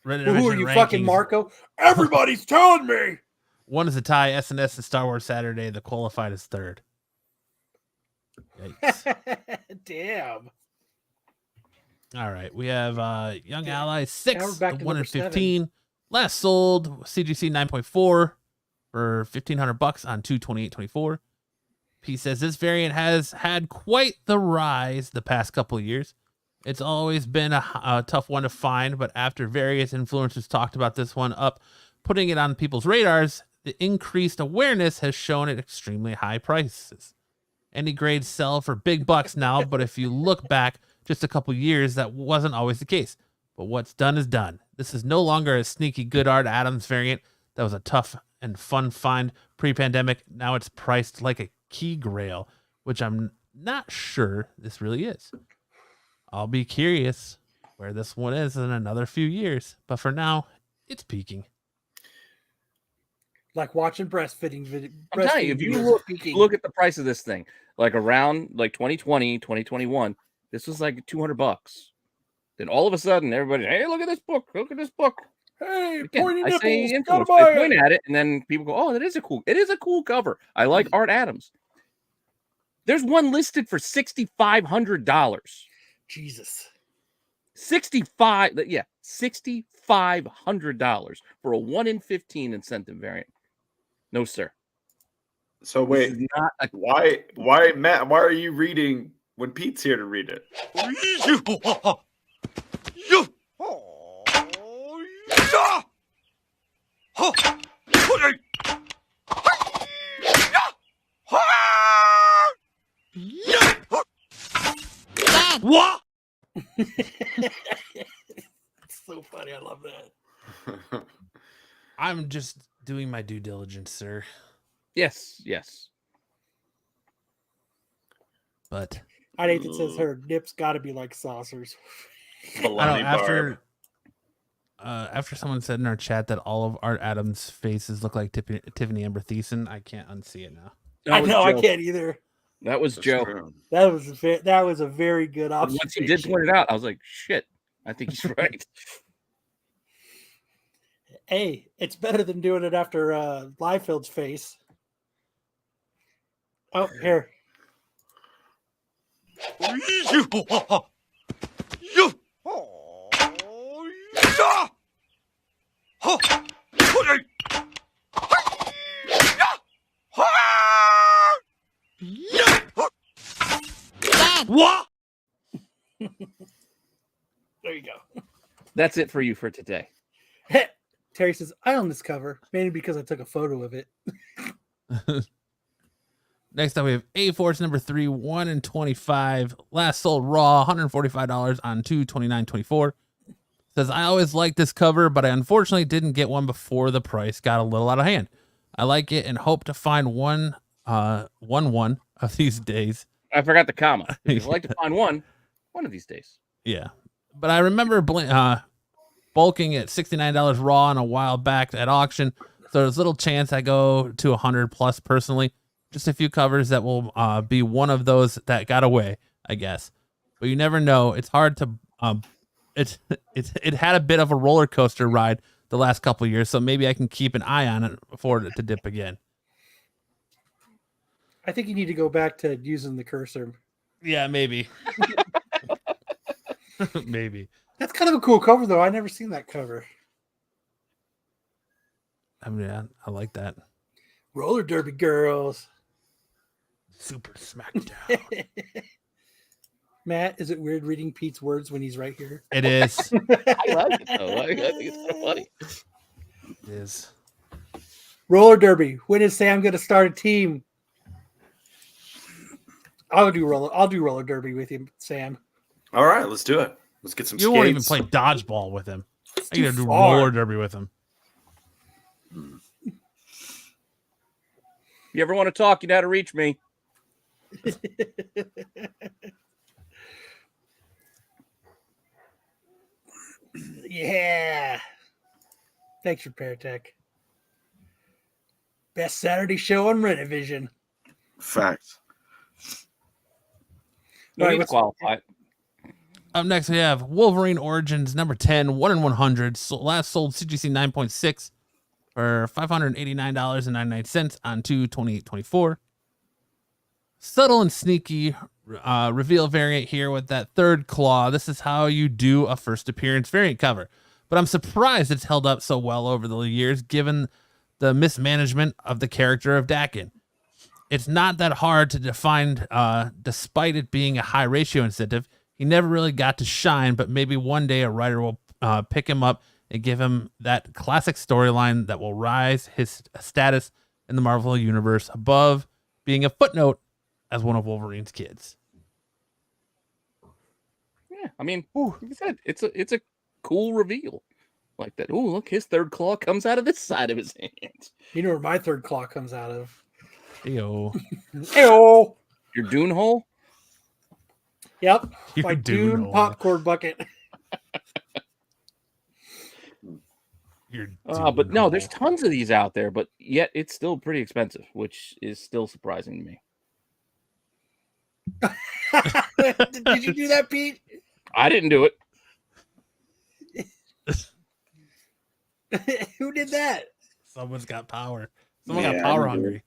Reddit Who are Dimension you, fucking rankings. Marco? Everybody's telling me. One is a tie. SNS and Star Wars Saturday. The qualified is third. Yikes. Damn. All right. We have Young Yeah. Allies Now we're 6, back the to 1 in number 7. 15. Last sold CGC 9.4 for $1,500 on 2/28/24. P says this variant has had quite the rise the past couple of years. It's always been a tough one to find, but after various influencers talked about this one up, putting it on people's radars, the increased awareness has shown it extremely high prices. Any grades sell for big bucks now, but if you look back just a couple years, that wasn't always the case. But what's done is done. This is no longer a sneaky good art Adams variant that was a tough and fun find pre-pandemic. Now it's priced like a key grail, which I'm not sure this really is. I'll be curious where this one is in another few years, but for now, it's peaking. Like watching breastfeeding videos. I'm telling you, if you look at the price of this thing, like around like 2020, 2021, this was like $200. Then all of a sudden, everybody, hey, look at this book. Look at this book. Hey, Again, pointy I say nipples. Gotta influence. buy I point it. at it, and then people go, "Oh, it is a cool cover. I like Art Adams." There's one listed for $6,500. Jesus. 65, yeah, $6,500 for a 1 in 15 incentive variant. No, sir. So This wait, is not a why, Matt? Why are you reading when Pete's here to read it? What? It's so funny. I love that. I'm just doing my due diligence, sir. yes. But I hate that says her nips got to be like saucers. I know Baloney Barb. after someone said in our chat that all of Art Adams' faces look like Tiffany Amber Thiessen, I can't unsee it now. I know. I Joe. can't either. That was That's Joe. true. That was a very good Once observation. he did point it out, I was like, shit, I think he's right. Hey, it's better than doing it after Liefeld's face. Oh, here. What? There you go. That's it for you for today. Terry says, I own this cover, mainly because I took a photo of it. Next up, we have A-Force number 3, 1 in 25. Last sold raw, $145 on 2/29/24. Says, I always liked this cover, but I unfortunately didn't get one before the price got a little out of hand. I like it and hope to find one of these days. I forgot the comma. If you'd like to find one of these days. Yeah. But I remember bulking at $69 raw on a while back at auction. So there's little chance I go to 100 plus personally. Just a few covers that will be one of those that got away, I guess. But you never know. It's hard to it had a bit of a roller coaster ride the last couple of years, so maybe I can keep an eye on it before it to dip again. I think you need to go back to using the cursor. Yeah, maybe. Maybe. That's kind of a cool cover, though. I never seen that cover. I mean, I like that. Roller derby girls. Super Smackdown. Matt, is it weird reading Pete's words when he's right here? It is. I like it though. I think it's kind of funny. It is. Roller derby. When is Sam going to start a team? I'll do roller derby with you, Sam. All right, let's do it. Let's get some You skates. won't even play dodgeball with him. I too gotta do far. roller derby with him. You ever want to talk, you know how to reach me. Yeah. Thanks, Repair Tech. Best Saturday show on Renovision. Facts. No All right, need to what's- qualify. Up next, we have Wolverine Origins number 10, 1 in 100. Last sold CGC 9.6 for $589.99 on 2/28/24. Subtle and sneaky reveal variant here with that third claw. This is how you do a first appearance variant cover. But I'm surprised it's held up so well over the years, given the mismanagement of the character of Dakin. It's not that hard to define, despite it being a high ratio incentive. He never really got to shine, but maybe one day a writer will pick him up and give him that classic storyline that will rise his status in the Marvel universe above being a footnote as one of Wolverine's kids. Yeah, I mean, like I said, it's a cool reveal like that. Oh, look, his third claw comes out of this side of his hand. You know where my third claw comes out of? Ew. Ew. Your Dune hole. Yep. Your My Dune Dune hole. popcorn bucket. You're But no, there's tons of these out there, but yet it's still pretty expensive, which is still surprising to me. Did you do that, Pete? I didn't do it. Who did that? Someone's got power. Someone got Yeah, power I do. hungry.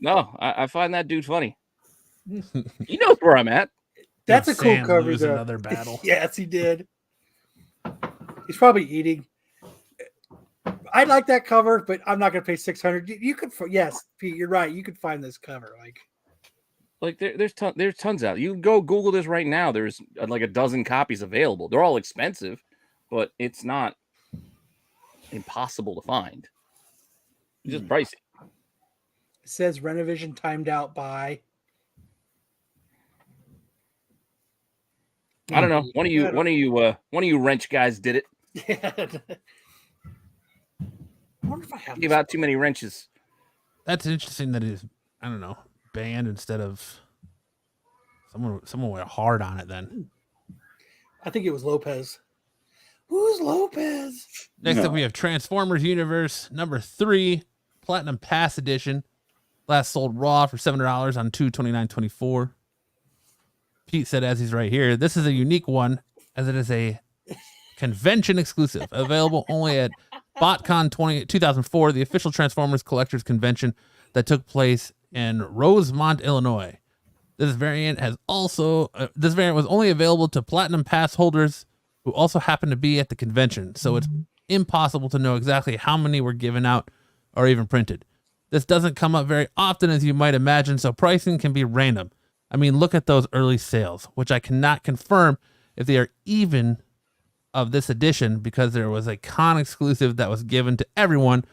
No, I find that dude funny. He knows where I'm at. That's a Did cool Sam cover, lose though. another battle? Yes, he did. He's probably eating. I like that cover, but I'm not going to pay $600. You could, yes, Pete, you're right. You could find this cover. Like there's tons out. You can go Google this right now. There's like a dozen copies available. They're all expensive, but it's not impossible to find. It's just pricey. It says Renovision timed out by. I don't know. One of you wrench guys did it. Yeah. I wonder if I have Gave this out too many wrenches. That's interesting that he's, I don't know, banned instead of someone went hard on it then. I think it was Lopez. Who's Lopez? Next up, we have Transformers Universe number 3, Platinum Pass Edition. Last sold raw for $700 on 2/29/24. Pete said, as he's right here, this is a unique one as it is a convention exclusive, available only at BotCon 2004, the official Transformers collectors convention that took place in Rosemont, Illinois. This variant was only available to Platinum Pass holders who also happened to be at the convention, so it's impossible to know exactly how many were given out or even printed. This doesn't come up very often, as you might imagine, so pricing can be random. I mean, look at those early sales, which I cannot confirm if they are even of this edition because there was a con exclusive that was given to everyone,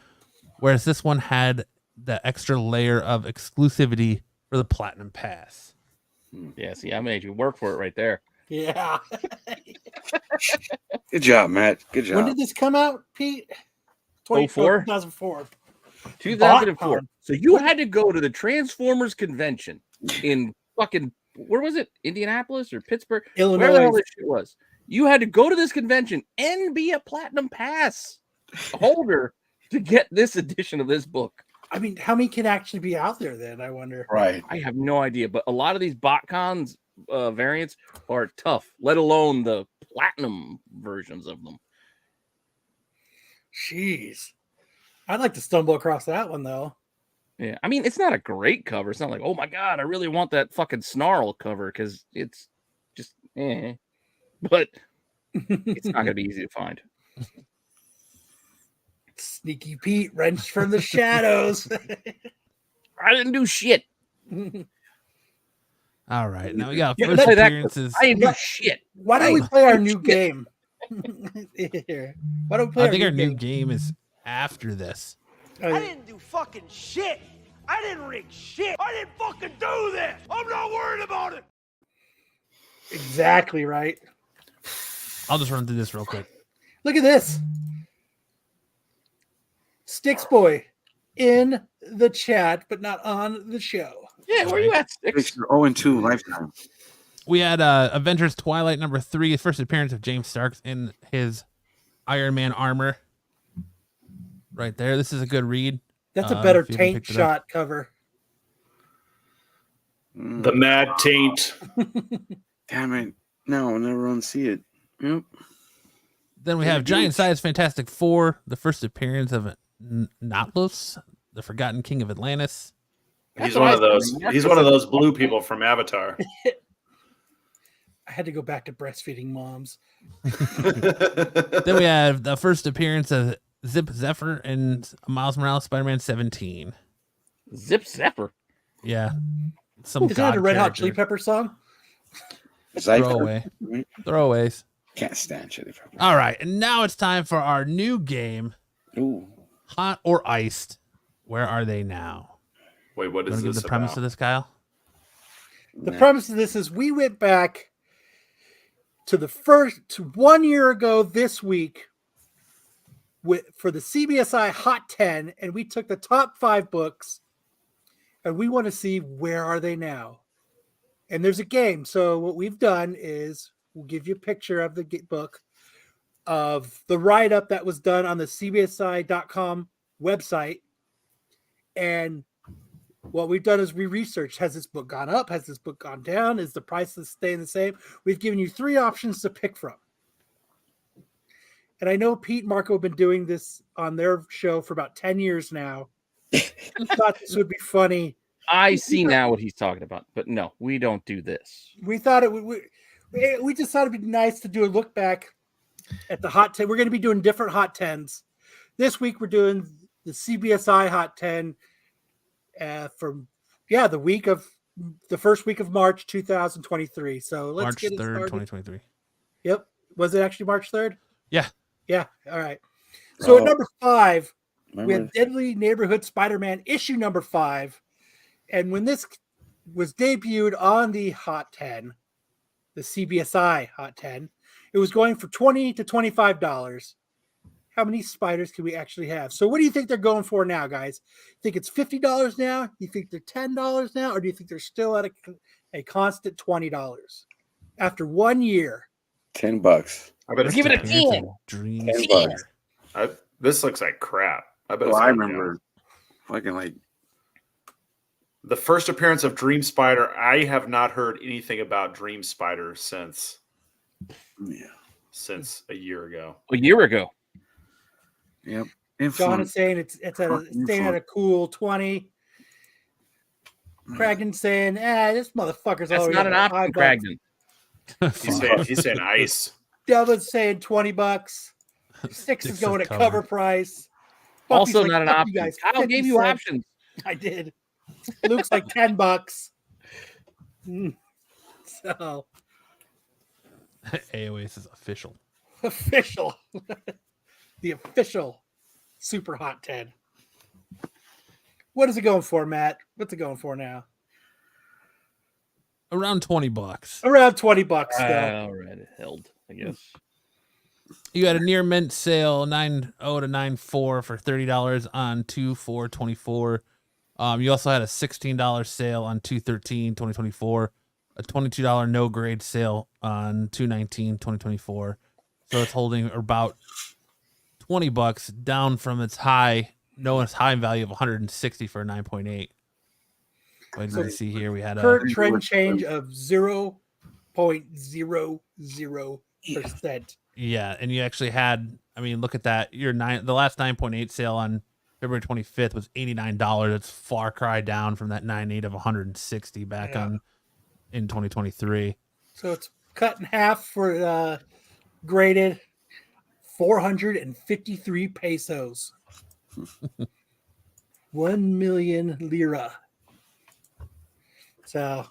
whereas this one had the extra layer of exclusivity for the Platinum Pass. Yeah, see, I made you work for it right there. Yeah. Good job, Matt. Good job. When did this come out, Pete? 04? 2004. 2004. BotCon. So you had to go to the Transformers convention in fucking, where was it? Indianapolis or Pittsburgh? Illinois. Where the hell this shit was. You had to go to this convention and be a Platinum Pass holder to get this edition of this book. I mean, how many can actually be out there then, I wonder? Right. I have no idea, but a lot of these BotCons variants are tough, let alone the platinum versions of them. Jeez. I'd like to stumble across that one, though. Yeah, I mean, it's not a great cover. It's not like, oh my God, I really want that fucking Snarl cover because it's just, but it's not going to be easy to find. Sneaky Pete, wrenched from the shadows. I didn't do shit. All right, now we got Yeah, first play that appearances. I didn't do shit. Why don't we play our new game? Here. Why don't we play I think our new game is after this. Oh, I didn't do fucking shit. I didn't rig shit. I didn't fucking do this. I'm not worried about it. exactly right. I'll just run through this real quick. Look at this. Sticks Boy in the chat, but not on the show. Yeah, where you at, Sticks? It's your 0-2 lifetime. We had Avengers Twilight number 3, first appearance of James Starks in his Iron Man armor. Right there. This is a good read. That's a better if you haven't taint picked it up. shot cover. The Mad Taint. Damn it. No, I'll never unsee it. Yep. Then we have Giant Size Fantastic Four, the first appearance of Nautilus, the Forgotten King of Atlantis. He's one of those. He's one of those blue people from Avatar. I had to go back to breastfeeding moms. Then we have the first appearance of Zip Zephyr and Miles Morales Spider-Man 17. Zip Zephyr. Yeah. Some Is that a god Red Hot character. Chili Pepper song? Throwaway. Throwaways. Can't stand Chili Pepper. All right, and now it's time for our new game, Ooh. Hot or Iced. Where are they now? Wait, what You is want to give this the premise about? of this, Kyle? The premise of this is we went back to 1 year ago this week for the CBSI Hot 10, and we took the top 5 books, and we want to see where are they now. And there's a game. So what we've done is we'll give you a picture of the book, of the write-up that was done on the CBSI.com website, and what we've done is we researched, has this book gone up? Has this book gone down? Is the price staying the same? We've given you 3 options to pick from. And I know Pete and Marco have been doing this on their show for about 10 years now. I thought this would be funny I see now what he's talking about, but no, we don't do this. We thought it would. We just thought it'd be nice to do a look back at the hot 10. We're going to be doing different hot 10s. This week we're doing the CBSI hot 10 from the first week of March 2023. So let's March get it 3rd, started. 2023. Yep. Was it actually March 3rd? Yeah. Yeah. All right. So at Oh. number 5, we Remember? have Deadly Neighborhood Spider-Man issue number 5. And when this was debuted on the Hot 10, the CBSI Hot 10, it was going for $20 to $25. How many spiders can we actually have? So what do you think they're going for now, guys? Think it's $50 now? You think they're $10 now? Or do you think they're still at a constant $20 after 1 year? $10. I bet it's Give it a 10. 10. Dream 10 Spider. bucks. This looks like crap. I bet. Well, it's I like, remember fucking like the first appearance of Dream Spider. I have not heard anything about Dream Spider since a year ago. A year ago. Yep. John is saying it's staying at a cool 20. Cragden's saying, this motherfucker's That's already not an at option, $5. Cragden. He's saying ice. Devin's saying $20. Six is Six going is at cover price. Buffy's Also like, not an "Fuck you option. guys, Kyle 50 gave you cents." options. I did. Luke's like $10. So AOS is official. official. The official Super Hot 10. What is it going for, Matt? What's it going for now? Around $20. Around $20 still. All right, it held, I guess. You had a near mint sale 9.0 to 9.4 for $30 on 2/4/24. You also had a $16 sale on 2/13/2024, a $22 no grade sale on 2/19/2024. So it's holding about $20 down from its high value of 160 for a 9.8. What did you see here? We had a Current trend change of 0.00%. yeah, and you actually had, I mean, look at that. The last 9.8 sale on February 25th was $89. It's far cry down from that 9.8 of 160 back in 2023. So it's cut in half for graded 453 pesos. 1 million lira. So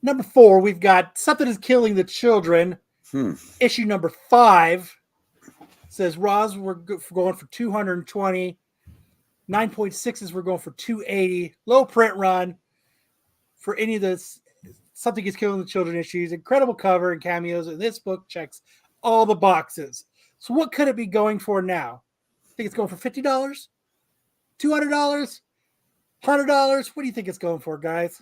number 4, we've got Something is Killing the Children. Issue number 5 says Roz, we're going for 220. 9.6s we're going for 280. Low print run for any of this Something is Killing the Children issues. Incredible cover and cameos, and this book checks all the boxes. So what could it be going for now? Think it's going for $50? $200? $100? What do you think it's going for, guys?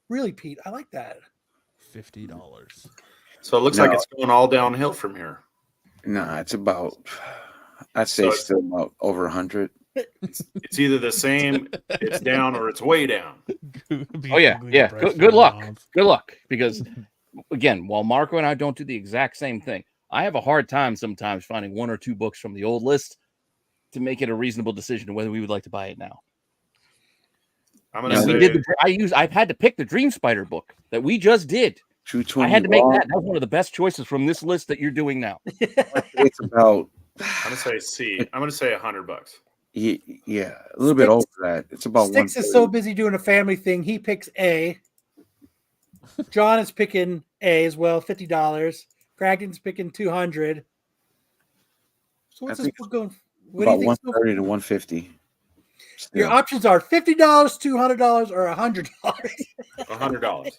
Really, Pete? I like that. $50. So it looks like it's going all downhill from here. Nah, it's about, I'd say still about over 100. It's either the same, it's down, or it's way down. Oh, yeah. Good luck. Good luck. Because, again, while Marco and I don't do the exact same thing, I have a hard time sometimes finding 1 or 2 books from the old list to make it a reasonable decision of whether we would like to buy it now. I'm gonna say, I've had to pick the Dream Spider book that we just did. 220. I had to make that. That was one of the best choices from this list that you're doing now. It's about, I'm gonna say C. I'm gonna say $100. yeah, a little bit over that. It's about Sticks is so busy doing a family thing. He picks A. John is picking A as well, $50. Kraken's picking 200. So what's this book going? What about do you think? 130 to 150. Your options are $50, $200, or $100. $100.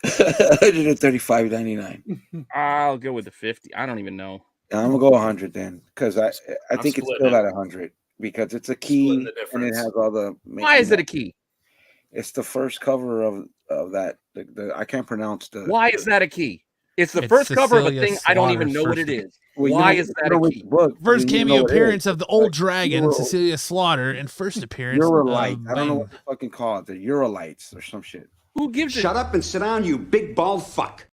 $135.99. I'll go with the 50. I don't even know. I'm gonna go 100 then, because I think it's splitting still it. at 100 because it's a key Splitting the and it difference. has all the. Why is it a key? It's the first cover of that. I can't pronounce the. Why is that a key? It's the It's first cover of a Cecilia thing. I don't even Slaughter's know what it first- is. Well, Why is that a key? First cameo what it appearance is. of the old Like, dragon, Euro- Cecilia Slaughter, and first appearance Eurolight. of I don't know Ben. what to fucking call it. The Eurolights or some shit. Who gives Shut up and sit down, you big bald fuck.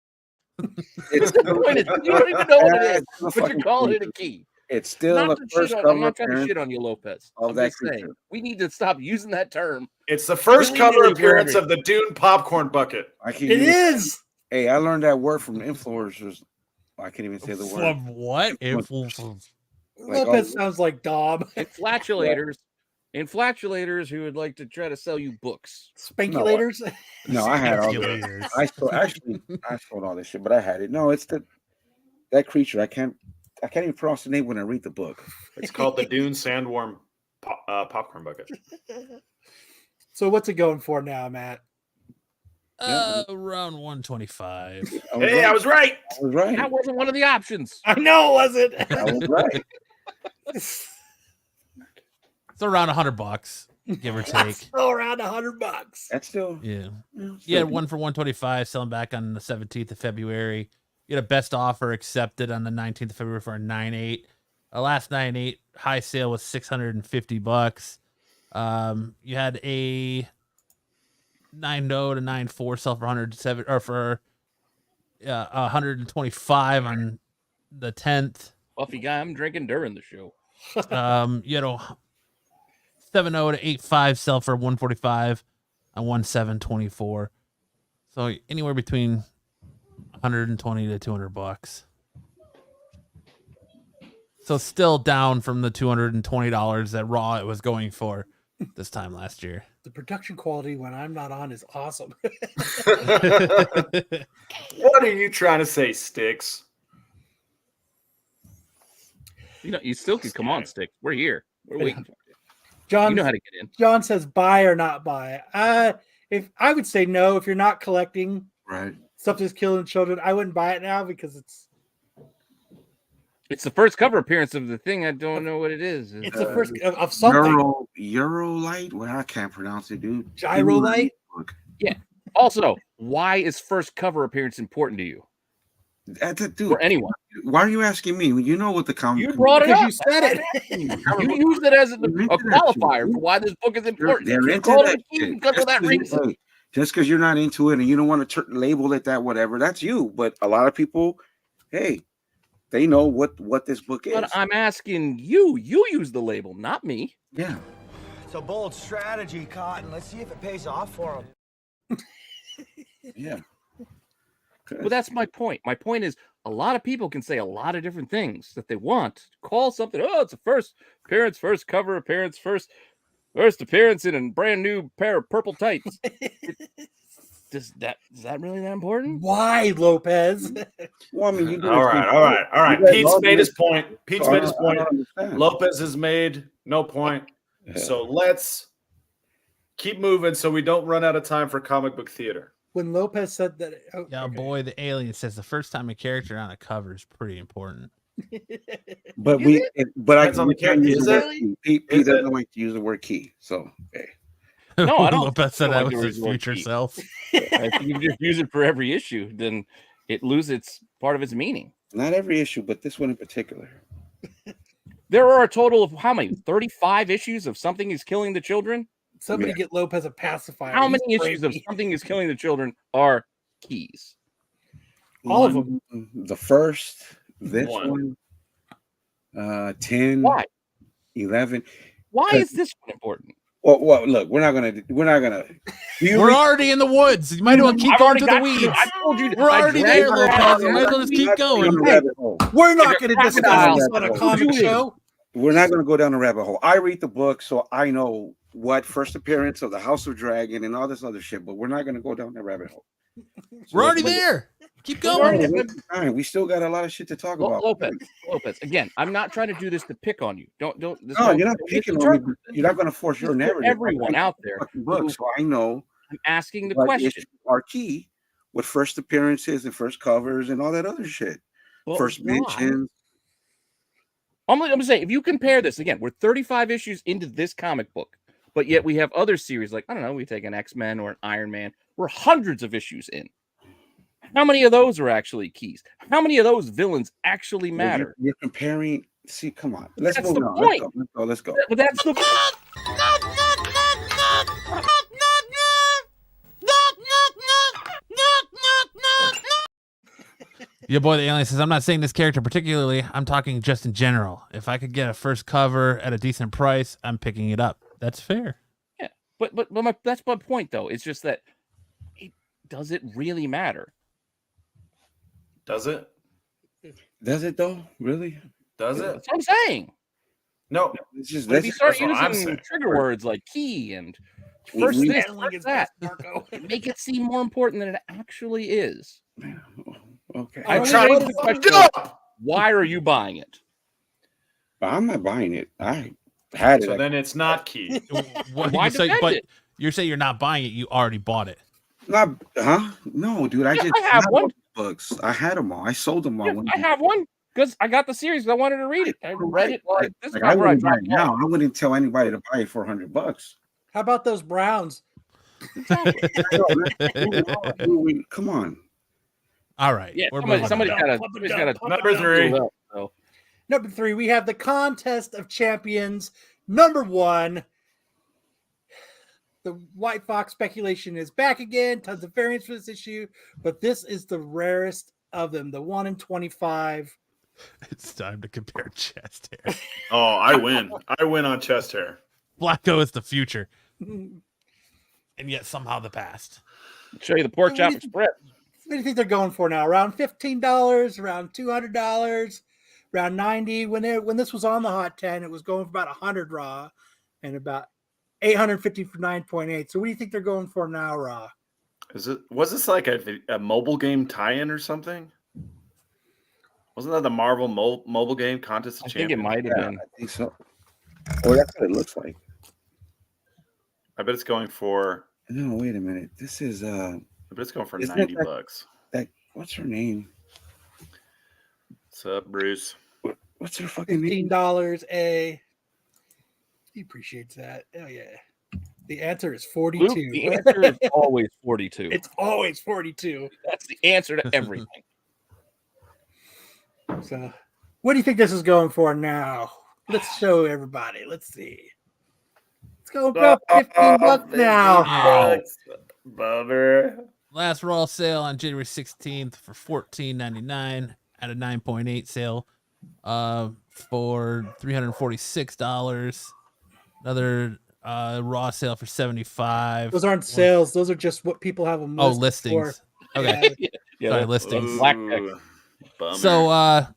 It's You don't even know what it is, Yeah, it's but you're calling it a key. It's still Not the to first shit on, cover I'm not trying to appearance shit on you, Lopez. of I'm that just saying, creature. we need to stop using that term. It's the first cover Willy-nilly appearance for of the Dune popcorn bucket. I can't It even, is. Hey, I learned that word from influencers. I can't even say the word. From what? Like, Lopez sounds like Dom. Inflatulators who would like to try to sell you books. Spankulators. No, I had all Speculators. that. I sold all this shit, but I had it. No, it's that creature. I can't even pronounce the name when I read the book. It's called the Dune Sandworm popcorn bucket. So what's it going for now, Matt? Around 125. Hey, I was right. I was right. That wasn't one of the options. I know it wasn't. I was right. It's around $100, give or take. Still around $100. That's still Yeah. still You had one for 125 selling back on the 17th of February. You had a best offer accepted on the 19th of February for a 9.8. Last 9.8 high sale was $650. You had a 9.0 to 9.4 sell for 107 or for 125 on the 10th. Buffy guy, I'm drinking during the show. You had a 7.0 to 8.5 sell for 145 on 1.724. So anywhere between 120 to $200. So still down from the $220 that Raw it was going for this time last year. The production quality when I'm not on is awesome. What are you trying to say, Sticks? You know, you still could come on, Stick. We're here. We're waiting for you. John, You know how to get in. John says buy or not buy. If I would say no, if you're not collecting right. stuff that's killing children, I wouldn't buy it now because it's It's the first cover appearance of the thing. I don't know what it is. the first of something. Eurolite? Well, I can't pronounce it, dude. Gyrolite? Also, why is first cover appearance important to you? Dude, Or anyone? why are you asking me? You know what the comic. You brought it Because up. you said it. You used it as a qualifier for why this book is important. They're You into called that it a key shit. because of that reason. Just because you're not into it and you don't want to label it that, whatever, that's you. But a lot of people, hey, they know what this book is. But I'm asking you. You use the label, not me. Yeah. It's a bold strategy, Cotton. Let's see if it pays off for him. Yeah. But that's my point. My point is a lot of people can say a lot of different things that they want. Call something, oh, it's a first appearance, first cover appearance, first appearance in a brand new pair of purple tights. Is that really that important? Why, Lopez? Well, I mean, you do All right. Pete's made his point. Lopez has made no point. Yeah. So let's keep moving so we don't run out of time for comic book theater. When Lopez said that, Yeah, okay. boy, the alien says the first time a character on a cover is pretty important. But Depends on the character. use Is the it? word key. Pete doesn't like to use the word key. So, hey. No, I don't. Lopez said I that don't was like his the word future key. self. If you just use it for every issue, then it loses its part of its meaning. Not every issue, but this one in particular. There are a total of how many? 35 issues of Something is Killing the Children? Somebody Yeah. get Lopez a pacifier. How He's many issues of crazy. Something is Killing the Children are keys? All of them. The first, this One. one, 10, Why? 11. Why is this one important? Well, look, we're not gonna. We're already in the woods. You might as well keep I've going already to the got weeds. I told you. We're I already dragged there, it Lopez. out. You might as well just keep going. We're not Like a going to discuss crocodile. this on a comic show. We're not going to go down the rabbit hole. I read the book, so I know what first appearance of the House of Dragon and all this other shit, but we're not going to go down that rabbit hole. We're already there. Keep No, going. we still got a lot of shit to talk about. Lopez. Again, I'm not trying to do this to pick on you. Don't. No, you're not picking on me. You're not going to force your narrative. Everyone out there. Book, so I know. I'm asking the what question. issues are key with first appearances and first covers and all that other shit. Well, First why? mentions. I'm saying, if you compare this again, we're 35 issues into this comic book, but yet we have other series like, I don't know, we take an X-Men or an Iron Man. We're hundreds of issues in. How many of those are actually keys? How many of those villains actually matter? You're comparing. See, come on. Let's That's move the on. point. Let's go. But that's the Your boy the alien says, I'm not saying this character particularly. I'm talking just in general. If I could get a first cover at a decent price, I'm picking it up. That's fair. Yeah, but that's my point though. It's just that does it really matter? Does it? Does it though? Really? Does it? That's what I'm saying. No. It's just But if you start that's what I'm using saying. trigger words like key and We- first we- this, Handling first is that, best, Marco. make it seem more important than it actually is. Okay. I Oh, tried yeah, to what the is- question of, why are you buying it? But I'm not buying it. I had it. So then it's not key. Why defend but it? you're saying you're not buying it. You already bought it. Not, huh? No, dude. I Yeah, just I have had one. all the books. I had them all. I sold them all. Yeah, I have one because I got the series. I wanted to read it. I read it. Like, this is Like, I not where I wouldn't buy dropped it now. off. I wouldn't tell anybody to buy it for $100. How about those Browns? Come on. All right. Yeah, we're somebody's moving got on. to. Number 3. So. Number 3, we have the Contest of Champions. Number 1, the White Fox speculation is back again. Tons of variants for this issue, but this is the rarest of them, the 1 in 25. It's time to compare chest hair. Oh, I win. I win on chest hair. Blacko is the future, What and yet somehow the past. Show you the pork chop What do you- express. do you think they're going for now? Around $15, around $200, around $90. When this was on the Hot 10, it was going for about 100 raw and about 850 for 9.8. So what do you think they're going for now, raw? Was this like a mobile game tie-in or something? Wasn't that the Marvel mobile game Contest of I think it Champions? might have Yeah, been. I think so. Or that's what it looks like. I bet it's going for. No, wait a minute. This is I bet it's going for Isn't it $90. that what's her name? What's up, Bruce? What's her fucking name? $15 a. He appreciates that. Oh yeah. The answer is Luke, 42. the answer is always 42. It's always 42. That's the answer to everything. So, what do you think this is going for now? Let's show everybody. Let's see. It's going for about $15 now. Bucks. Bummer. Last raw sale on January 16th for $14.99 at a 9.8 sale for $346. Another raw sale for $75. Those aren't sales. Those are just what people have them. Oh, listed for. listings. Okay. Yeah, Sorry, that's- listings. Blackjack. Ooh, bummer. So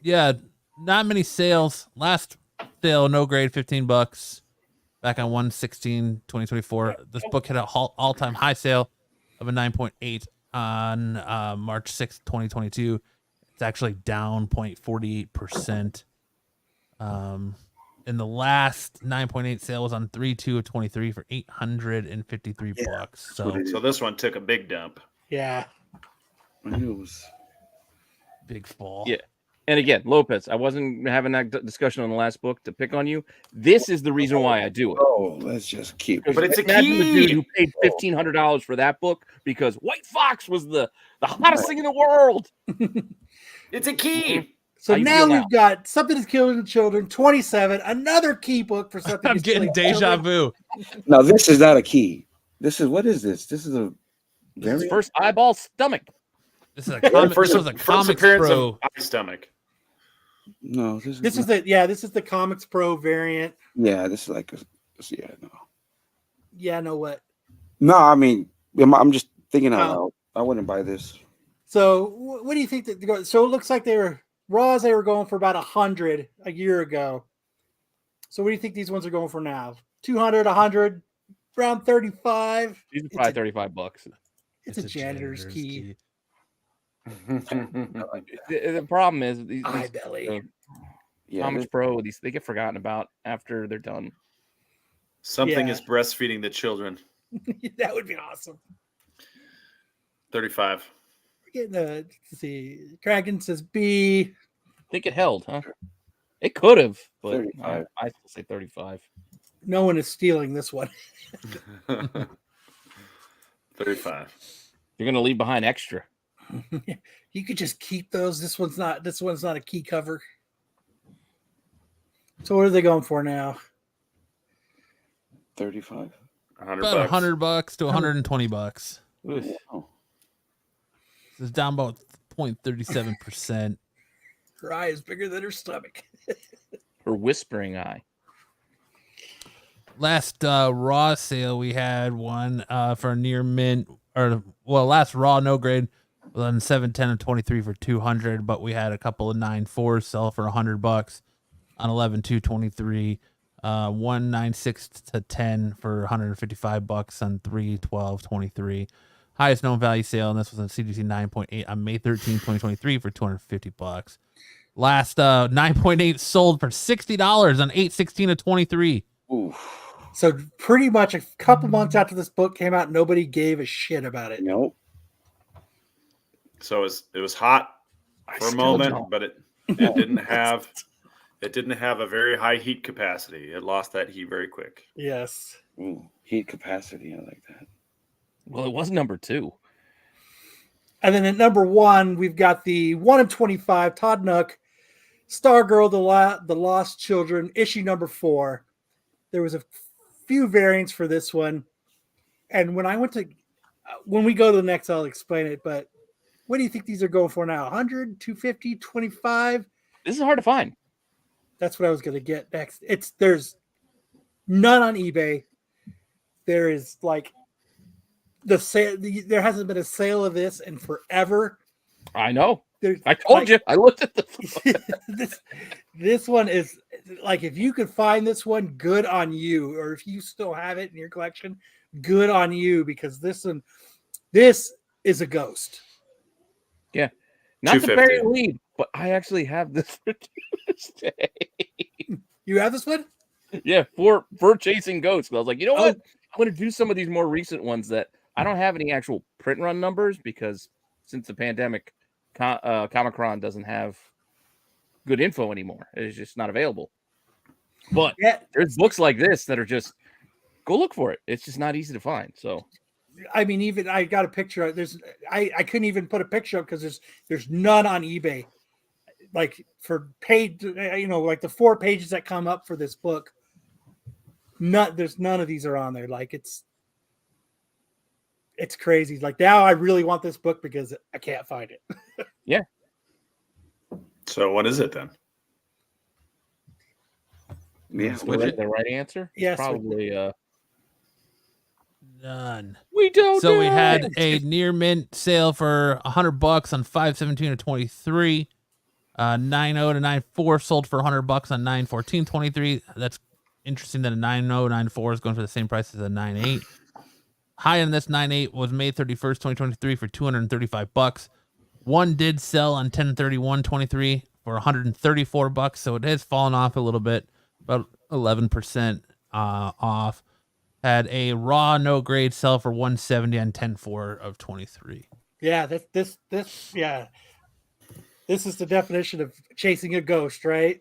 yeah, not many sales. Last sale, no grade, $15 back on 1/16/2024. This book had an all-time high sale of a 9.8 on March 6th, 2022. It's actually down 0.48%. And the last 9.8 sale was on 3/2 of 23 for $853. So this one took a big dump. Yeah. I knew it was. big fall. Yeah. And again, Lopez, I wasn't having that discussion on the last book to pick on you. This is the reason why I do it. Oh, let's just keep. But it's a Imagine the dude key. who paid $1,500 for that book because White Fox was the hottest thing in the world. It's a key. So How you now feel now? we've got Something is Killing Children, 27, another key book for Something I'm is getting Killing deja Children. vu. Now this is not a key. This is what is this? This is a This is very first eyeball stomach. This is a comic. First, This was a first Comics appearance Pro. of my stomach. no. This is the Comics Pro variant. yeah. This is like a yeah. No. Yeah, know what? No, I mean I'm just thinking out Oh. loud. I wouldn't buy this. So what do you think that? So it looks like they were going for about 100 a year ago. So what do you think these ones are going for now? 200, 100, around 35. These are It's probably a- $35. It's a janitor's key. The problem is these Eye belly. Yeah. Comics this- Pro, they get forgotten about after they're done. Something Yeah. is breastfeeding the children. That would be awesome. 35. We're getting let's see. Kraken says B. I think it held, huh? It could have, but 35. I still say 35. No one is stealing this one. 35. You're gonna leave behind extra. You could just keep those. This one's not a key cover. So what are they going for now? 35. 100 About bucks. $100 to $120. Oh. This is down about 0.37%. Her eye is bigger than her stomach. Her whispering eye. Last raw sale we had one for a near mint, or well, last raw no grade was on 710 and 23 for 200, but we had a couple of 9.4s sell for $100 on 11/2/23, 196 to 10 for $155 on 3/12/23. Highest known value sale, and this was on CDC 9.8 on May 13, 2023 for $250. Last 9.8 sold for $60 on 8/16/23. Oof. So pretty much a couple months after this book came out, nobody gave a shit about it. Nope. So it was hot I for a still moment, don't. but it didn't have a very high heat capacity. It lost that heat very quick. Yes. Ooh, heat capacity. I like that. Well, it was number 2. And then at number 1, we've got the 1 in 25 Todd Nook, Stargirl, the Lost Children, issue number 4. There was a few variants for this one. And when we go to the next, I'll explain it. But what do you think these are going for now? 100, 250, 25? This is hard to find. That's what I was going to get next. There's none on eBay. There is like the sale. There hasn't been a sale of this in forever. I know. There's, I told you. I looked at the. this one is like, if you could find this one, good on you. Or if you still have it in your collection, good on you, because this is a ghost. Yeah, not the Barry 250. lead, but I actually have this for Tuesday. You have this one? Yeah, for chasing ghosts. I was like, you know what? I'm going to do some of these more recent ones that I don't have any actual print run numbers, because since the pandemic, Comic-Con doesn't have good info anymore. It's just not available. But Yeah. there's books like this that are just, go look for it. It's just not easy to find. So I mean, even I got a picture. I couldn't even put a picture up because there's none on eBay. Like for paid, like the 4 pages that come up for this book, there's none of these are on there. Like it's crazy. Like now I really want this book because I can't find it. yeah, So what is it then? Yeah. Switch it? the right answer. Yes, Probably. None. We don't. So we know. had a near mint sale for $100 on 5/17/23. 9.0 to 9.4 sold for $100 on 9/14/23. That's interesting that a 9.0 9.4 is going for the same price as a 9.8. High on this 9.8 was May 31st, 2023 for $235. One did sell on 10/31/23 for $134, so it has fallen off a little bit, about 11% off. Had a raw no grade sell for $170 on 10/4/23. Yeah, this is the definition of chasing a ghost, right?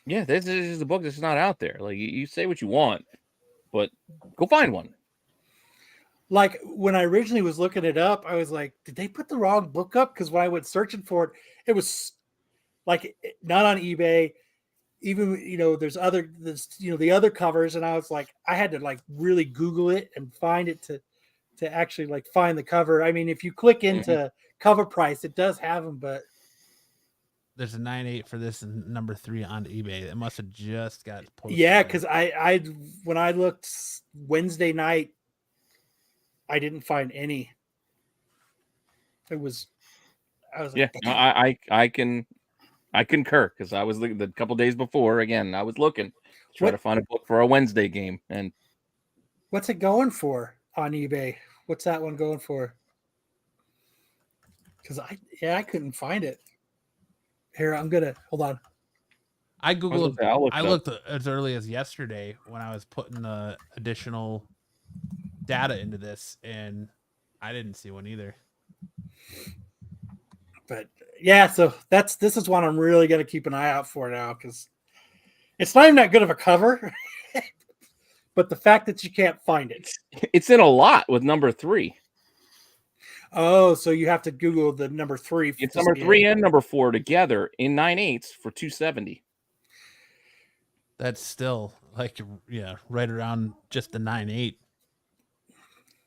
Yeah, this is a book that's not out there. Like you say what you want, but go find one. Like when I originally was looking it up, I was like, did they put the wrong book up? Because when I went searching for it, it was like not on eBay. Even there's the other covers, and I was like, I had to like really Google it and find it to actually like find the cover. I mean, if you click into cover price, it does have them, but There's a 9.8 for this and number 3 on eBay. It must have just got posted. yeah, because I when I looked Wednesday night, I didn't find any. I was like, Yeah, no, I concur, because I was looking the couple days before. Again, I was looking to try to find a book for a Wednesday game, and what's it going for on eBay? What's that one going for? Because I couldn't find it. Here, I'm gonna hold on. I googled. I'll look I it up. looked as early as yesterday when I was putting the additional data into this, and I didn't see one either. But yeah, so this is one I'm really gonna keep an eye out for now, because it's not even that good of a cover, but the fact that you can't find it. It's in a lot with number 3. Oh, so you have to Google the number 3. It's number 3 and number 4 together in 9/8 for $270. That's still like right around just the 9.8.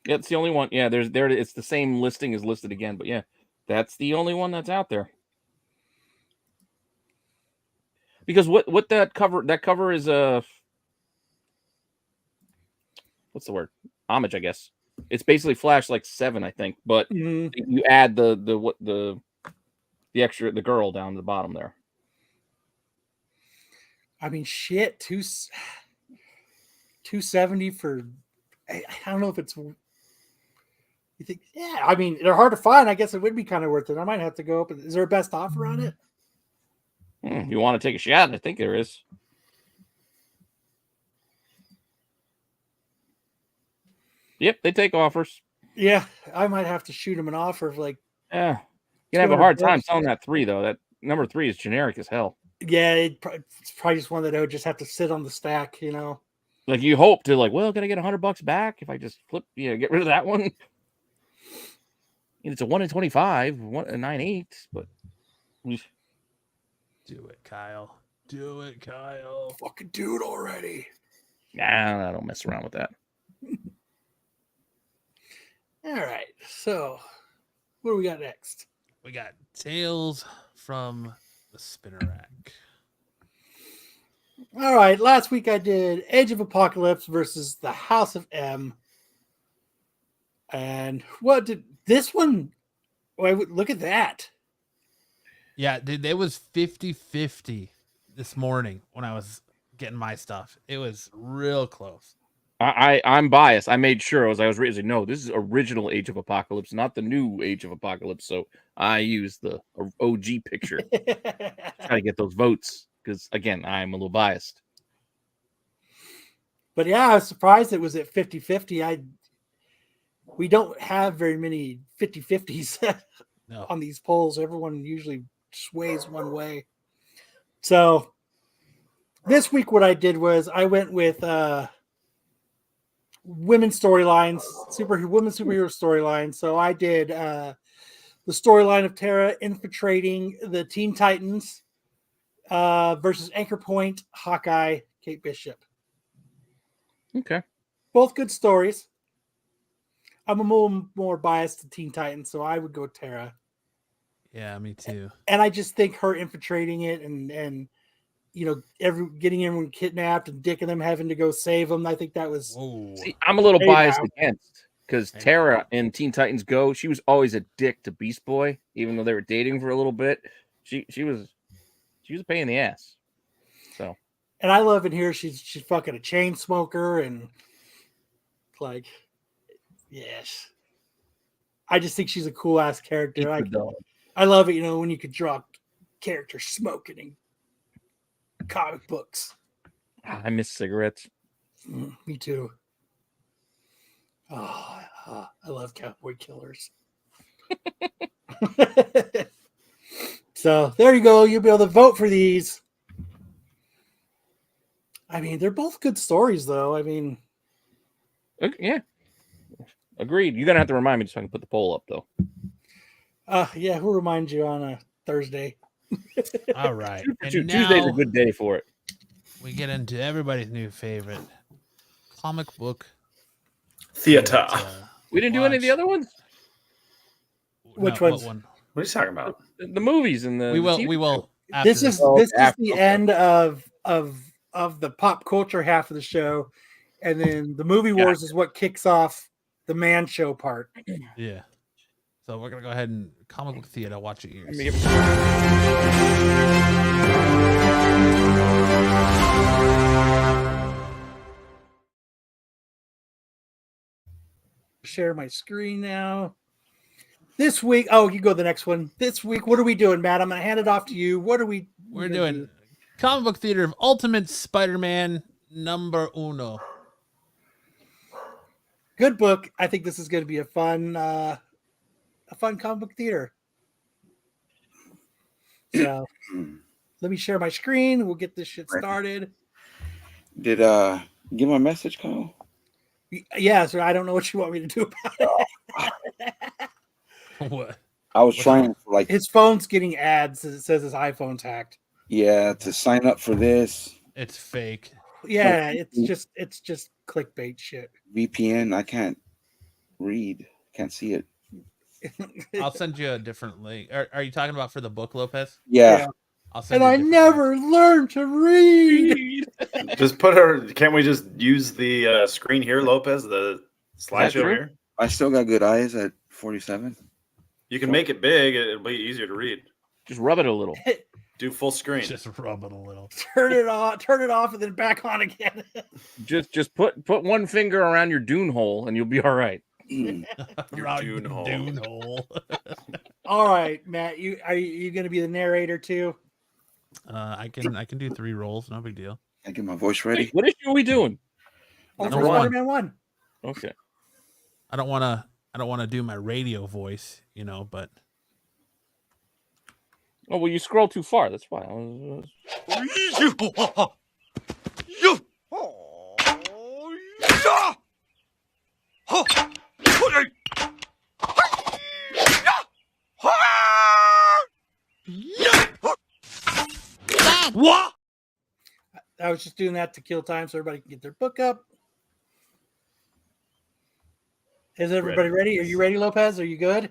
Yeah, it's the only one. Yeah, there. It's the same listing is listed again, but yeah, That's the only one that's out there. Because what that cover is what's the word? Homage, I guess. It's basically Flash like 7, I think, but Mhm. you add the extra the girl down to the bottom there. I mean, shit, 270 for. I don't know if it's. You think? Yeah, I mean, they're hard to find. I guess it would be kind of worth it. I might have to go up. Is there a best offer on it? You want to take a shot? I think there is. Yep, they take offers. Yeah, I might have to shoot them an offer of like. Yeah, you have a hard time $200. selling that 3 though. That number 3 is generic as hell. Yeah, it's probably just one that I would just have to sit on the stack, you know. Like you hope to like, well, can I get $100 back if I just flip? Get rid of that one. It's a 1 in 25, 1 in 9/8, but Do it, Kyle. Do it, Kyle. Fucking do it already. nah, I don't mess around with that. All right, so what do we got next? We got Tales from the Spinner Rack. All right, last week I did Age of Apocalypse versus the House of M. And what did this one? Wait, look at that. Yeah, dude, it was 50-50 this morning when I was getting my stuff. It was real close. I'm biased. I made sure I was reading. No, this is original Age of Apocalypse, not the new Age of Apocalypse. So I used the OG picture. Try to get those votes because again, I'm a little biased. But yeah, I was surprised it was at 50-50. We don't have very many 50-50s No. on these polls. Everyone usually sways one way. So this week what I did was I went with women's storylines, women superhero storylines. So I did the storyline of Tara infiltrating the Teen Titans versus Anchor Point, Hawkeye, Kate Bishop. Okay. Both good stories. I'm a little more biased to Teen Titans, so I would go Tara. Yeah, me too. And I just think her infiltrating it and getting everyone kidnapped and Dick and them having to go save them. I think that was. Whoa. See, I'm a little Hey, biased now. against because Hey, Tara in Teen Titans Go, she was always a dick to Beast Boy, even though they were dating for a little bit. She was a pain in the ass. So. And I love in here. She's fucking a chain smoker and like, yes. I just think she's a cool ass character. I love it, when you could draw characters smoking in comic books. I miss cigarettes. Me too. Oh, I love cowboy killers. So there you go. You'll be able to vote for these. I mean, they're both good stories, though. I mean, Yeah. Agreed. You're gonna have to remind me so I can put the poll up, though. yeah, we'll remind you on a Thursday. All right. And Tuesday's a now good day for it. we get into everybody's new favorite comic book Theater. We didn't do any of the other ones. Which what ones? one? What are you talking about? The movies and the We will. TV We will. show. After This is the end of the pop culture half of the show, and then the movie wars is what kicks off the man show part. Yeah. So we're gonna go ahead and comic book theater. Watch your ears. Let me get- Share my screen now. This week, you go to the next one. This week, what are we doing, Matt? I'm gonna hand it off to you. What are we? We're gonna doing do? comic book theater of Ultimate Spider-Man number uno. Good book. I think this is going to be a fun comic book theater. So let me share my screen. We'll get this shit started. Did give him a message, Kyle? Yeah, so I don't know what you want me to do about it. What? I was trying like His phone's getting ads. It says his iPhone's hacked. to sign up for this It's fake. Yeah, it's just clickbait shit. VPN. I can't read, can't see it. I'll send you a different link. Are you talking about for the book, Lopez? Yeah. I'll send And you a I different never learned to read. Just put her. Can't we just use the screen here, Lopez? The slideshow true? here. I still got good eyes at 47. You can make it big. It'll be easier to read. Just rub it a little. Do full screen. link. Just rub it a little. Turn it off, and then back on again. Just put one finger around your dune hole, and you'll be all right. Mm. Your Around dune the hole. dune hole. All right, Matt. Are you going to be the narrator too? I can do 3 rolls. No big deal. I get my voice ready. Wait, what issue are we doing? Oh, Number for one. Spider-Man 1. Okay. I don't want to do my radio voice, but Oh well, you scroll too far. That's why. what? I was just doing that to kill time so everybody can get their book up. Is everybody ready? Are you ready, Lopez? Are you good?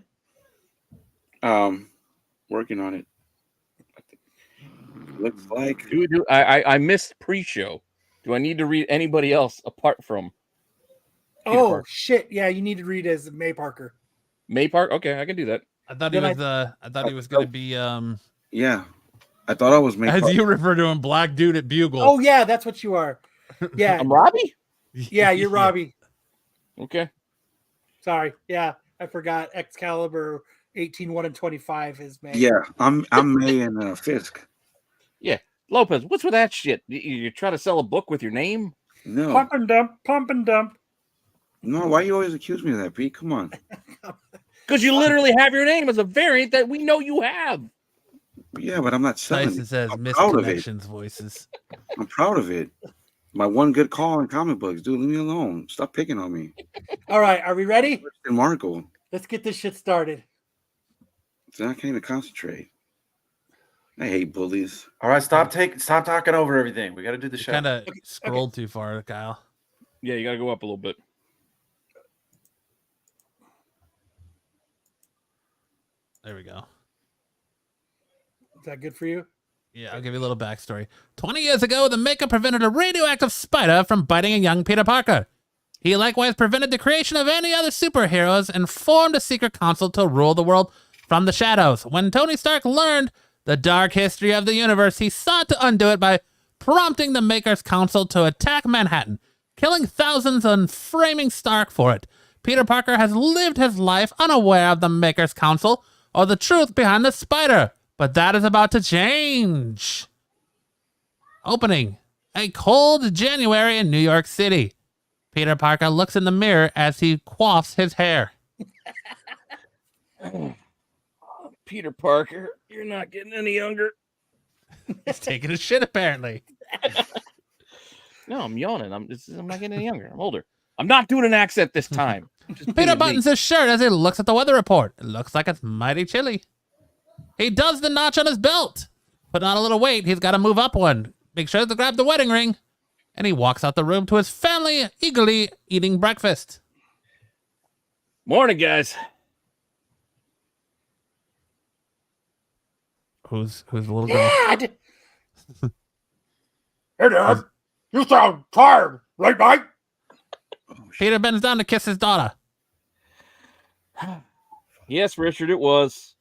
Working on it. Looks like I missed pre-show. Do I need to read anybody else apart from Peter Oh Parker? shit! Yeah, you need to read as May Parker. May Park? Okay, I can do that. I thought he Then was I thought he was going to be yeah. I thought I was making. as you refer to him, Black Dude at Bugle. Oh yeah, that's what you are. Yeah, I'm Robbie. yeah, you're Robbie. Okay. Sorry. Yeah, I forgot. Excalibur 18, 1, and 25 is May. Yeah, I'm May and Fisk. Lopez, what's with that shit? You try to sell a book with your name? No, Pump and dump, pump and dump. no. Why you always accuse me of that, Pete? Come on. Because you literally have your name as a variant that we know you have. Yeah, but I'm not selling Nice. it. It says I'm proud of it. misconnections voices. I'm proud of it. My one good call in comic books, dude. Leave me alone. Stop picking on me. All right, are we ready? And Marco, Let's get this shit started. so I can't even concentrate. I hate bullies. All right, stop talking over everything. We got to do the show. Kind of scrolled too far, Kyle. Yeah, you got to go up a little bit. There we go. Is that good for you? Yeah, I'll give you a little backstory. 20 years ago, the Maker prevented a radioactive spider from biting a young Peter Parker. He likewise prevented the creation of any other superheroes and formed a secret council to rule the world from the shadows. When Tony Stark learned the dark history of the universe, he sought to undo it by prompting the Maker's Council to attack Manhattan, killing thousands and framing Stark for it. Peter Parker has lived his life unaware of the Maker's Council or the truth behind the spider, but that is about to change. Opening. A cold January in New York City. Peter Parker looks in the mirror as he coifs his hair. Peter Parker, you're not getting any younger. He's taking a shit, apparently. No, I'm yawning. I'm not getting any younger. I'm older. I'm not doing an accent this time. Peter buttons his shirt as he looks at the weather report. It looks like it's mighty chilly. He does the notch on his belt. Put on a little weight, he's got to move up one. Make sure to grab the wedding ring. And he walks out the room to his family eagerly eating breakfast. Morning, guys. Who's the little girl? Dad! Hey, Dad. You sound tired, right, Mike? Peter bends down to kiss his daughter. Yes, Richard, it was.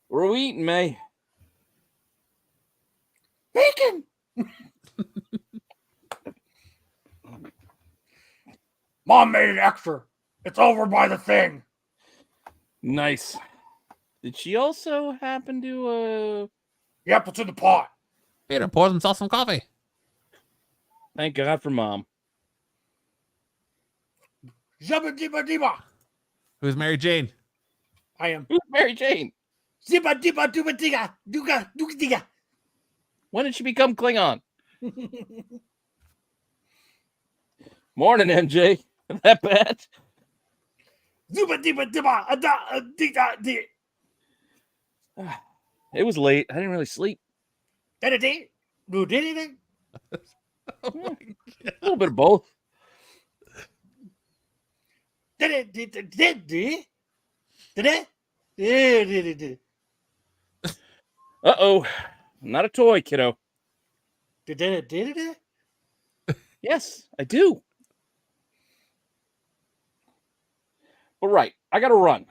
What are we eating, May? Bacon! Mom made it extra. It's over by the thing. Nice. Did she also happen to, Yep, it's in the pot. Peter pours himself some coffee. Thank God for Mom. Zibba dibba dibba. Who's Mary Jane? I am. Who's Mary Jane? Zibba dibba dibba digga. Duga duga digga. When did she become Klingon? Morning, MJ. That bad? Zibba dibba dibba. Digga di. It was late. I didn't really sleep. Did it? Do did anything? A little bit of both. Did it? Did it? Did Uh-oh. Not a toy, kiddo. it? Yes, I do. But right, I gotta run.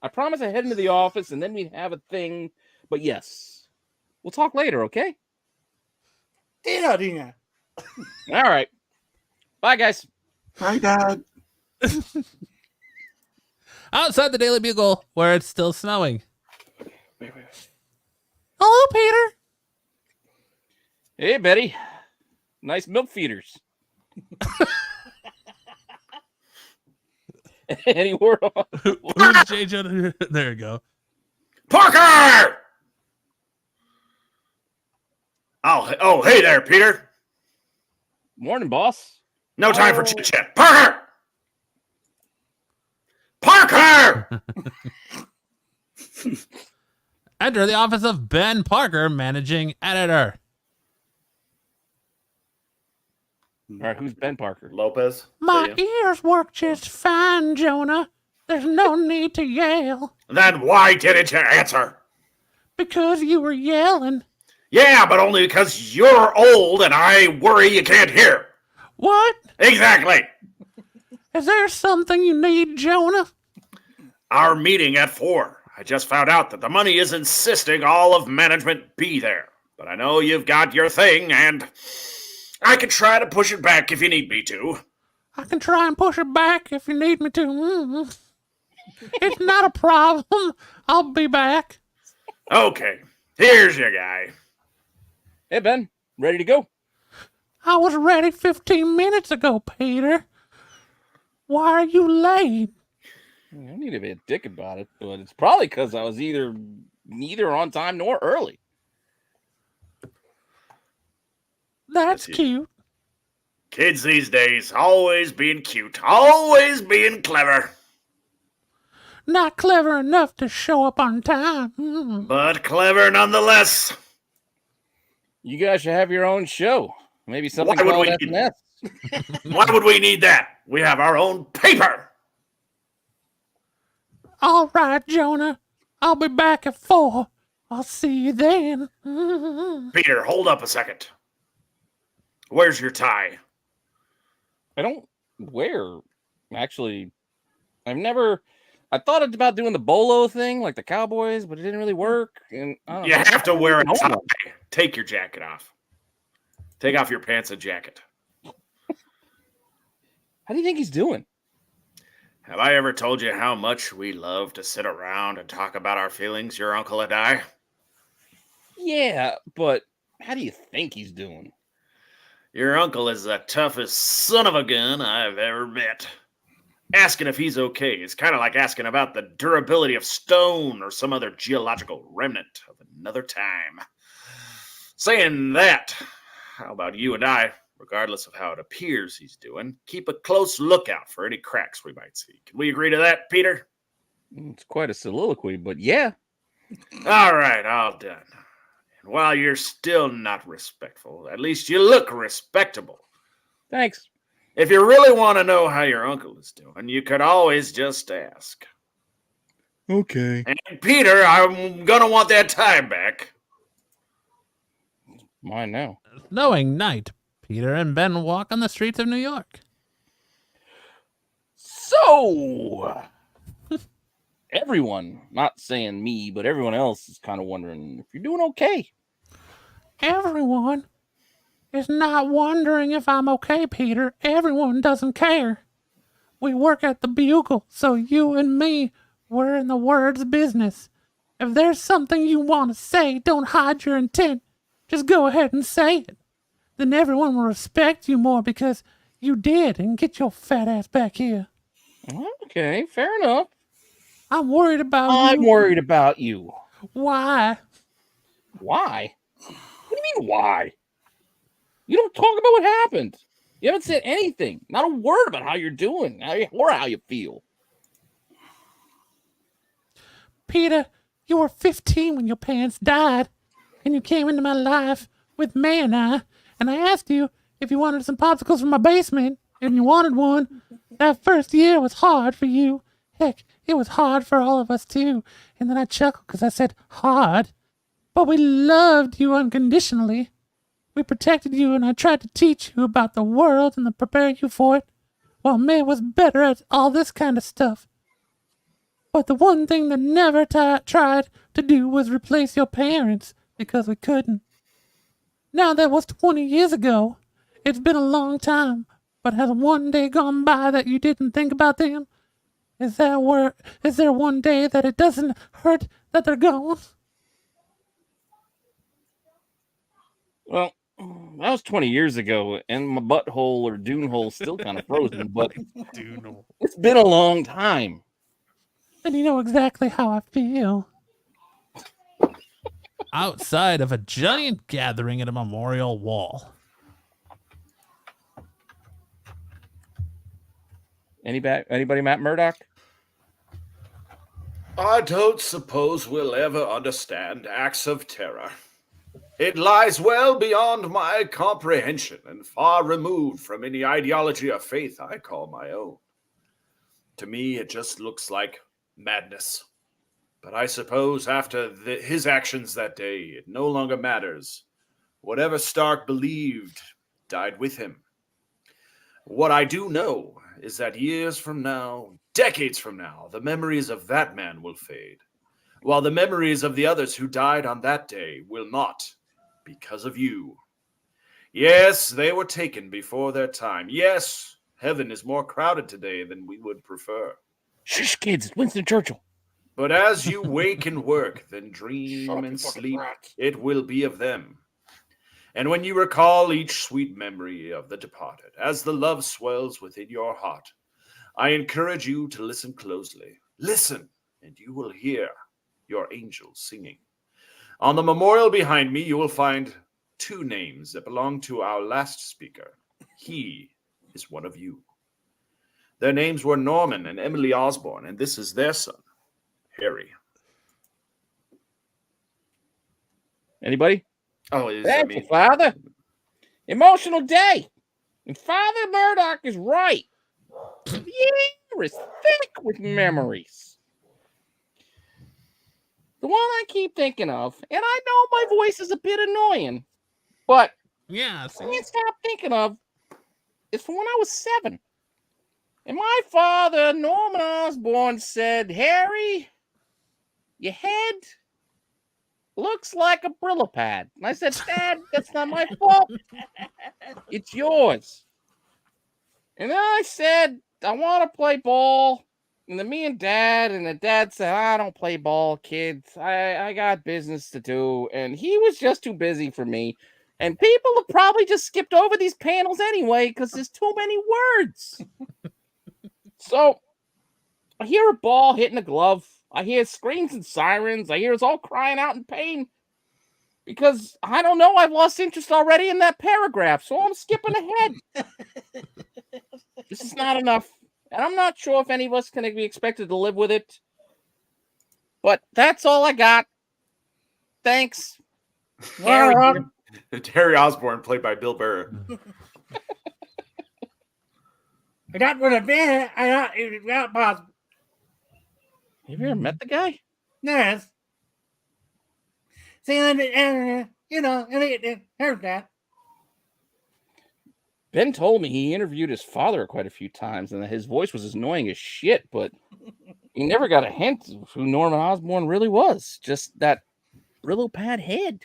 I promise I head into the office and then we'd have a thing. But yes, we'll talk later, okay? Dina. All right. Bye, guys. Hi, Dad. Outside the Daily Bugle, where it's still snowing. Hello, Peter. Hey, Betty. Nice milk feeders. Any word on? Who's J. Jonah? There you go. Parker! Oh, hey there, Peter. Morning, boss. No time for chit chat. Parker! Parker! Enter the office of Ben Parker, managing editor. All right, who's Ben Parker? Lopez. My See ya. ears work just fine, Jonah. There's no need to yell. Then why didn't you answer? Because you were yelling. Yeah, but only because you're old and I worry you can't hear. What? Exactly. Is there something you need, Jonah? Our meeting at 4. I just found out that the money is insisting all of management be there. But I know you've got your thing, and I can try to push it back if you need me to. I can try and push it back if you need me to. It's not a problem. I'll be back. Okay, here's your guy. Hey, Ben. Ready to go? I was ready 15 minutes ago, Peter. Why are you late? I don't need to be a dick about it, but it's probably because I was neither on time nor early. That's Yes, cute. Kids these days, always being cute, always being clever. Not clever enough to show up on time. But clever nonetheless. You guys should have your own show. Maybe something Why would called we need- SNS. Why would we need that? We have our own paper. All right, Jonah. I'll be back at 4. I'll see you then. Peter, hold up a second. Where's your tie? I don't wear. Actually, I thought about doing the bolo thing like the Cowboys, but it didn't really work. And I don't You know. have to wear a No. tie. Take your jacket off. Take off your pants and jacket. How do you think he's doing? Have I ever told you how much we love to sit around and talk about our feelings, your uncle and I? Yeah, but how do you think he's doing? Your uncle is the toughest son of a gun I've ever met. Asking if he's okay is kind of like asking about the durability of stone or some other geological remnant of another time. Saying that, how about you and I, regardless of how it appears he's doing, keep a close lookout for any cracks we might see. Can we agree to that, Peter? It's quite a soliloquy, but yeah. All right, all done. And while you're still not respectful, at least you look respectable. Thanks. If you really want to know how your uncle is doing, you could always just ask. Okay. And Peter, I'm gonna want that tie back. Mine now. Snowing night. Peter and Ben walk on the streets of New York. So, everyone, not saying me, but everyone else is kind of wondering if you're doing okay. Everyone is not wondering if I'm okay, Peter. Everyone doesn't care. We work at the Bugle, so you and me, we're in the words business. If there's something you want to say, don't hide your intent. Just go ahead and say it. Then everyone will respect you more because you did, and get your fat ass back here. Okay, fair enough. I'm worried about you. I'm worried about you. Why? Why? What do you mean, why? You don't talk about what happened. You haven't said anything. Not a word about how you're doing or how you feel. Peter, you were 15 when your parents died, and you came into my life with May and I asked you if you wanted some popsicles from my basement, and you wanted one. That first year was hard for you. Heck, it was hard for all of us too. And then I chuckled because I said hard. But we loved you unconditionally. We protected you and I tried to teach you about the world and to prepare you for it. While May was better at all this kind of stuff. But the one thing that never tried to do was replace your parents because we couldn't. Now that was 20 years ago. It's been a long time, but has one day gone by that you didn't think about them? Is there one day that it doesn't hurt that they're gone? Well, that was 20 years ago, and my butthole or dune hole still kind of frozen, but it's been a long time. And you know exactly how I feel. Outside of a giant gathering at a memorial wall. Anybody Matt Murdock? I don't suppose we'll ever understand acts of terror. It lies well beyond my comprehension and far removed from any ideology or faith I call my own. To me, it just looks like madness. But I suppose after his actions that day, it no longer matters. Whatever Stark believed died with him. What I do know is that years from now, decades from now, the memories of that man will fade, while the memories of the others who died on that day will not, because of you. Yes, they were taken before their time. Yes, heaven is more crowded today than we would prefer. Shush, kids, it's Winston Churchill. But as you wake and work, then dream and sleep, it will be of them. And when you recall each sweet memory of the departed, as the love swells within your heart, I encourage you to listen closely. Listen, and you will hear your angels singing. On the memorial behind me, you will find two names that belong to our last speaker. He is one of you. Their names were Norman and Emily Osborne, and this is their son, Harry. Anybody? Oh, is Thank that you, me? Father. Emotional day. And Father Murdoch is right. The air is thick with memories. The one I keep thinking of, and I know my voice is a bit annoying, but Yeah, I can't stop thinking of, is from when I was 7. And my father, Norman Osborne, said, Harry, your head looks like a Brillo pad. And I said, Dad, that's not my fault. It's yours. And then I said, I want to play ball. And then me and the dad said, I don't play ball, kids. I got business to do. And he was just too busy for me. And people have probably just skipped over these panels anyway because there's too many words. So I hear a ball hitting a glove. I hear screams and sirens. I hear us all crying out in pain. Because, I don't know, I've lost interest already in that paragraph. So I'm skipping ahead. This is not enough. And I'm not sure if any of us can be expected to live with it. But that's all I got. Thanks. Harry Osborne, played by Bill Burr. That would have been not possible. Have you ever met the guy? Yes. See, and heard that. Ben told me he interviewed his father quite a few times and that his voice was as annoying as shit, but he never got a hint of who Norman Osborn really was. Just that Brillo pad head.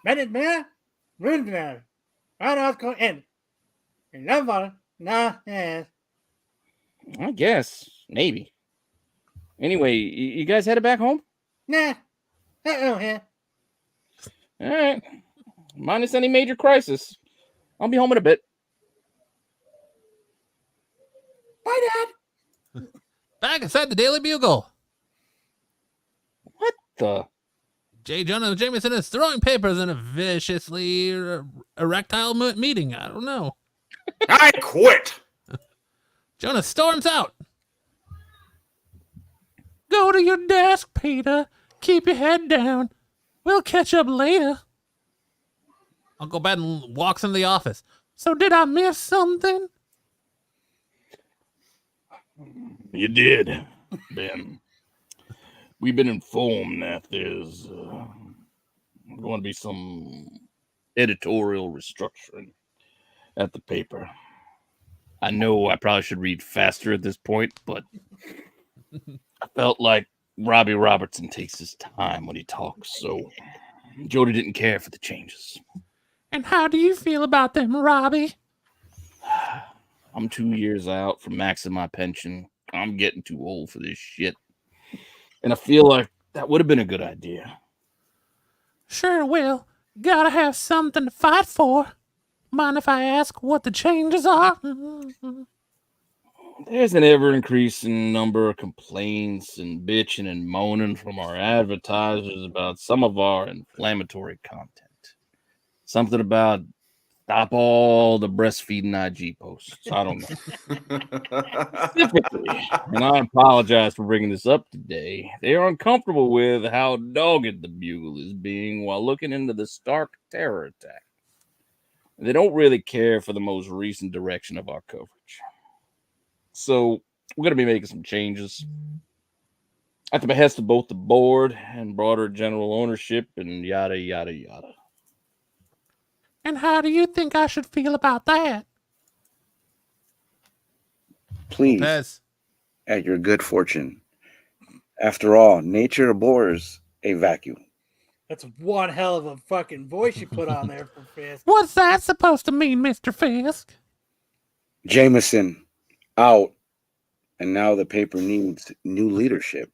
Bennett man, ruined man. Right out go in. And nobody. Nah, yes. I guess. Maybe. Anyway, you guys headed back home? Nah. Yeah. All right. Minus any major crisis. I'll be home in a bit. Bye, Dad. Back inside the Daily Bugle. What the? J. Jonah Jameson is throwing papers in a viciously erectile meeting. I don't know. I quit. Jonah storms out. Go to your desk, Peter. Keep your head down. We'll catch up later. Uncle Ben walks into the office. So did I miss something? You did, Ben. We've been informed that there's going to be some editorial restructuring at the paper. I know I probably should read faster at this point, but I felt like Robbie Robertson takes his time when he talks, so Jody didn't care for the changes. And how do you feel about them, Robbie? I'm 2 years out from maxing my pension. I'm getting too old for this shit. And I feel like that would have been a good idea. Sure will. Gotta have something to fight for. Mind if I ask what the changes are? There's an ever-increasing number of complaints and bitching and moaning from our advertisers about some of our inflammatory content. Something about stop all the breastfeeding IG posts. I don't know. Specifically, and I apologize for bringing this up today, they are uncomfortable with how dogged the Bugle is being while looking into the Stark terror attack. They don't really care for the most recent direction of our coverage. So we're going to be making some changes at the behest of both the board and broader general ownership and yada, yada, yada. And how do you think I should feel about that? Please, Lopez. at your good fortune. After all, nature abhors a vacuum. That's one hell of a fucking voice you put on there for Fisk. What's that supposed to mean, Mr. Fisk? Jameson out, and now the paper needs new leadership.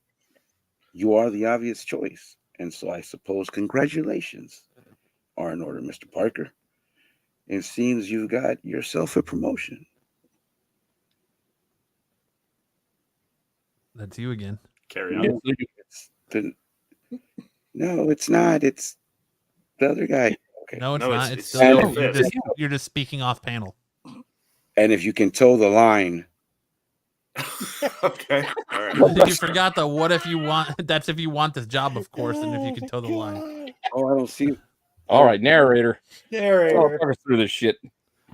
You are the obvious choice, and so I suppose congratulations are in order, Mr. Parker. It seems you've got yourself a promotion. That's you again. Carry on. No, it's not. It's the other guy. Okay. No, it's No, not. it's It's still still, Fisk. you're just speaking off panel. And if you can toe the line, Okay. All right. You forgot the what if you want, that's if you want this job, of course, and if you can toe the line. oh, I don't see. All right, narrator. Narrator. Talk us through this shit.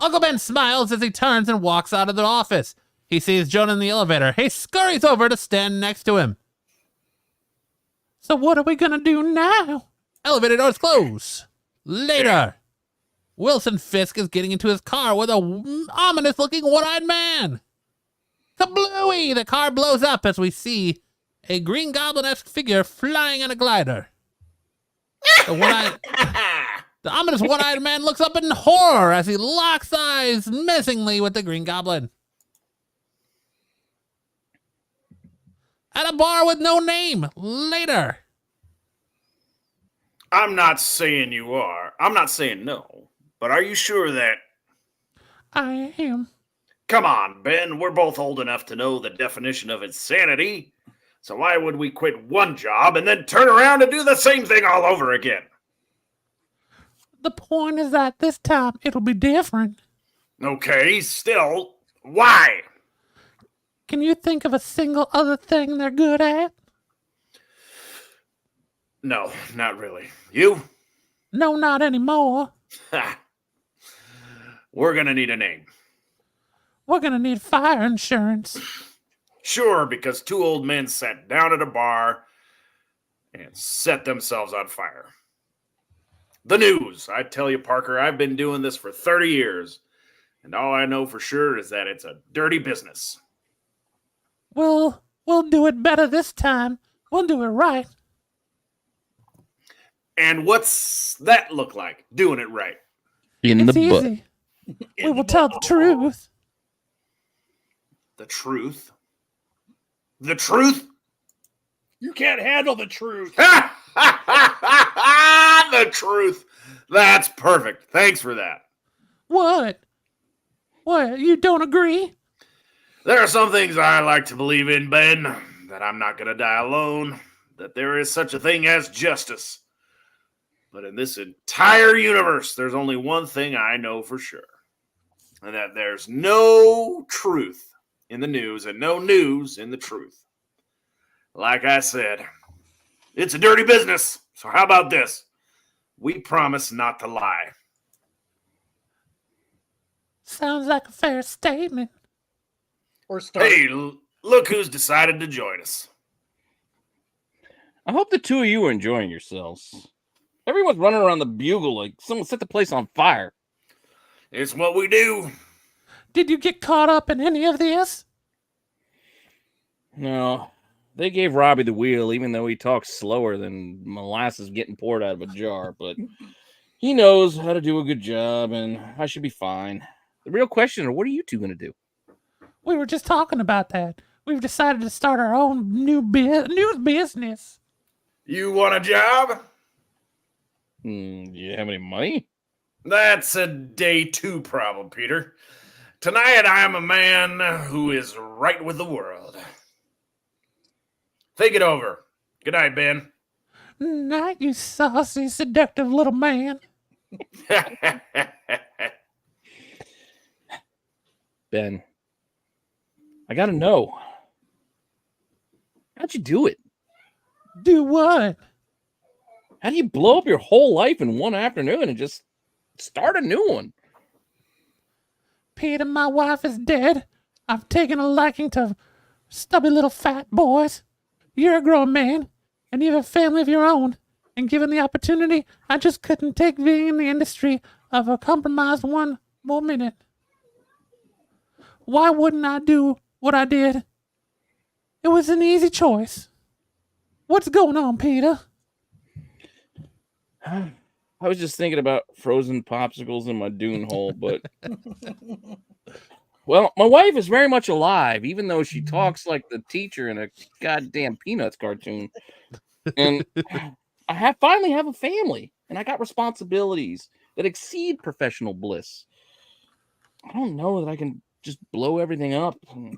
Uncle Ben smiles as he turns and walks out of the office. He sees Jonah in the elevator. He scurries over to stand next to him. So what are we going to do now? Elevator doors close. Later, Wilson Fisk is getting into his car with a ominous-looking one-eyed man. Kablooey! The car blows up as we see a Green Goblin-esque figure flying on a glider. The ominous one-eyed man looks up in horror as he locks eyes menacingly with the Green Goblin. At a bar with no name. Later. I'm not saying you are. I'm not saying no. But are you sure that... I am. Come on, Ben. We're both old enough to know the definition of insanity. So why would we quit one job and then turn around and do the same thing all over again? The point is that this time it'll be different. Okay, still, why? Can you think of a single other thing they're good at? No, not really. You? No, not anymore. Ha. We're gonna need a name. We're gonna need fire insurance. Sure, because two old men sat down at a bar and set themselves on fire. The news. I tell you, Parker, I've been doing this for 30 years, and all I know for sure is that it's a dirty business. We'll do it better this time. We'll do it right. And what's that look like, doing it right? In It's the butt. easy. We will tell the truth. The truth? The truth? You can't handle the truth. The truth. That's perfect. Thanks for that. What? What? You don't agree? There are some things I like to believe in, Ben, that I'm not going to die alone, that there is such a thing as justice. But in this entire universe, there's only one thing I know for sure, and that there's no truth in the news and no news in the truth. Like I said, it's a dirty business, so how about this? We promise not to lie. Sounds like a fair statement. Or start. Hey, Look who's decided to join us. I hope the two of you are enjoying yourselves. Everyone's running around the bugle like someone set the place on fire. It's what we do. Did you get caught up in any of this? No, they gave Robbie the wheel, even though he talks slower than molasses getting poured out of a jar. But he knows how to do a good job, and I should be fine. The real question is, what are you two going to do? We were just talking about that. We've decided to start our own new business. You want a job? Do you have any money? That's a day 2 problem, Peter. Tonight I am a man who is right with the world. Think it over. Good night, Ben. Night, you saucy, seductive little man. Ben, I gotta know. How'd you do it? Do what? How do you blow up your whole life in one afternoon and just start a new one? Peter, my wife is dead. I've taken a liking to stubby little fat boys. You're a grown man, and you have a family of your own. And given the opportunity, I just couldn't take being in the industry of a compromised one more minute. Why wouldn't I do what I did? It was an easy choice. What's going on, Peter? I was just thinking about frozen popsicles in my dune hole, but well, my wife is very much alive, even though she talks like the teacher in a goddamn Peanuts cartoon. And I finally have a family, and I got responsibilities that exceed professional bliss. I don't know that I can just blow everything up and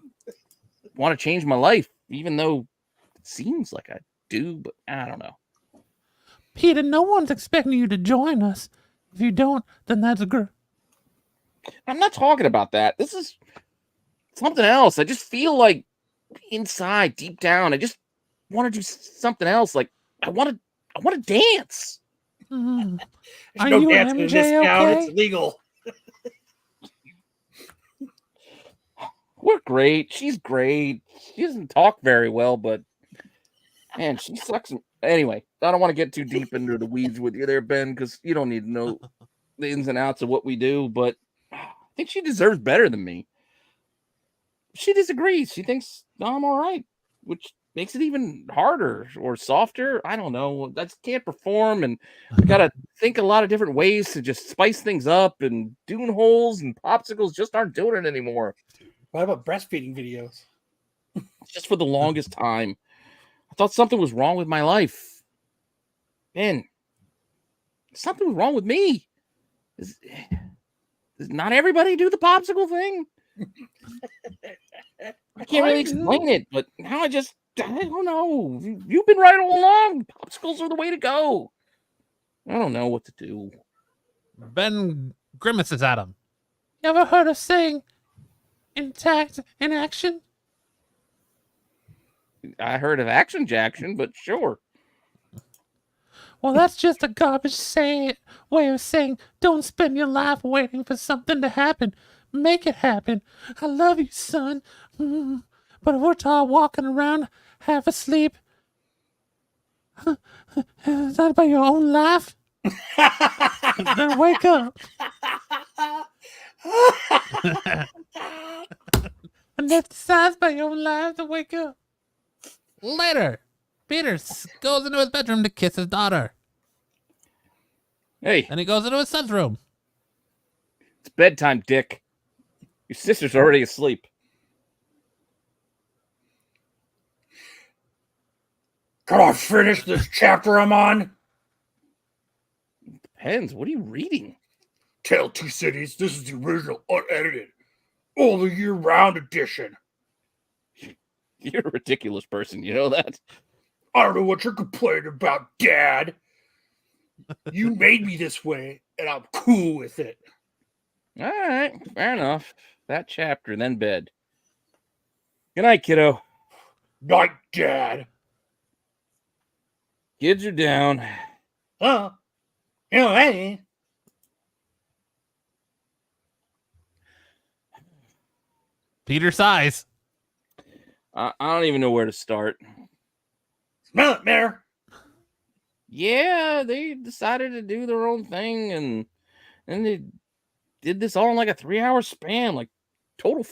want to change my life, even though it seems like I do, but I don't know. Peter, no one's expecting you to join us. If you don't, then that's good. I'm not talking about that. This is something else. I just feel like inside, deep down, I just want to do something else. Like I want to dance. Mm. There's Are no you dancing in this MJ town. okay? It's illegal. We're great. She's great. She doesn't talk very well, but man, she sucks. Anyway, I don't want to get too deep into the weeds with you there, Ben, because you don't need to know the ins and outs of what we do, but I think she deserves better than me. She disagrees. She thinks I'm all right, which makes it even harder or softer. I don't know. I just can't perform, and I got to think a lot of different ways to just spice things up, and dune holes and popsicles just aren't doing it anymore. What about breastfeeding videos? Just for the longest time, I thought something was wrong with my life. Man, something was wrong with me. Does not everybody do the popsicle thing? I can't really explain it, but now I don't know. You've been right all along. Popsicles are the way to go. I don't know what to do. Ben grimaces at him. You ever heard of saying intact in action? I heard of Action Jackson, but sure. Well, that's just a garbage way of saying don't spend your life waiting for something to happen. Make it happen. I love you, son. But if we're all walking around half asleep, is that about your own life? Then wake up. And that's the size by your own life to wake up. Later, Peter goes into his bedroom to kiss his daughter. Hey, Then he goes into his son's room. it's bedtime, Dick. Your sister's already asleep. Can I finish this chapter I'm on? Depends. What are you reading? Tale Two Cities. This is the original, unedited, all the year-round edition. You're a ridiculous person. You know that? I don't know what you're complaining about, Dad. You made me this way, and I'm cool with it. All right. Fair enough. That chapter, then bed. Good night, kiddo. Night, Dad. Kids are down. Huh? You know, hey. Peter sighs. I don't even know where to start. Smell it, Mayor. Yeah, they decided to do their own thing, and they did this all in like a 3-hour span, like total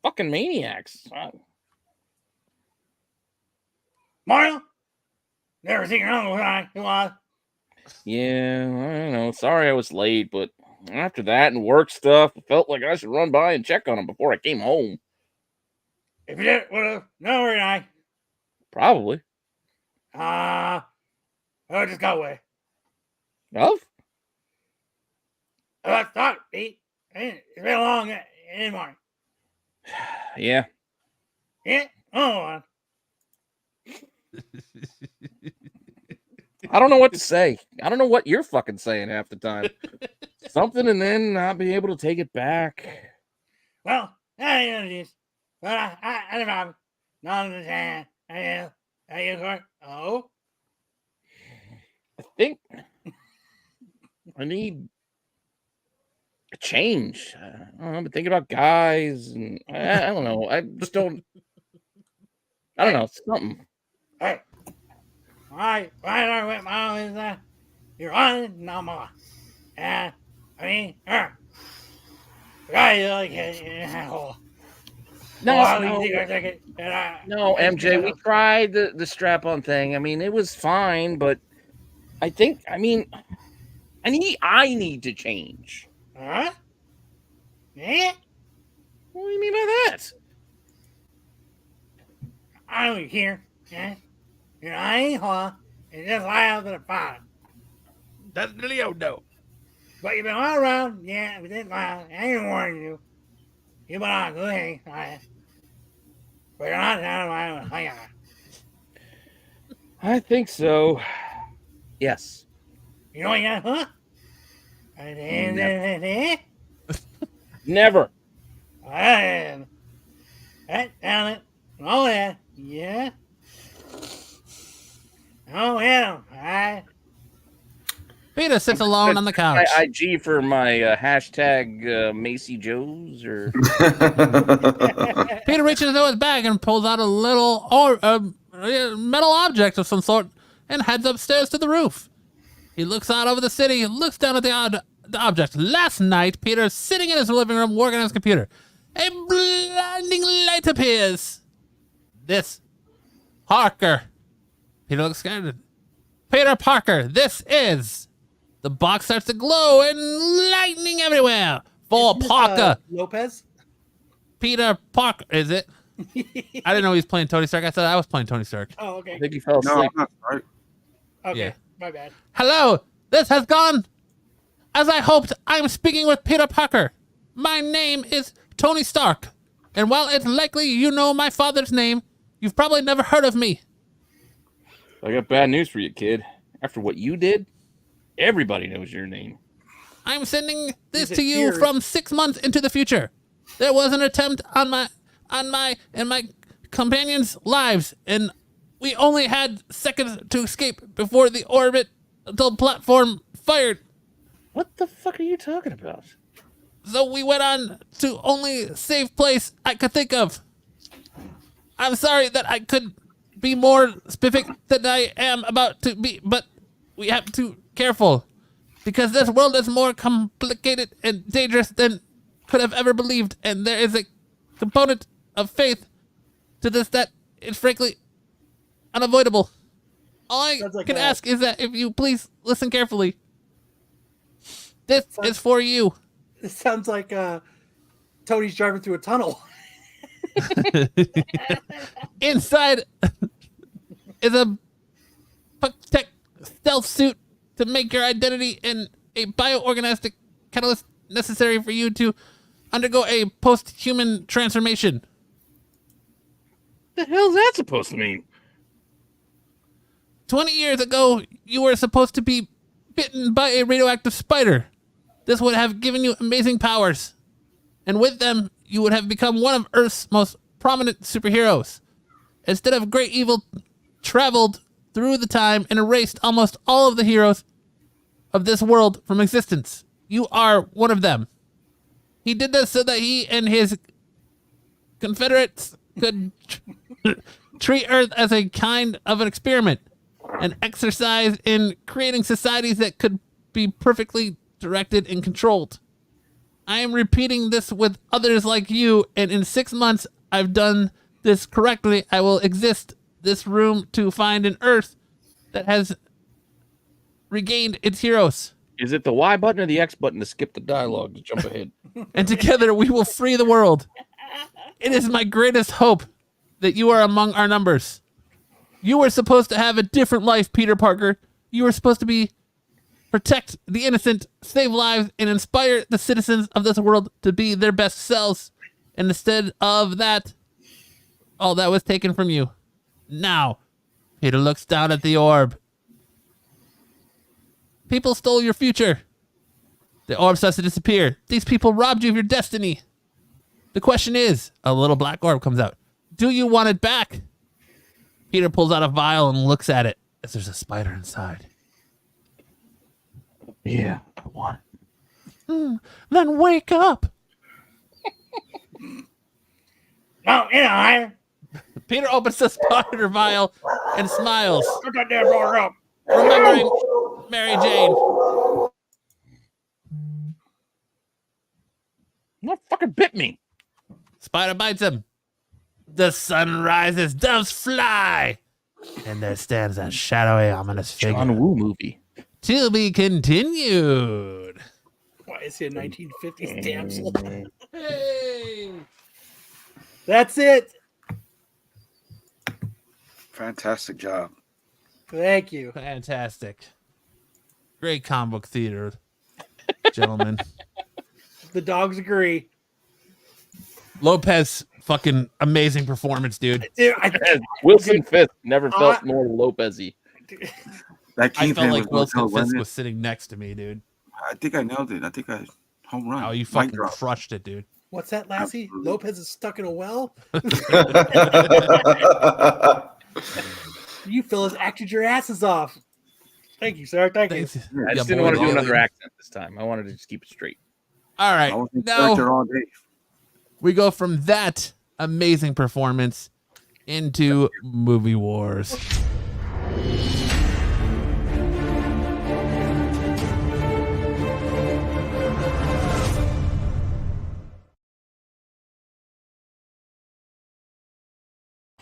fucking maniacs. Mario, never seen your uncle cry. Come on. Yeah, I don't know. Sorry I was late, but after that and work stuff, I felt like I should run by and check on him before I came home. If you did, would have. No, we're not. Probably. Oh, just got away. Of? I thought, Pete. It's been a long morning. Yeah. Yeah? Oh, I don't know what to say. I don't know what you're fucking saying half the time. Something and then not be able to take it back. well, I know this. But I don't know. Not understand. Are you correct? Oh? I think I need a change. I don't know. I've been thinking about guys, and I don't know. I just don't. I don't know. Something. Hey. Why are we with my is that? You're on it no more. I mean, her. Right, like hole. No, No, MJ. We tried the strap-on thing. I mean, it was fine, but I think. I mean, I need to change. Huh? Yeah? What do you mean by that? I don't care. Yeah? You're ain't huh? And just lie out to the fire. That's Leo, no. But you've been all around. Yeah, we didn't lie. I ain't warning you. You've been on good thing. But you're not down my hang on. I think so. Yes. You know what you got, huh? Never. That down it. Oh yeah. Yeah. Oh yeah. Alright. Peter sits alone on the couch. My IG for my hashtag Macy Joes or Peter reaches into his bag and pulls out a little metal object of some sort and heads upstairs to the roof. He looks out over the city, looks down at the object. Last night, Peter's sitting in his living room working on his computer. A blinding light appears. This Parker. Peter looks scared. Peter Parker, this is. The box starts to glow and lightning everywhere. For Parker. Lopez? Peter Parker, is it? I didn't know he was playing Tony Stark. I thought I was playing Tony Stark. Oh, I okay. think he fell No, asleep. I'm not sorry. Okay. Yeah. My bad. Hello, this has gone as I hoped. I'm speaking with Peter Parker. My name is Tony Stark, and while it's likely you know my father's name, you've probably never heard of me. I got bad news for you, kid. After what you did, everybody knows your name. I'm sending this These to are you tears. from 6 months into the future. There was an attempt on my companions' lives, and we only had seconds to escape before the orbital platform fired. What the fuck are you talking about? So we went on to only safe place I could think of. I'm sorry that I could be more specific than I am about to be, but we have to be careful because this world is more complicated and dangerous than could have ever believed, and there is a component of faith to this that is frankly unavoidable. All I Sounds like can a- ask is that if you please listen carefully. This is for you. It sounds like Tony's driving through a tunnel. Inside is a tech stealth suit to make your identity in a bioorganistic catalyst necessary for you to undergo a post-human transformation. The hell's that supposed to mean? 20 years ago, you were supposed to be bitten by a radioactive spider. This would have given you amazing powers. And with them, you would have become one of Earth's most prominent superheroes. Instead of great evil traveled through the time and erased almost all of the heroes of this world from existence. You are one of them. He did this so that he and his Confederates could Treat Earth as a kind of an experiment, an exercise in creating societies that could be perfectly directed and controlled. I am repeating this with others like you, and in 6 months I've done this correctly. I will exist this room to find an Earth that has regained its heroes. Is it the Y button or the X button to skip the dialogue to jump ahead? And together we will free the world. It is my greatest hope that you are among our numbers. You were supposed to have a different life, Peter Parker. You were supposed to be protect the innocent, save lives, and inspire the citizens of this world to be their best selves. And instead of that, all that was taken from you. Now, Peter looks down at the orb. People stole your future. The orb starts to disappear. These people robbed you of your destiny. The question is, a little black orb comes out. Do you want it back? Peter pulls out a vial and looks at it as there's a spider inside. Yeah, I want it. Then wake up. Oh, yeah, Peter opens the spider vial and smiles, put that damn door up. remembering Mary Jane. What fucking bit me? Spider bites him. The sun rises, doves fly, and there stands a shadowy, ominous figure. John Woo movie. To be continued. Why is he a 1950s damsel? Hey! That's it. Fantastic job. Thank you. Fantastic. Great comic book theater, gentlemen. The dogs agree. Lopez, fucking amazing performance, dude. Dude, Wilson Fisk never felt more That Lopez-y. I Kingpin felt like was Wilson no Fisk limit. was sitting next to me, dude. I think I nailed it. I think I home run. Oh, you Mic fucking drop. crushed it, dude. What's that, Lassie? Absolutely. Lopez is stuck in a well? You fellas acted your asses off. Thank you, sir. Thank you. Thanks. I just Yeah, didn't want to boy, do boy. another accent this time. I wanted to just keep it straight. All right. I was in Now character all day. we go from that amazing performance into movie wars.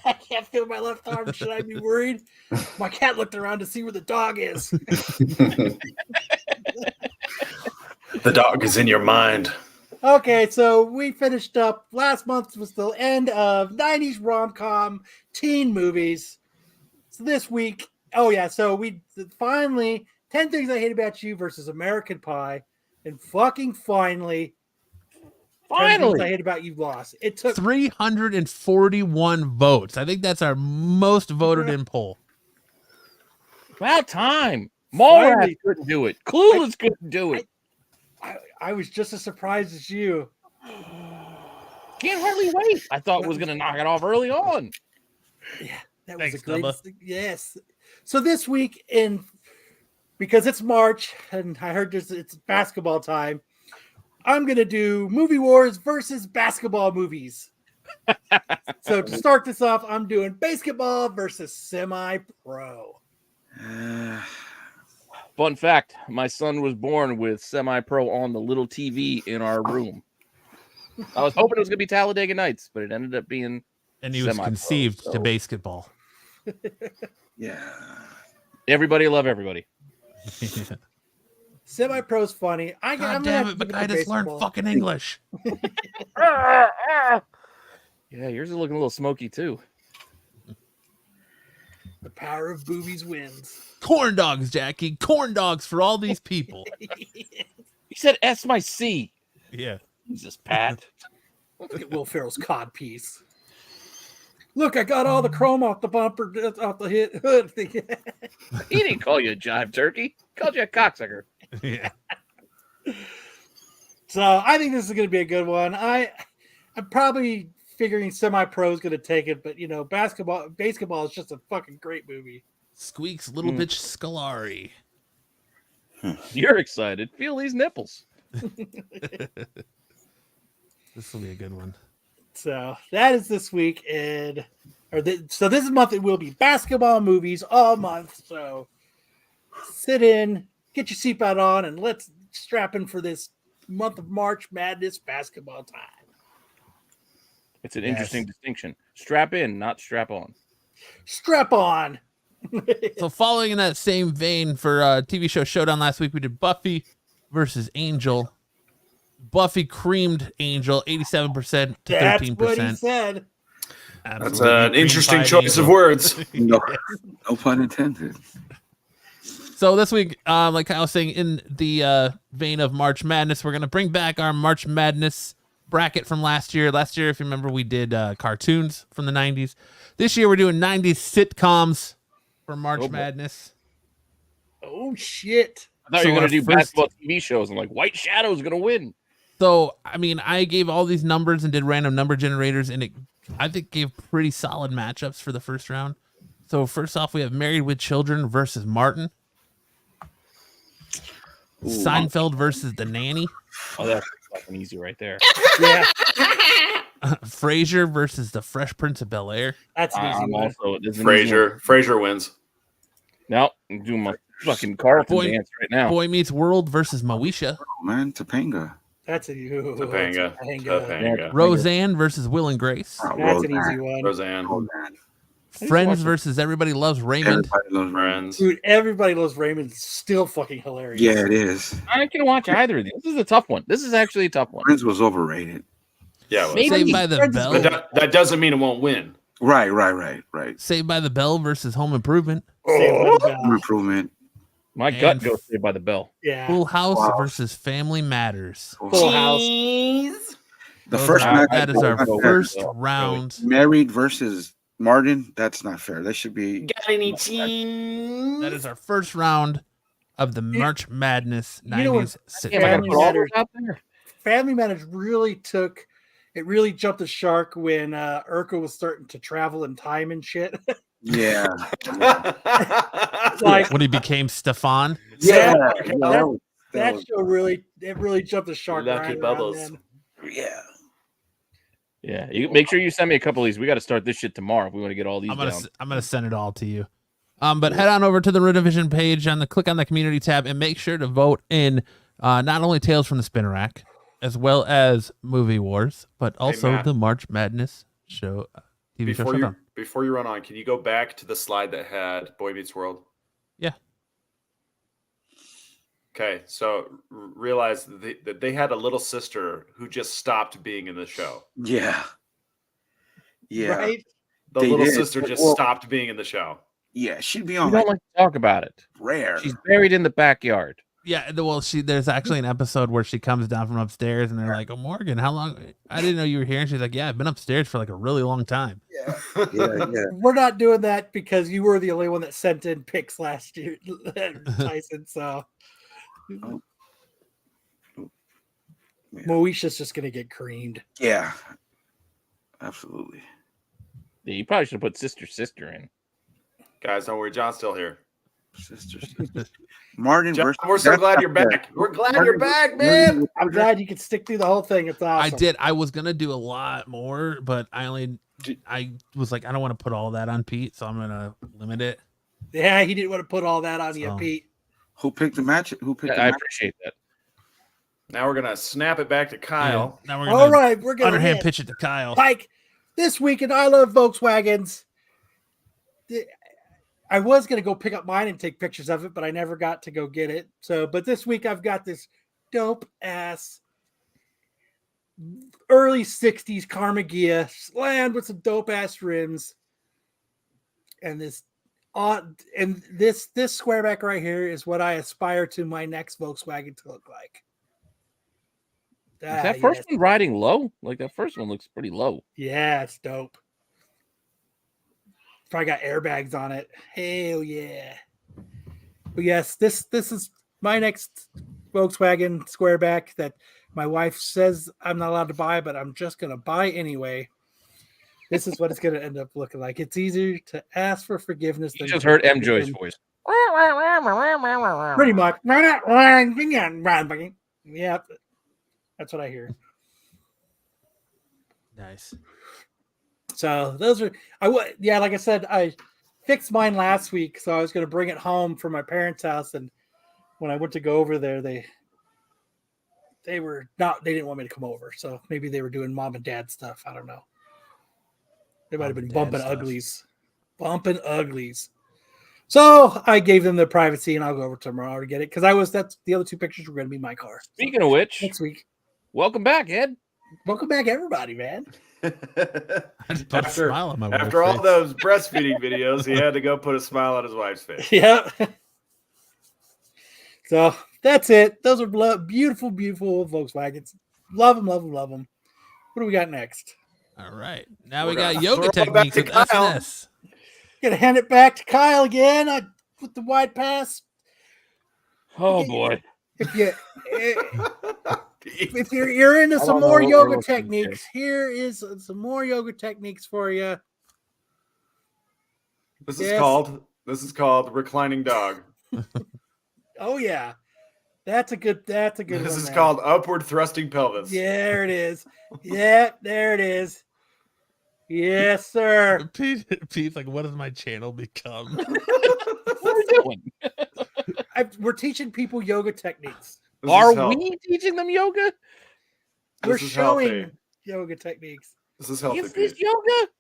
I can't feel my left arm. Should I be worried? My cat looked around to see where the dog is. The dog is in your mind. Okay, so we finished up. Last month was the end of 90s rom-com teen movies. So this week, so we finally 10 Things I Hate About You versus American Pie. And fucking finally, 10 Things I Hate About You lost. It took 341 votes. I think that's our most voted in poll. About time. Mallrats Finally. couldn't do it. Clueless couldn't do it. I was just as surprised as you. Can't hardly wait. I thought it was going to knock it off early on. Yeah, that was Thanks, a great. Bubba. Yes. So this week, because it's March and I heard it's basketball time, I'm gonna do movie wars versus basketball movies. So to start this off, I'm doing basketball versus semi-pro. Fun fact, my son was born with semi-pro on the little TV in our room. I was hoping it was going to be Talladega Nights, but it ended up being And he was Semi-pro, conceived to so- basketball. Yeah. Everybody Love Everybody. Semi-pro's funny. I'm God gonna damn have it, to but give I it to just learned baseball. fucking English. Yeah, yours is looking a little smoky too. The power of boobies wins. Corn dogs, Jackie. Corn dogs for all these people. He said S my C. Yeah. Jesus, Pat. Look at Will Ferrell's cod piece. Look, I got all the chrome off the bumper, off the hood. He didn't call you a jive turkey. He called you a cocksucker. Yeah. So I think this is going to be a good one. I'm probably figuring semi-pro is going to take it, but basketball is just a fucking great movie. Squeaks little bitch Scolari. You're excited. Feel these nipples. This will be a good one. So that is this week, and So this month it will be basketball movies all month. So sit in, get your seatbelt on, and let's strap in for this month of March Madness basketball time. It's an interesting distinction. Strap in, not strap on. Strap on. So following in that same vein for TV show Showdown last week, we did Buffy versus Angel. Buffy creamed Angel 87% to 13%. That's what he said. That's an interesting choice of words. No pun intended. So this week, like I was saying, in the vein of March Madness, we're going to bring back our March Madness bracket from last year. Last year, if you remember, we did cartoons from the 90s. This year, we're doing 90s sitcoms for March Madness. Oh, shit. I thought you were going to do basketball TV shows. I'm like, White Shadow's going to win. So, I mean, I gave all these numbers and did random number generators, and it, I think, gave pretty solid matchups for the first round. So, first off, we have Married with Children versus Martin. Seinfeld versus The Nanny. Oh, that's fucking easy right there. Yeah. Frasier versus The Fresh Prince of Bel-Air. That's an easy one. Frasier wins. No, I'm doing my fucking Carlton dance right now. Boy Meets World versus Moesha. Oh, man, Topanga. That's a Topanga. Roseanne versus Will and Grace. That's an easy one. Roseanne. Friends versus Everybody Loves Raymond. Everybody loves Friends. Dude, Everybody Loves Raymond. Still fucking hilarious. Yeah, it is. I can watch either of these. This is a tough one. This is actually a tough one. Friends was overrated. Yeah, well, Saved by the Bell. but that doesn't mean it won't win. Right. Saved by the Bell versus Home Improvement. Improvement. My gut goes Saved by the Bell. Yeah. Full House versus Family Matters. Full House. The first match. That is our first round. Married versus Martin. That's not fair. That should be. Got any teams? That is our first round of the March Madness 90s You know what? sitcom. Family Matters really jumped the shark when Urkel was starting to travel in time and shit. Yeah. Like When he became Stefan. that show really jumped the shark. Lucky right Bubbles. around then. Yeah. Yeah, you make sure you send me a couple of these. We got to start this shit tomorrow if we want to get all these down. I'm gonna send it all to you. But head on over to the Renovision page click on the community tab and make sure to vote in not only Tales from the Spinner Rack as well as Movie Wars, but also Matt. the March Madness show TV show. Before you run on, can you go back to the slide that had Boy Meets World? Yeah. Okay, so realize that they had a little sister who just stopped being in the show. Yeah. Right? The They little did. sister just Well- stopped being in the show. Yeah, she'd be We on don't like like to talk about it. rare. She's buried in the backyard. Yeah, well, there's actually an episode where she comes down from upstairs and they're like, "Oh, Morgan, how long? I didn't know you were here." And she's like, "Yeah, I've been upstairs for like a really long time." Yeah. We're not doing that because you were the only one that sent in pics last year, Tyson. So Moesha's just gonna get creamed. Yeah. Absolutely. Yeah, you probably should have put sister in. Guys, don't worry, John's still here. Sister. Martin John, versus. we're so glad you're back. We're glad you're back, man. I'm glad you could stick through the whole thing. It's awesome. I did. I was gonna do a lot more, but I was like, I don't want to put all that on Pete, so I'm gonna limit it. Yeah, he didn't want to put all that on you, So- Pete. Who picked the match? Who picked the I match? appreciate that. Now we're gonna snap it back to Kyle. Now we're All gonna right, we're gonna underhand hit. pitch it to Kyle. Pike, this week in I Love Volkswagens. I was going to go pick up mine and take pictures of it, but I never got to go get it. So, but this week I've got this dope ass early 60s Carmagia slammed with some dope ass rims. And this squareback right here is what I aspire to my next Volkswagen to look like. Is that first one riding low? Like that first one looks pretty low. Yeah, it's dope. Probably got airbags on it. Hell yeah. But yes, this is my next Volkswagen squareback that my wife says I'm not allowed to buy, but I'm just going to buy anyway. This is what it's going to end up looking like. It's easier to ask for forgiveness. You just heard M. Joy's voice. Pretty much. Yeah, that's what I hear. Nice. So those are like I said, I fixed mine last week, so I was going to bring it home from my parents' house, and when I went to go over there, they didn't want me to come over, so maybe they were doing mom and dad stuff. I don't know. They might have been bumping uglies. So I gave them the privacy, and I'll go over tomorrow to get it because that's the other two pictures were going to be my car. Speaking of which, Next week. welcome back, Ed. Welcome back, everybody, man. After all those breastfeeding videos, he had to go put a smile on his wife's face. Yeah. So that's it. Those are beautiful, beautiful Volkswagens. Love them, love them, love them. What do we got next? All right. Now we We're got gonna yoga throw it back techniques to with Kyle. SNS. Gonna hand it back to Kyle again with the wide pass. Oh boy. If you're into some more yoga techniques, here is some more yoga techniques for you. This is called reclining dog. Oh yeah, that's a good This one. is man. called upward thrusting pelvis. Yeah, there it is. Yeah, there it is. Yes, sir. Pete's like, what does my channel become? What are we doing? We're teaching people yoga techniques. This Are is health- we teaching them yoga? We're This is showing healthy. yoga techniques. This is healthy. Is this Pete. yoga?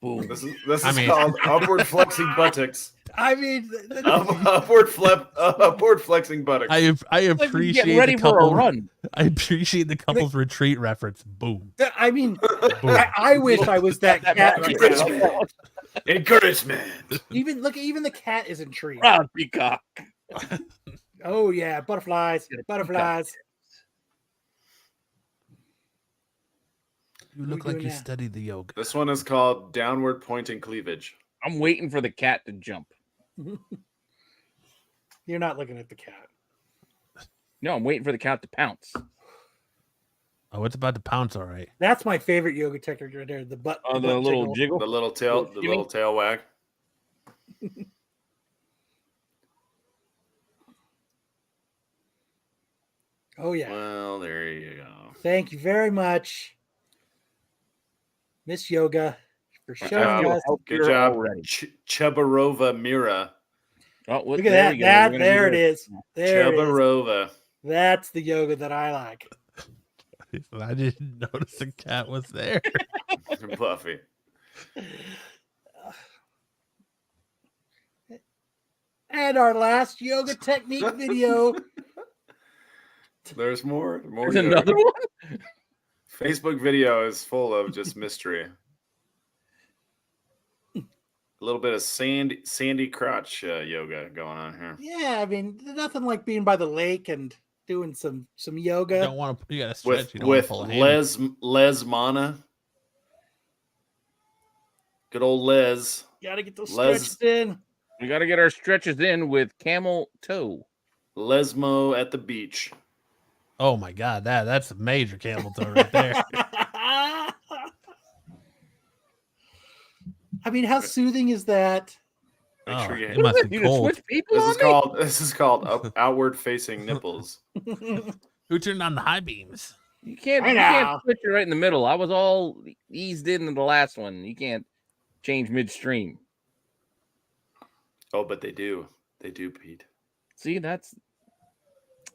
Boom. This is I mean- called upward flexing buttocks. I mean, Upward flexing buttocks. I It's like we're appreciate getting ready the for a couple. run. I appreciate the couple's retreat reference. Boom. I mean, I wish I was that cat right now. Encouragement. Even the cat is intrigued. Proud peacock. Oh yeah, butterflies. You look we like doing you now? studied the yoga. This one is called downward pointing cleavage. I'm waiting for the cat to jump. You're not looking at the cat. No, I'm waiting for the cat to pounce. Oh, it's about to pounce, all right. That's my favorite yoga technique right there. The butt. Oh, the butt little jiggle. jiggle. The little tail wag. Oh yeah. Well, there you go. Thank you very much, Miss Yoga, for showing us. Good job, already. Chebarova Mira. Oh, well, Look at there that. we go. We're gonna There do it this. is. There it is. Chebarova. That's the yoga that I like. I didn't notice the cat was there. Buffy. And our last yoga technique video. There's more. There's another one. Facebook video is full of just mystery. A little bit of sandy crotch yoga going on here. Yeah, I mean, nothing like being by the lake and doing some yoga. You don't want to. You gotta stretch. With You don't want with to pull a hammy. Les Mana. Good old Les. Got to get those Les- stretched in. We got to get our stretches in with camel toe. Lesmo at the beach. Oh my god, that's a major camel toe right there. I mean, how soothing is that? Make Oh, sure you it must be You to cold. switch people on me? This is called outward facing nipples. Who turned on the high beams? You can't. I You know. can't switch it right in the middle. I was all eased in the last one. You can't change midstream. Oh, but they do. They do, Pete. See, that's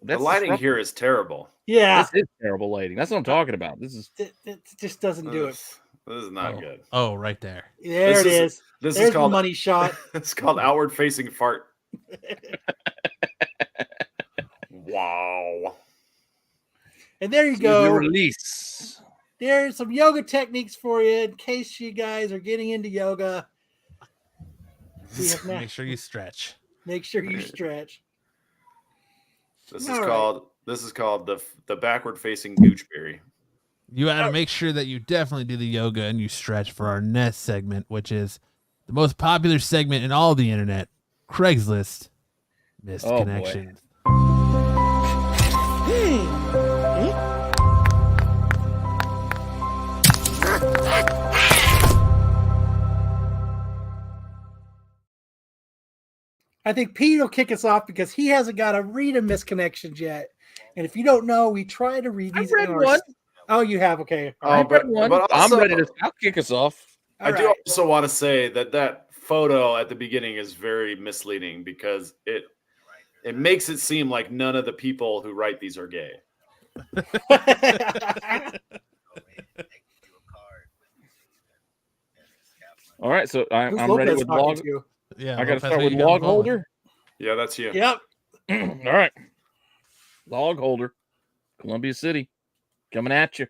The lighting disruptive. here is terrible. Yeah, This is terrible lighting. That's what I'm talking about. This is it just doesn't do it. This is not Oh. good. Oh, right there. There This it is- is. This There's is called the money shot. It's called outward facing fart. Wow. And there you the go. release. There's some yoga techniques for you in case you guys are getting into yoga. We have not- Make sure you stretch. Make sure you stretch. This is All right. called the backward facing goochberry. You got to make sure that you definitely do the yoga and you stretch for our next segment, which is the most popular segment in all the internet, Craigslist Missed Oh, boy. Connections. I think Pete will kick us off because he hasn't got to read a misconnections yet. And if you don't know, we try to read I these. read in our- one. Oh, you have. Okay. I read one. but I'm also- ready to. I'll kick us off. I do also want to say that photo at the beginning is very misleading because it makes it seem like none of the people who write these are gay. All right, so I'm Who's ready Lopez with talking log. to? Yeah, I got to Lopez, start who with you got on log the phone with? holder. Yeah, that's you. Yep. All right, log holder, Columbia City, coming at you.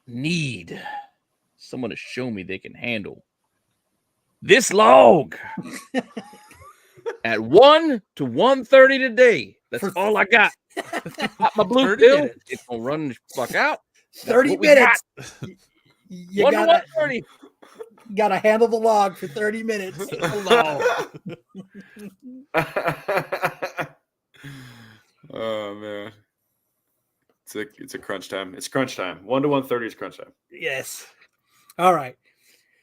Need someone to show me they can handle this log at 1 to 1:30 today. That's For- all I got. Got my blue 30 pill. minutes. It's gonna run the fuck out. 30 what we minutes. You 1 to gotta 1:30. handle the log for 30 minutes. Oh man, it's a crunch time. It's crunch time. 1 to 1:30 is crunch time. Yes. All right.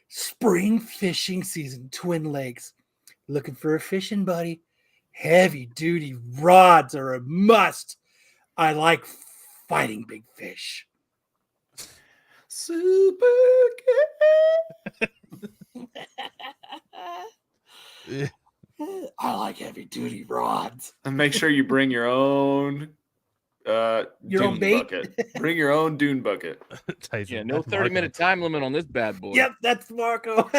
Spring fishing season, Twin Lakes. Looking for a fishing buddy? Heavy duty rods are a must. I like fighting big fish. Super Yeah. I like heavy duty rods. And make sure you bring your own Your dune own bait? bucket. Bring your own dune bucket. Tyson, Yeah, no that's 30-minute Marco. time limit on this bad boy. Yep, that's Marco.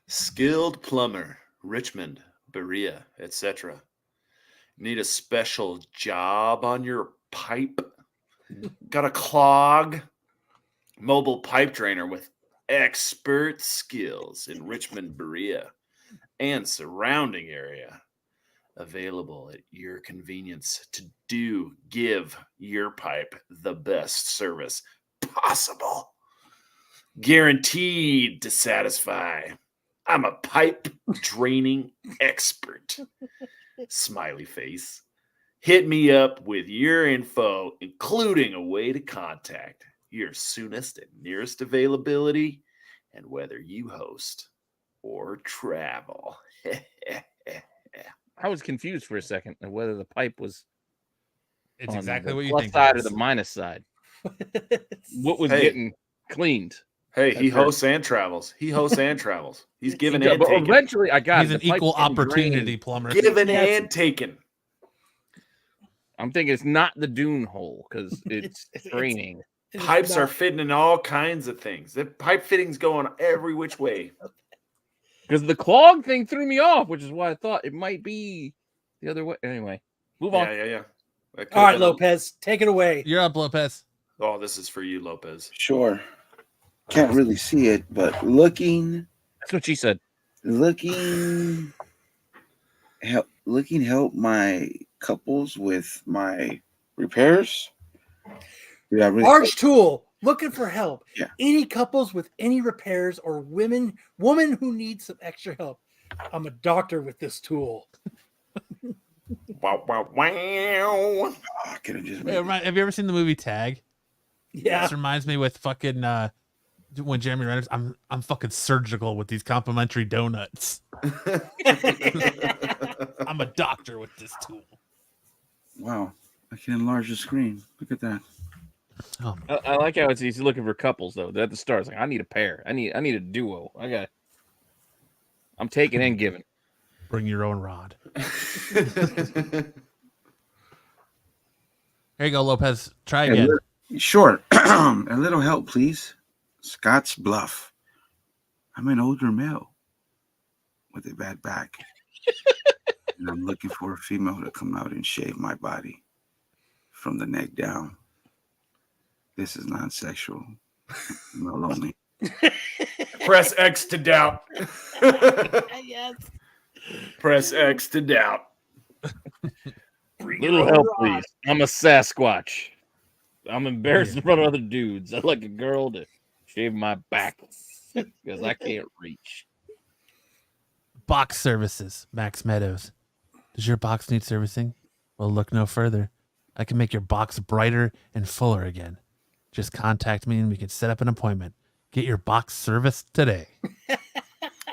Skilled plumber, Richmond, Berea, etc. Need a special job on your pipe? Got a clog? Mobile pipe drainer with expert skills in Richmond, Berea, and surrounding area. Available at your convenience to give your pipe the best service possible. Guaranteed to satisfy. I'm a pipe draining expert. Smiley face. Hit me up with your info, including a way to contact, your soonest and nearest availability, and whether you host or travel. I was confused for a second of whether the pipe was It's on exactly the what you plus think. side it or the is. minus side. What was Hey. getting cleaned? Hey, he That's right. hosts and travels. He hosts and travels. He's giving Yeah, and but taking. eventually, I got He's it. an The pipe's equal getting opportunity drained. plumber. Giving Yes. and taking. I'm thinking it's not the dune hole because it's draining. Pipes are fitting in all kinds of things. The pipe fitting's going every which way. Because the clog thing threw me off, which is why I thought it might be the other way. Anyway, move on. Yeah. That could All have right, been a- Lopez, take it away. You're up, Lopez. Oh, this is for you, Lopez. Sure. Can't really see it, but looking That's what she said. help my couples with my repairs. Yeah, really. Large tool, looking for help. Yeah. Any couples with any repairs or woman who needs some extra help. I'm a doctor with this tool. Wow. Oh, I could have just. Have you ever seen the movie Tag? Yeah. This reminds me with fucking when Jeremy Renner's I'm fucking surgical with these complimentary donuts. I'm a doctor with this tool. Wow, I can enlarge the screen. Look at that. Oh, I like how he's looking for couples though. At the start, it's like I need a pair. I need a duo. I'm taking and giving. bring your own rod. There you go, Lopez. Try again. Sure. A little help, please. Scott's Bluff. I'm an older male with a bad back. And I'm looking for a female to come out and shave my body from the neck down. This is non-sexual. Male only. Press X to doubt. Yes. Press X to doubt. Little help, please. I'm a Sasquatch. I'm embarrassed in front of other dudes. I'd like a girl to shave my back because I can't reach. Box services, Max Meadows. Does your box need servicing? Well, look no further. I can make your box brighter and fuller again. Just contact me and we can set up an appointment. Get your box serviced today.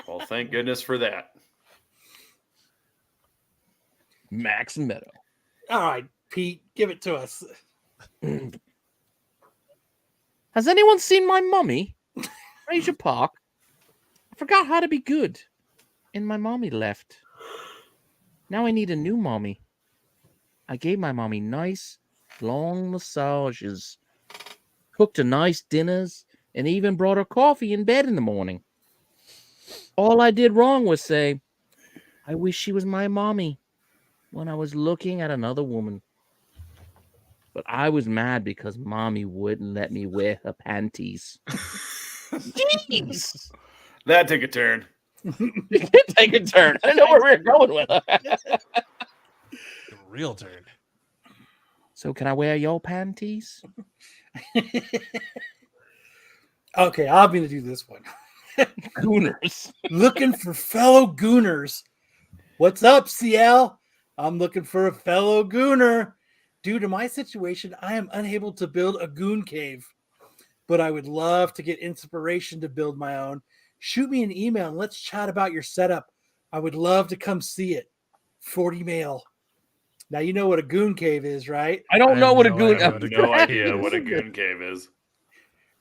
Well, thank goodness for that. Max Meadow. All right, Pete, give it to us. Has anyone seen my mummy? Fraser Park. I forgot how to be good, and my mommy left. Now I need a new mommy. I gave my mommy nice, long massages, cooked her nice dinners, and even brought her coffee in bed in the morning. All I did wrong was say, I wish she was my mommy, when I was looking at another woman. But I was mad because mommy wouldn't let me wear her panties. Jeez! That took a turn. Take a turn. I didn't know where we were going with it. Real turn. So can I wear your panties? Okay, I'm going to do this one. Gooners. Looking for fellow gooners. What's up, CL? I'm looking for a fellow gooner. Due to my situation, I am unable to build a goon cave, but I would love to get inspiration to build my own. Shoot me an email and let's chat about your setup. I would love to come see it. 40 mail. Now you know what a goon cave is, right? I don't know what a goon. idea I have no idea what a goon cave is.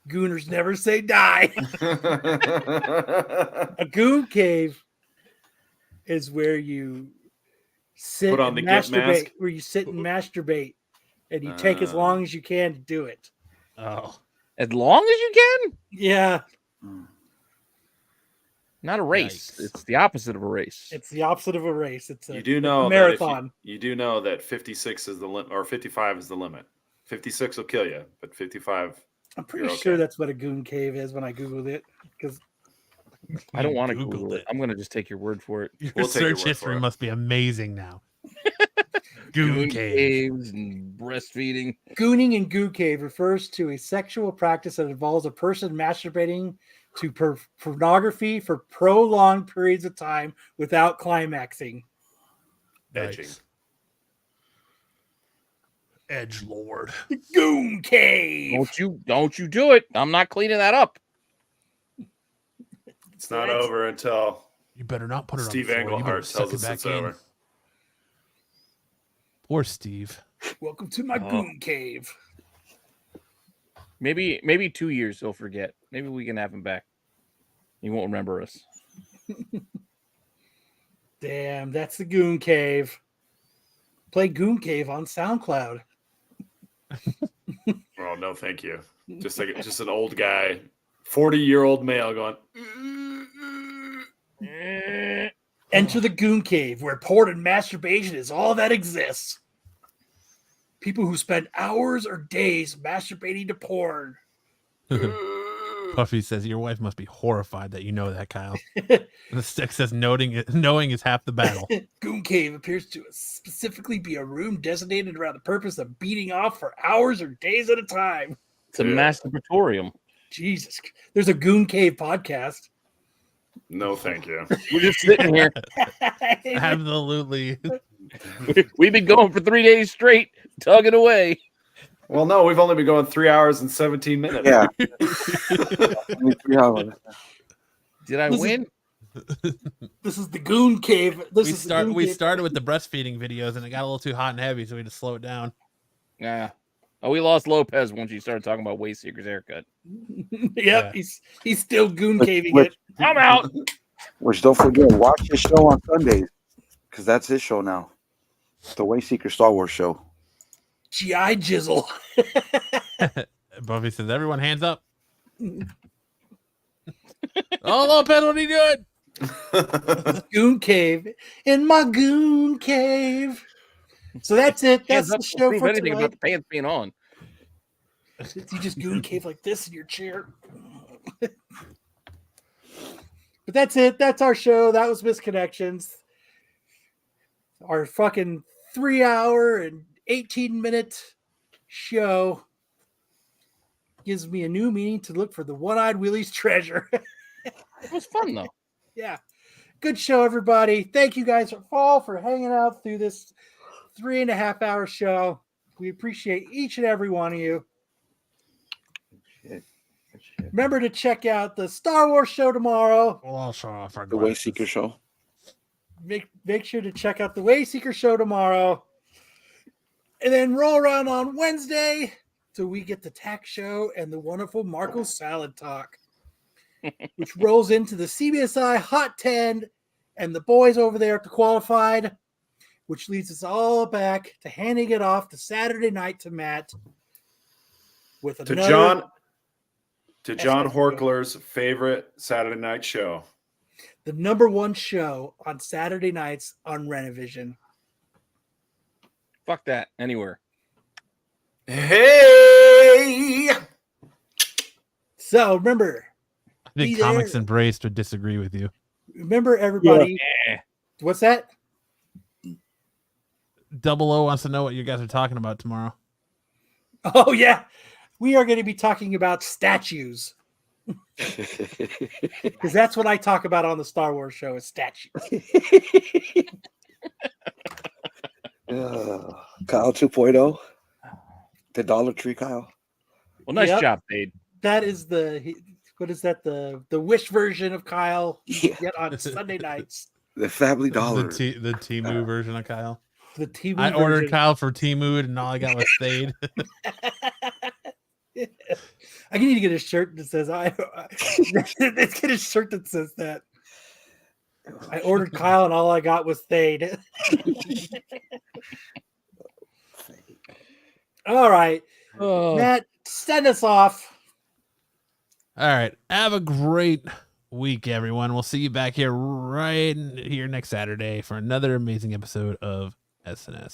Gooners never say die. A goon cave is where you sit Put on and the Git masturbate, mask? where you sit and masturbate, and you take as long as you can to do it. Oh, As long as you can? Yeah, Not a race. Yikes. It's the opposite of a race. it's the opposite of a race. It's a You do know marathon. That you do know that 56 is the limit, or 55 is the limit. 56 will kill you, but 55. I'm pretty You're sure okay. that's what a goon cave is when I googled it, because I don't want to Googled Google it. I'm going to just take your word for it. your We'll take your search word history for it. must be amazing now. Goon cave. caves and breastfeeding. gooning and goo cave refers to a sexual practice that involves a person masturbating to pornography for prolonged periods of time without climaxing. Edging. Nice. Edge Lord. The goon cave. Don't you do it. I'm not cleaning that up. It's not That's- over until You better not put it Steve on the floor. You better Englehart suck tells it us back it's in. over. Poor Steve. Welcome to my goon cave. Maybe 2 years he'll forget. Maybe we can have him back. He won't remember us. Damn, that's the goon cave. Play goon cave on SoundCloud. Oh no, thank you. Just an old guy, 40-year-old male going. Enter the goon cave, where porn and masturbation is all that exists. People who spend hours or days masturbating to porn. Puffy says your wife must be horrified that you know that, Kyle. And the stick says knowing is half the battle. Goon cave appears to specifically be a room designated around the purpose of beating off for hours or days at a time. It's a Yeah. masturbatorium. Jesus. There's a goon cave podcast. No, thank you. We're just sitting here. Absolutely. We've been going for 3 days straight, tugging away. Well, no, we've only been going 3 hours and 17 minutes. Yeah. Only 3 hours. Did I This is- win? This is the goon cave. We started with the breastfeeding videos and it got a little too hot and heavy, so we had to slow it down. Yeah. Oh, we lost Lopez once you started talking about Waste Seeker's haircut. Yep, Yeah. he's still goon caving Which- it. I'm out. Which don't forget, watch his show on Sundays, because that's his show now. The Wayseeker Star Wars show. GI Jizzle. Buffy says, everyone hands up. Oh, Lopez, what are you doing? Goon cave in my goon cave. So that's it. That's Hands the up, show prove for anything tonight. about the pants being on. You just goon cave like this in your chair. But that's it. That's our show. That was Misconnections. Our fucking 3 hour and 18-minute show gives me a new meaning to look for the one-eyed Willie's treasure. It was fun though. Yeah. Good show, everybody. Thank you guys all for hanging out through this 3.5 hour show. We appreciate each and every one of you. Remember to check out the Star Wars show tomorrow. Well, I'll show off our The glasses. Wayseeker show. make sure to check out the Wayseeker show tomorrow. And then roll around on Wednesday so we get the tax show and the wonderful Marco Salad Talk, which rolls into the CBSI Hot 10 and the boys over there at the Qualified, which leads us all back to handing it off to Saturday night to Matt with To another John Horkler's favorite Saturday night show. the number one show on Saturday nights on Renovision. Fuck that. Anywhere. Hey! So remember, I think Be there. Comics Embraced would disagree with you. everybody. Yeah. What's that? 00 wants to know what you guys are talking about tomorrow. Oh yeah, we are going to be talking about statues because that's what I talk about on the Star Wars show is statues. Kyle 2.0. The Dollar Tree Kyle. Well, nice Yep. job, Fade. That is what is that the Wish version of Kyle you Yeah. get on Sunday nights. The Family Dollar. The Temu version of Kyle. The TV. I ordered version. Kyle for Temu and all I got was Thade. I need to get a shirt that says let's get a shirt that says that. I ordered Kyle and all I got was Thade. All right. Oh. Matt, send us off. All right. Have a great week, everyone. We'll see you back here right here next Saturday for another amazing episode of SNS.